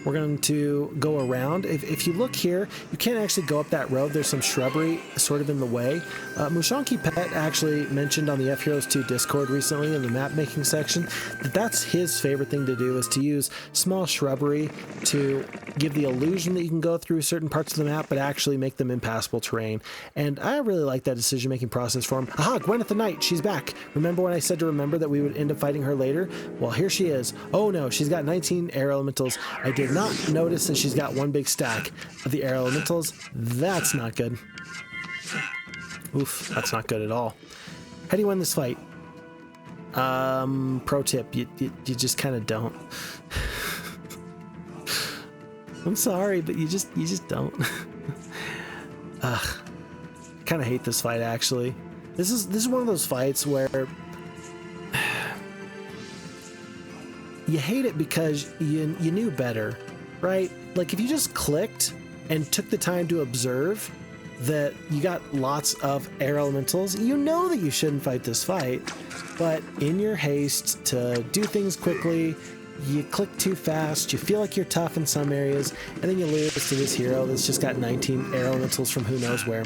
We're going to go around. If you look here, you can't actually go up that road. There's some shrubbery sort of in the way. Mushanki Pet actually mentioned on the FHeroes2 Discord recently in the map making section that that's his favorite thing to do, is to use small shrubbery to give the illusion that you can go through certain parts of the map, but actually make them impassable terrain. And I really like that decision-making process for him. Aha, Gwyneth the Knight, she's back. Remember when I said to remember that we would end up fighting her later? Well, here she is. Oh no, she's got 19 air elementals. I did not notice that she's got 1 big stack of the air elementals. That's not good. Oof, that's not good at all. How do you win this fight? Pro tip, you just kind of don't. I'm sorry, but you just don't. Kind of hate this fight, actually. This is one of those fights where you hate it because you knew better, right? Like, if you just clicked and took the time to observe that you got lots of air elementals, you know that you shouldn't fight this fight, but in your haste to do things quickly, you click too fast, you feel like you're tough in some areas, and then you lose to this hero that's just got 19 air elementals from who knows where.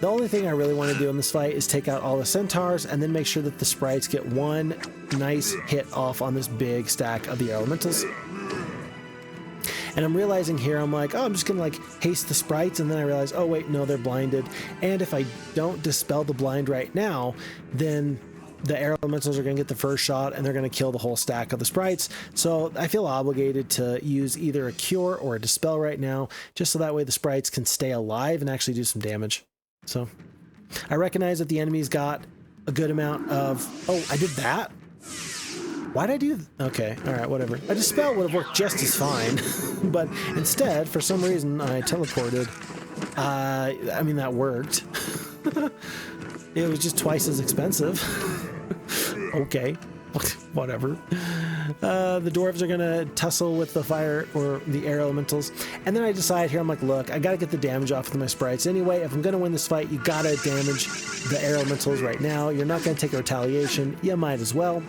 The only thing I really want to do in this fight is take out all the centaurs and then make sure that the sprites get 1 nice hit off on this big stack of the air elementals. And I'm realizing here, I'm like, oh, I'm just gonna like haste the sprites, and then I realize, oh wait, no, they're blinded. And if I don't dispel the blind right now, then the air elementals are going to get the first shot and they're going to kill the whole stack of the sprites. So I feel obligated to use either a cure or a dispel right now, just so that way the sprites can stay alive and actually do some damage. So I recognize that the enemy's got a good amount of... Oh, I did that? Why'd I do... Okay, alright, whatever. A dispel would have worked just as fine, but instead, for some reason, I teleported I mean, that worked. It was just twice as expensive. Okay, whatever. The dwarves are gonna tussle with the fire or the air elementals, and then I decide here, I'm like, look, I gotta get the damage off with my sprites anyway. If I'm gonna win this fight, you gotta damage the air elementals right now. You're not gonna take a retaliation, you might as well.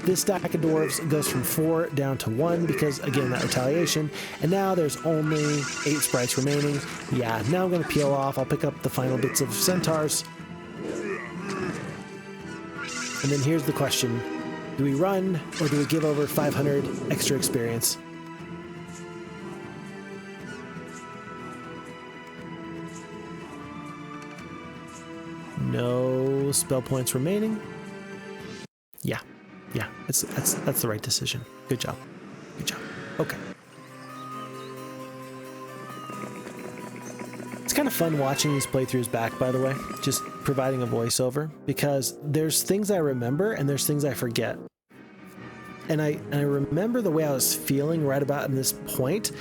This stack of dwarves goes from 4 down to 1 because, again, that retaliation, and now there's only 8 sprites remaining. Yeah, now I'm gonna peel off. I'll pick up the final bits of centaurs. And then here's the question. Do we run, or do we give over 500 extra experience? No spell points remaining. Yeah, that's the right decision. Good job. Good job. Okay. It's kind of fun watching these playthroughs back, by the way, just providing a voiceover, because there's things I remember and there's things I forget. And I remember the way I was feeling right about in this point.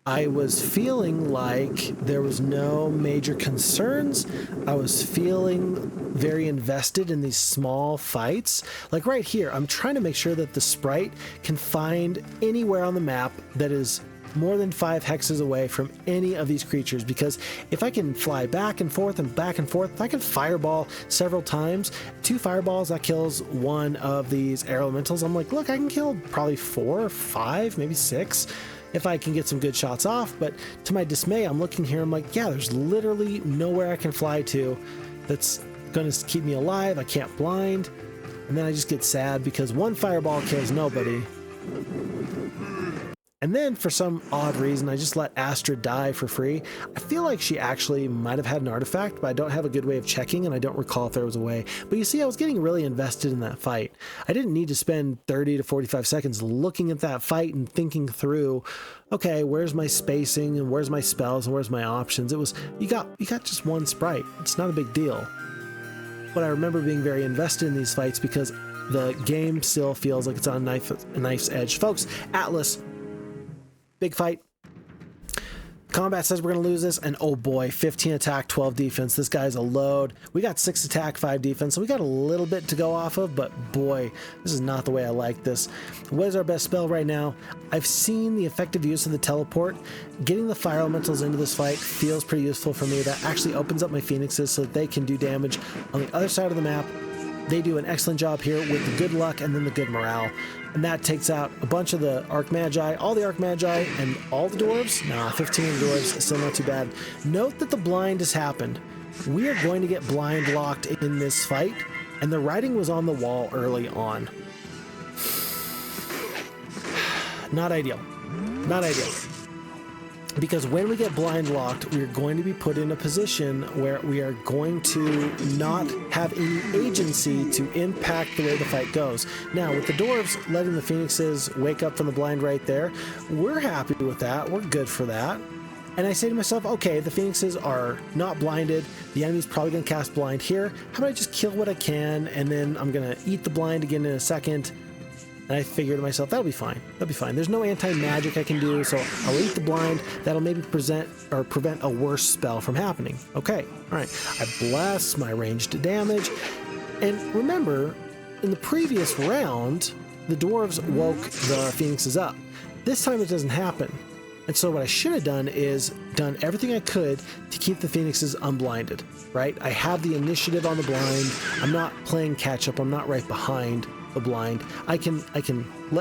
I was feeling like there was no major concerns. I was feeling very invested in these small fights. Like right here, I'm trying to make sure that the sprite can find anywhere on the map that is more than 5 hexes away from any of these creatures, because if I can fly back and forth, if I can fireball several times, 2 fireballs, that kills one of these air elementals. I'm like, look, I can kill probably 4 or 5, maybe 6 if I can get some good shots off. But to my dismay, I'm looking here, I'm like, yeah, there's literally nowhere I can fly to that's gonna keep me alive. I can't blind. And then I just get sad because 1 fireball kills nobody. And then, for some odd reason, I just let Astra die for free. I feel like she actually might have had an artifact, but I don't have a good way of checking, and I don't recall if there was a way. But you see, I was getting really invested in that fight. I didn't need to spend 30 to 45 seconds looking at that fight and thinking through, okay, where's my spacing, and where's my spells, and where's my options. It was, you got just 1 sprite. It's not a big deal. But I remember being very invested in these fights because the game still feels like it's on a knife's edge. Folks, Atlas, big fight. Combat says we're going to lose this, and oh boy, 15 attack, 12 defense. This guy's a load. We got 6 attack, 5 defense, so we got a little bit to go off of, but boy, this is not the way I like this. What is our best spell right now? I've seen the effective use of the teleport. Getting the fire elementals into this fight feels pretty useful for me. That actually opens up my phoenixes so that they can do damage on the other side of the map. They do an excellent job here with the good luck and then the good morale. And that takes out a bunch of the Archmagi, all the Archmagi, and all the dwarves. Nah, 15 dwarves, still not too bad. Note that the blind has happened. We are going to get blind locked in this fight, and the writing was on the wall early on. Not ideal. Not ideal. Because when we get blind locked, we're going to be put in a position where we are going to not have any agency to impact the way the fight goes. Now, with the dwarves letting the phoenixes wake up from the blind right there, we're happy with that. We're good for that. And I say to myself, okay, the phoenixes are not blinded. The enemy's probably going to cast blind here. How about I just kill what I can, and then I'm going to eat the blind again in a second. And I figured to myself, that'll be fine. That'll be fine. There's no anti-magic I can do, so I'll eat the blind. That'll maybe prevent a worse spell from happening. Okay, all right. I bless my ranged damage. And remember, in the previous round, the dwarves woke the phoenixes up. This time it doesn't happen. And so what I should have done is done everything I could to keep the phoenixes unblinded, right? I have the initiative on the blind. I'm not playing catch up. I'm not right behind the blind. I can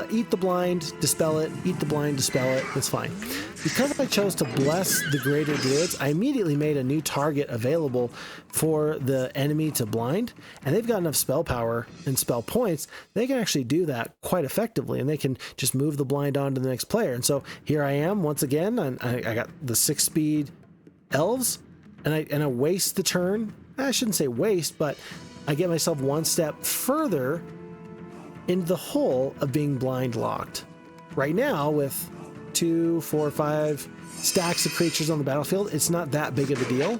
eat the blind, dispel it, eat the blind, dispel it. It's fine. Because I chose to bless the greater druids, I immediately made a new target available for the enemy to blind, and they've got enough spell power and spell points, they can actually do that quite effectively, and they can just move the blind on to the next player. And so here I am once again, and I got the 6-speed elves, and I waste the turn. I shouldn't say waste, but I get myself one step further into the hole of being blind locked. Right now, with 2, 4, 5 stacks of creatures on the battlefield, it's not that big of a deal.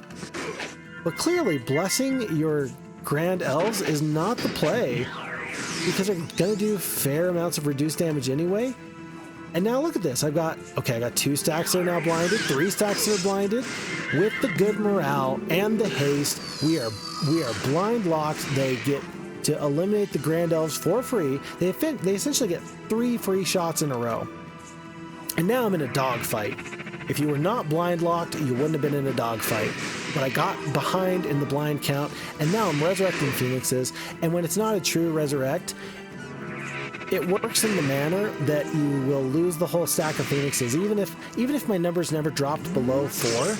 But clearly, blessing your grand elves is not the play, because they're going to do fair amounts of reduced damage anyway. And now look at this. I got 2 stacks that are now blinded, 3 stacks that are blinded. With the good morale and the haste, we are blind locked. They get to eliminate the Grand Elves for free. They essentially get 3 free shots in a row. And now I'm in a dogfight. If you were not blind locked, you wouldn't have been in a dogfight. But I got behind in the blind count, and now I'm resurrecting Phoenixes. And when it's not a true resurrect, it works in the manner that you will lose the whole stack of Phoenixes. Even if my numbers never dropped below 4,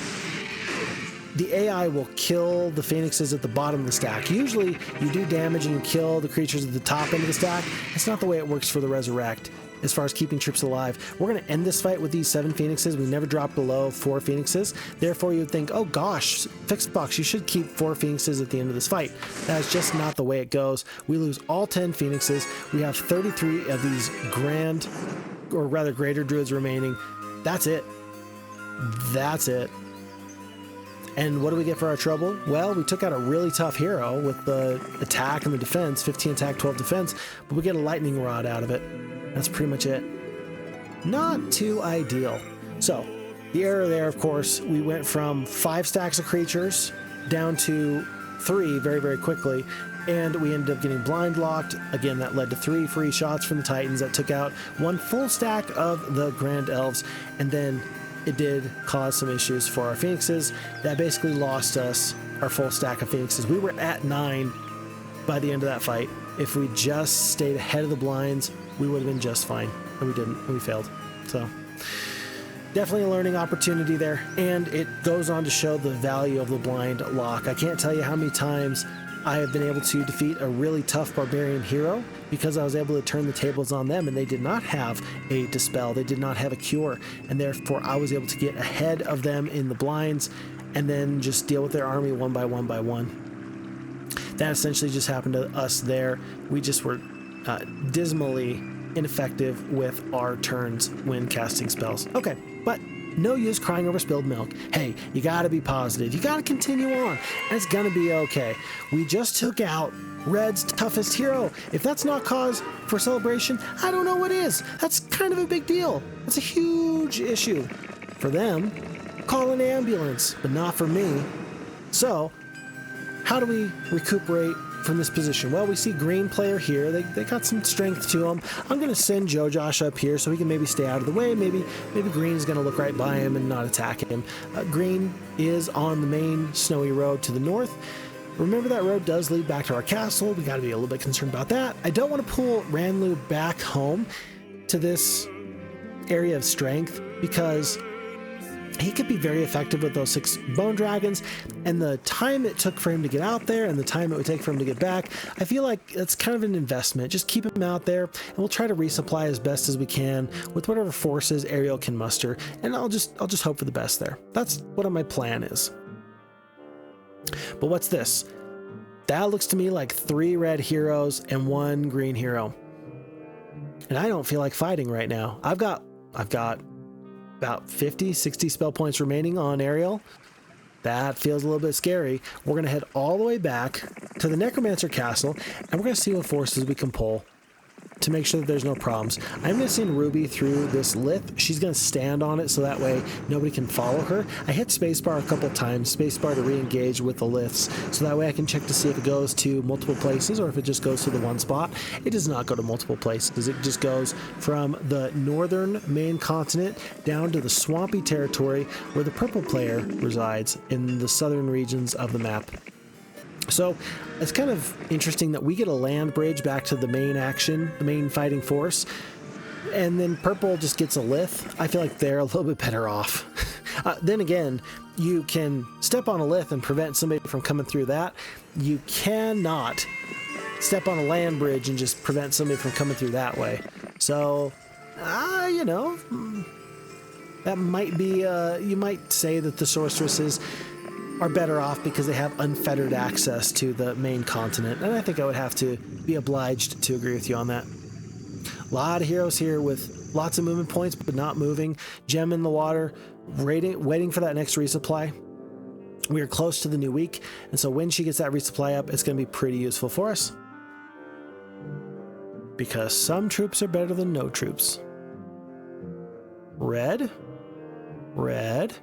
the AI will kill the Phoenixes at the bottom of the stack. Usually you do damage and you kill the creatures at the top end of the stack. That's not the way it works for the resurrect as far as keeping troops alive. We're going to end this fight with these 7 Phoenixes. We never dropped below 4 Phoenixes. Therefore, you would think, oh gosh, Fixbox, you should keep 4 Phoenixes at the end of this fight. That's just not the way it goes. We lose all 10 Phoenixes. We have 33 of these greater druids remaining. That's it. That's it. And what do we get for our trouble? Well, we took out a really tough hero with the attack and the defense, 15 attack, 12 defense, but we get a lightning rod out of it. That's pretty much it. Not too ideal. So, the error there, of course, we went from 5 stacks of creatures down to 3 very, very quickly, and we ended up getting blind locked. Again, that led to 3 free shots from the Titans that took out 1 full stack of the Grand Elves, and then it did cause some issues for our Phoenixes. That basically lost us our full stack of Phoenixes. We were at 9 by the end of that fight. If we just stayed ahead of the blinds, we would have been just fine. And we didn't. And we failed. So, definitely a learning opportunity there. And it goes on to show the value of the blind lock. I can't tell you how many times I have been able to defeat a really tough barbarian hero because I was able to turn the tables on them, and they did not have a dispel. They did not have a cure. And therefore, I was able to get ahead of them in the blinds and then just deal with their army one by one by one. That essentially just happened to us there. We just were dismally ineffective with our turns when casting spells. Okay, but no use crying over spilled milk. Hey, you gotta be positive. You gotta continue on, and it's gonna be okay. We just took out Red's toughest hero. If that's not cause for celebration, I don't know what is. That's kind of a big deal. That's a huge issue. For them, call an ambulance, but not for me. So, how do we recuperate from this position? Well, we see green player here. They got some strength to them. I'm going to send Joe Josh up here so he can maybe stay out of the way. Maybe green is going to look right by him and not attack him. Green is on the main snowy road to the north. Remember, that road does lead back to our castle. We got to be a little bit concerned about that. I don't want to pull Ranlu back home to this area of strength because he could be very effective with those 6 bone dragons, and the time it took for him to get out there and the time it would take for him to get back, I feel like it's kind of an investment. Just keep him out there, and we'll try to resupply as best as we can with whatever forces Ariel can muster, and I'll just hope for the best there. That's what my plan is. But what's this? That looks to me like 3 red heroes and 1 green hero, and I don't feel like fighting right now. I've got about 50, 60 spell points remaining on Ariel. That feels a little bit scary. We're going to head all the way back to the Necromancer Castle, and we're going to see what forces we can pull to make sure that there's no problems. I'm going to send Ruby through this lith. She's going to stand on it so that way nobody can follow her. I hit spacebar a couple times, spacebar to re-engage with the liths, so that way I can check to see if it goes to multiple places or if it just goes to the one spot. It does not go to multiple places. It just goes from the northern main continent down to the swampy territory where the purple player resides in the southern regions of the map. So it's kind of interesting that we get a land bridge back to the main action, the main fighting force, and then purple just gets a lith. I feel like they're a little bit better off. Then again, you can step on a lith and prevent somebody from coming through that. You cannot step on a land bridge and just prevent somebody from coming through that way. So, you know, that might be, you might say that the sorceresses are better off because they have unfettered access to the main continent, and I think I would have to be obliged to agree with you on that. A lot of heroes here with lots of movement points but not moving. Gem in the water, waiting for that next resupply. We are close to the new week, and so when she gets that resupply up, it's going to be pretty useful for us. Because some troops are better than no troops. red, red.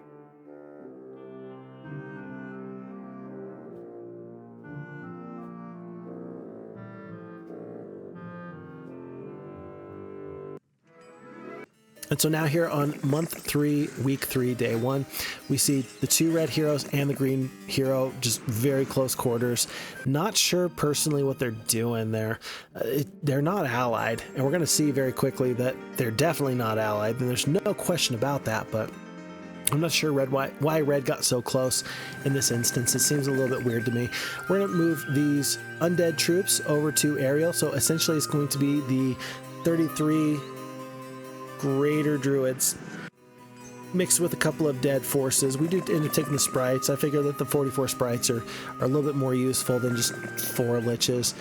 And so now here on month 3, week 3, day 1, we see the 2 red heroes and the green hero just very close quarters. Not sure personally what they're doing there. They're not allied, and we're going to see very quickly that they're definitely not allied, and there's no question about that, but I'm not sure why red got so close in this instance. It seems a little bit weird to me. We're going to move these undead troops over to Ariel, so essentially it's going to be the 33 greater druids mixed with a couple of dead forces. We do end up taking the sprites. I figure that the 44 sprites are a little bit more useful than just 4 liches.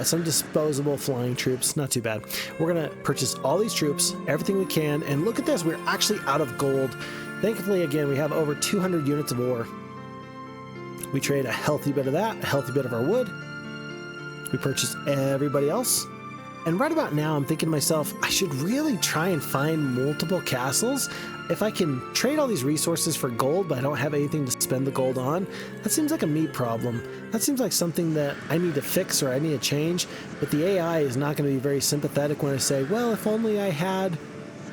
Some disposable flying troops, not too bad. We're going to purchase all these troops, everything we can, and look at this, we're actually out of gold. Thankfully, again, we have over 200 units of ore. We trade a healthy bit of that, a healthy bit of our wood. We purchase everybody else. And right about now, I'm thinking to myself, I should really try and find multiple castles. If I can trade all these resources for gold, but I don't have anything to spend the gold on, that seems like a me problem. That seems like something that I need to fix or I need to change. But the AI is not going to be very sympathetic when I say, well, if only I had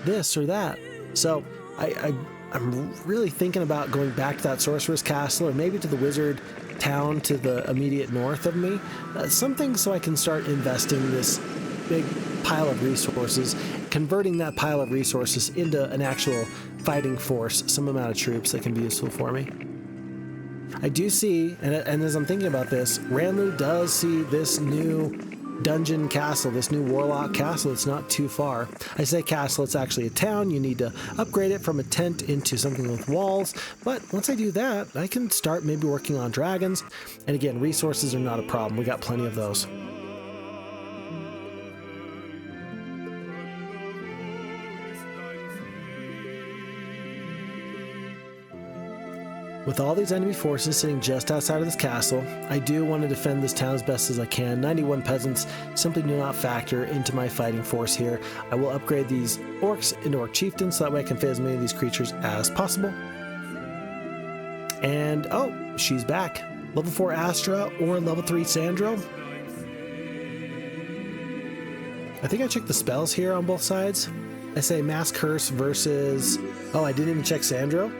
this or that. So I'm really thinking about going back to that sorceress castle, or maybe to the wizard town to the immediate north of me. Something so I can start investing this big pile of resources, converting that pile of resources into an actual fighting force, some amount of troops that can be useful for me. I do see, and as I'm thinking about this, Ranlu does see this new dungeon castle, this new warlock castle. It's not too far. I say castle, it's actually a town. You need to upgrade it from a tent into something with walls, but once I do that, I can start maybe working on dragons. And again, resources are not a problem. We got plenty of those. With all these enemy forces sitting just outside of this castle, I do want to defend this town as best as I can. 91 peasants simply do not factor into my fighting force here. I will upgrade these orcs into orc chieftains so that way I can fit as many of these creatures as possible. And, oh, she's back. Level 4 Astra or level 3 Sandro. I think I checked the spells here on both sides. I say Mass Curse versus... Oh, I didn't even check Sandro.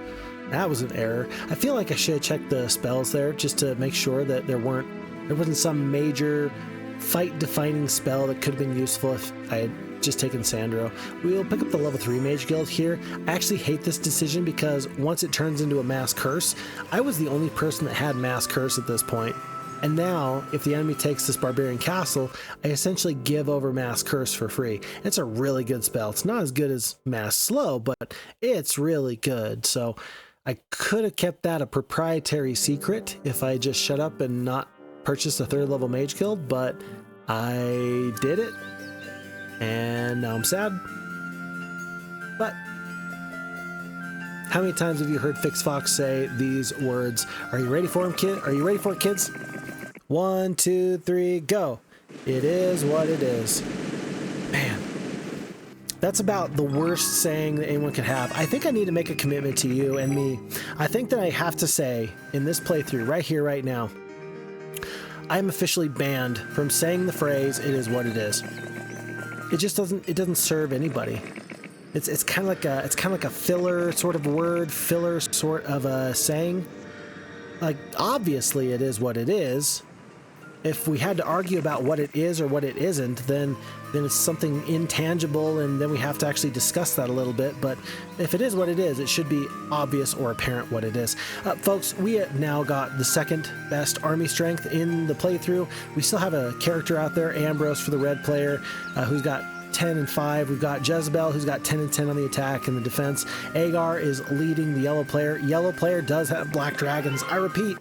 That was an error. I feel like I should have checked the spells there just to make sure that there wasn't some major fight-defining spell that could have been useful if I had just taken Sandro. We'll pick up the level 3 mage guild here. I actually hate this decision because once it turns into a mass curse, I was the only person that had mass curse at this point. And now, if the enemy takes this barbarian castle, I essentially give over mass curse for free. It's a really good spell. It's not as good as mass slow, but it's really good. So I could have kept that a proprietary secret if I just shut up and not purchased a 3rd level mage guild, but I did it, and now I'm sad. But how many times have you heard Fix Fox say these words? Are you ready for them, kid? Are you ready for it, kids? 1, 2, 3, go. It is what it is. Man. That's about the worst saying that anyone could have. I think I need to make a commitment to you and me. I think that I have to say in this playthrough right here, right now, I'm officially banned from saying the phrase, it is what it is. It just doesn't serve anybody. It's kind of like a filler sort of word, filler sort of a saying. Like, obviously it is what it is. If we had to argue about what it is or what it isn't, then it's something intangible, and then we have to actually discuss that a little bit. But if it is what it is, it should be obvious or apparent what it is. Folks, we have now got the 2nd best army strength in the playthrough. We still have a character out there, Ambrose, for the red player, who's got 10 and 5. We've got Jezebel, who's got 10 and 10 on the attack and the defense. Agar is leading the yellow player. Yellow player does have black dragons. I repeat,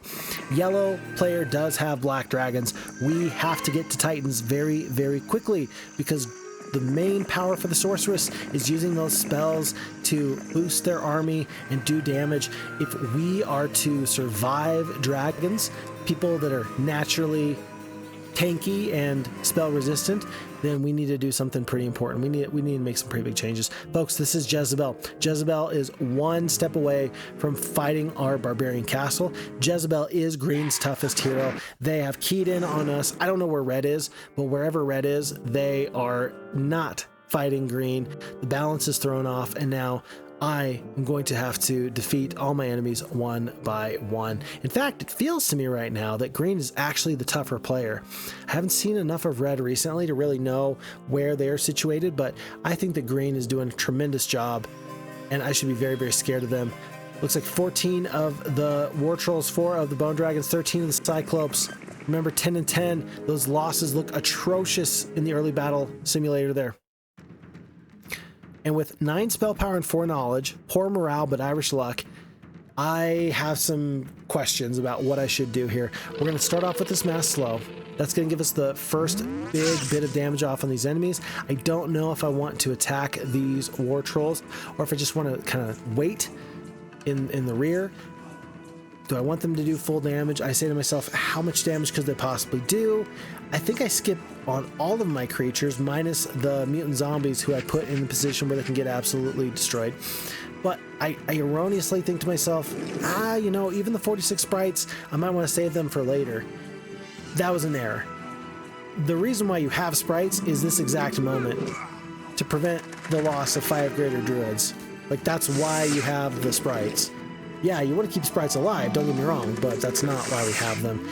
yellow player does have black dragons. We have to get to Titans very, very quickly because the main power for the sorceress is using those spells to boost their army and do damage. If we are to survive dragons, people that are naturally tanky and spell resistant, then we need to do something pretty important. We need to make some pretty big changes. Folks, this is Jezebel. Jezebel is one step away from fighting our barbarian castle. Jezebel is green's toughest hero. They have keyed in on us. I don't know where red is, but wherever red is, they are not fighting green. The balance is thrown off, and now I am going to have to defeat all my enemies one by one. In fact, it feels to me right now that green is actually the tougher player. I haven't seen enough of red recently to really know where they're situated, but I think that green is doing a tremendous job, and I should be very, very scared of them. Looks like 14 of the War Trolls, 4 of the Bone Dragons, 13 of the Cyclopes. Remember, 10 and 10. Those losses look atrocious in the early battle simulator there. And with 9 spell power and 4 knowledge, poor morale but Irish luck, I have some questions about what I should do here. We're going to start off with this mass slow. That's going to give us the first big bit of damage off on these enemies. I don't know if I want to attack these War Trolls or if I just want to kind of wait in the rear. Do I want them to do full damage? I say to myself, how much damage could they possibly do? I think I skip on all of my creatures, minus the mutant zombies who I put in the position where they can get absolutely destroyed. But I erroneously think to myself, you know, even the 46 sprites, I might want to save them for later. That was an error. The reason why you have sprites is this exact moment, to prevent the loss of 5 greater druids. Like, that's why you have the sprites. Yeah, you want to keep sprites alive, don't get me wrong, but that's not why we have them.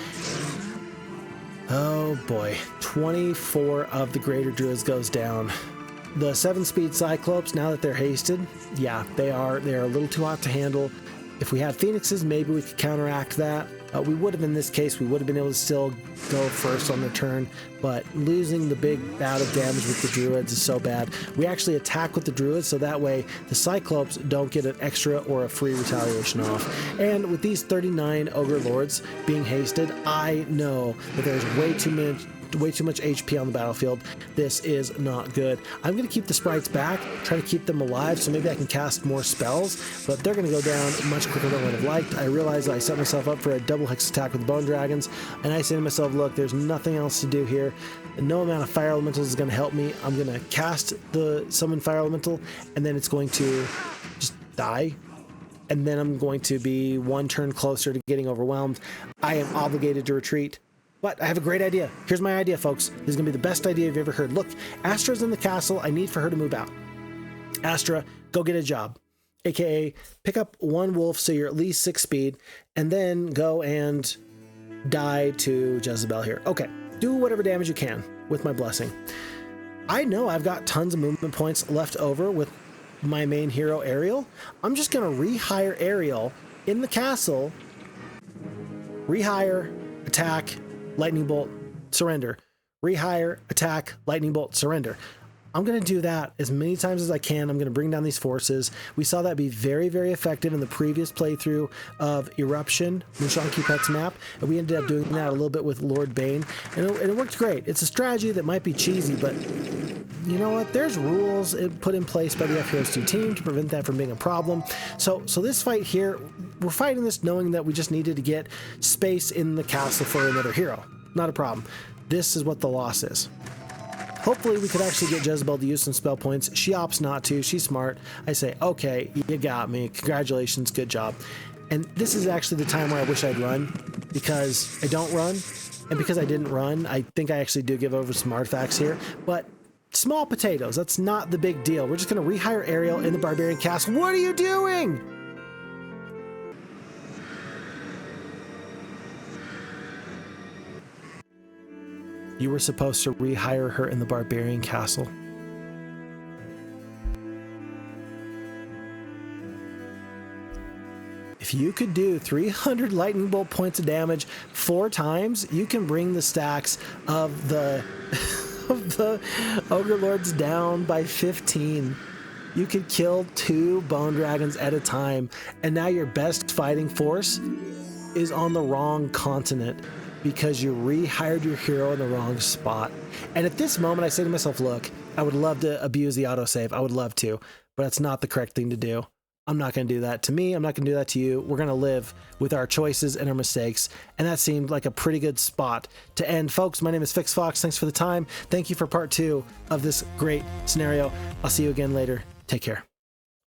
Oh boy, 24 of the greater druids goes down. The 7-speed Cyclopes, now that they're hasted, yeah, they are a little too hot to handle. If we had Phoenixes, maybe we could counteract that. We would have, in this case, we would have been able to still go first on the turn, but losing the big bout of damage with the druids is so bad. We actually attack with the druids, so that way the Cyclopes don't get an extra or a free retaliation off. And with these 39 Ogre Lords being hasted, I know that there's way too much HP on the battlefield. This is not good. I'm going to keep the sprites back, try to keep them alive, so maybe I can cast more spells, but they're going to go down much quicker than I would have liked. I realize I set myself up for a double hex attack with the Bone Dragons, and I say to myself, look, there's nothing else to do here. No amount of Fire Elementals is going to help me. I'm going to cast the Summon Fire Elemental, and then it's going to just die. And then I'm going to be one turn closer to getting overwhelmed. I am obligated to retreat. But I have a great idea. Here's my idea, folks. This is going to be the best idea you've ever heard. Look, Astra's in the castle. I need for her to move out. Astra, go get a job. AKA, pick up 1 wolf so you're at least 6 speed, and then go and die to Jezebel here. Okay, do whatever damage you can with my blessing. I know I've got tons of movement points left over with my main hero, Ariel. I'm just going to rehire Ariel in the castle. Rehire, attack, lightning bolt, surrender. Rehire, attack, lightning bolt, surrender. I'm going to do that as many times as I can. I'm going to bring down these forces. We saw that be very, very effective in the previous playthrough of Eruption, Mushanki Pet's map, and we ended up doing that a little bit with Lord Bane, and it worked great. It's a strategy that might be cheesy, but you know what? There's rules put in place by the FHeroes2 team to prevent that from being a problem. So this fight here, we're fighting this knowing that we just needed to get space in the castle for another hero. Not a problem. This is what the loss is. Hopefully we could actually get Jezebel to use some spell points. She opts not to. She's smart. I say, okay, you got me. Congratulations. Good job. And this is actually the time where I wish I'd run, because I don't run. And because I didn't run, I think I actually do give over some artifacts here. But small potatoes. That's not the big deal. We're just going to rehire Ariel in the Barbarian Castle. What are you doing? You were supposed to rehire her in the Barbarian Castle. If you could do 300 lightning bolt points of damage 4 times, you can bring the stacks of the Ogre Lords down by 15. You could kill 2 Bone Dragons at a time, and now your best fighting force is on the wrong continent, because you rehired your hero in the wrong spot. And at this moment, I say to myself, look, I would love to abuse the autosave. I would love to, but that's not the correct thing to do. I'm not going to do that to me. I'm not going to do that to you. We're going to live with our choices and our mistakes. And that seemed like a pretty good spot to end. Folks, my name is Fix Fox. Thanks for the time. Thank you for part 2 of this great scenario. I'll see you again later. Take care.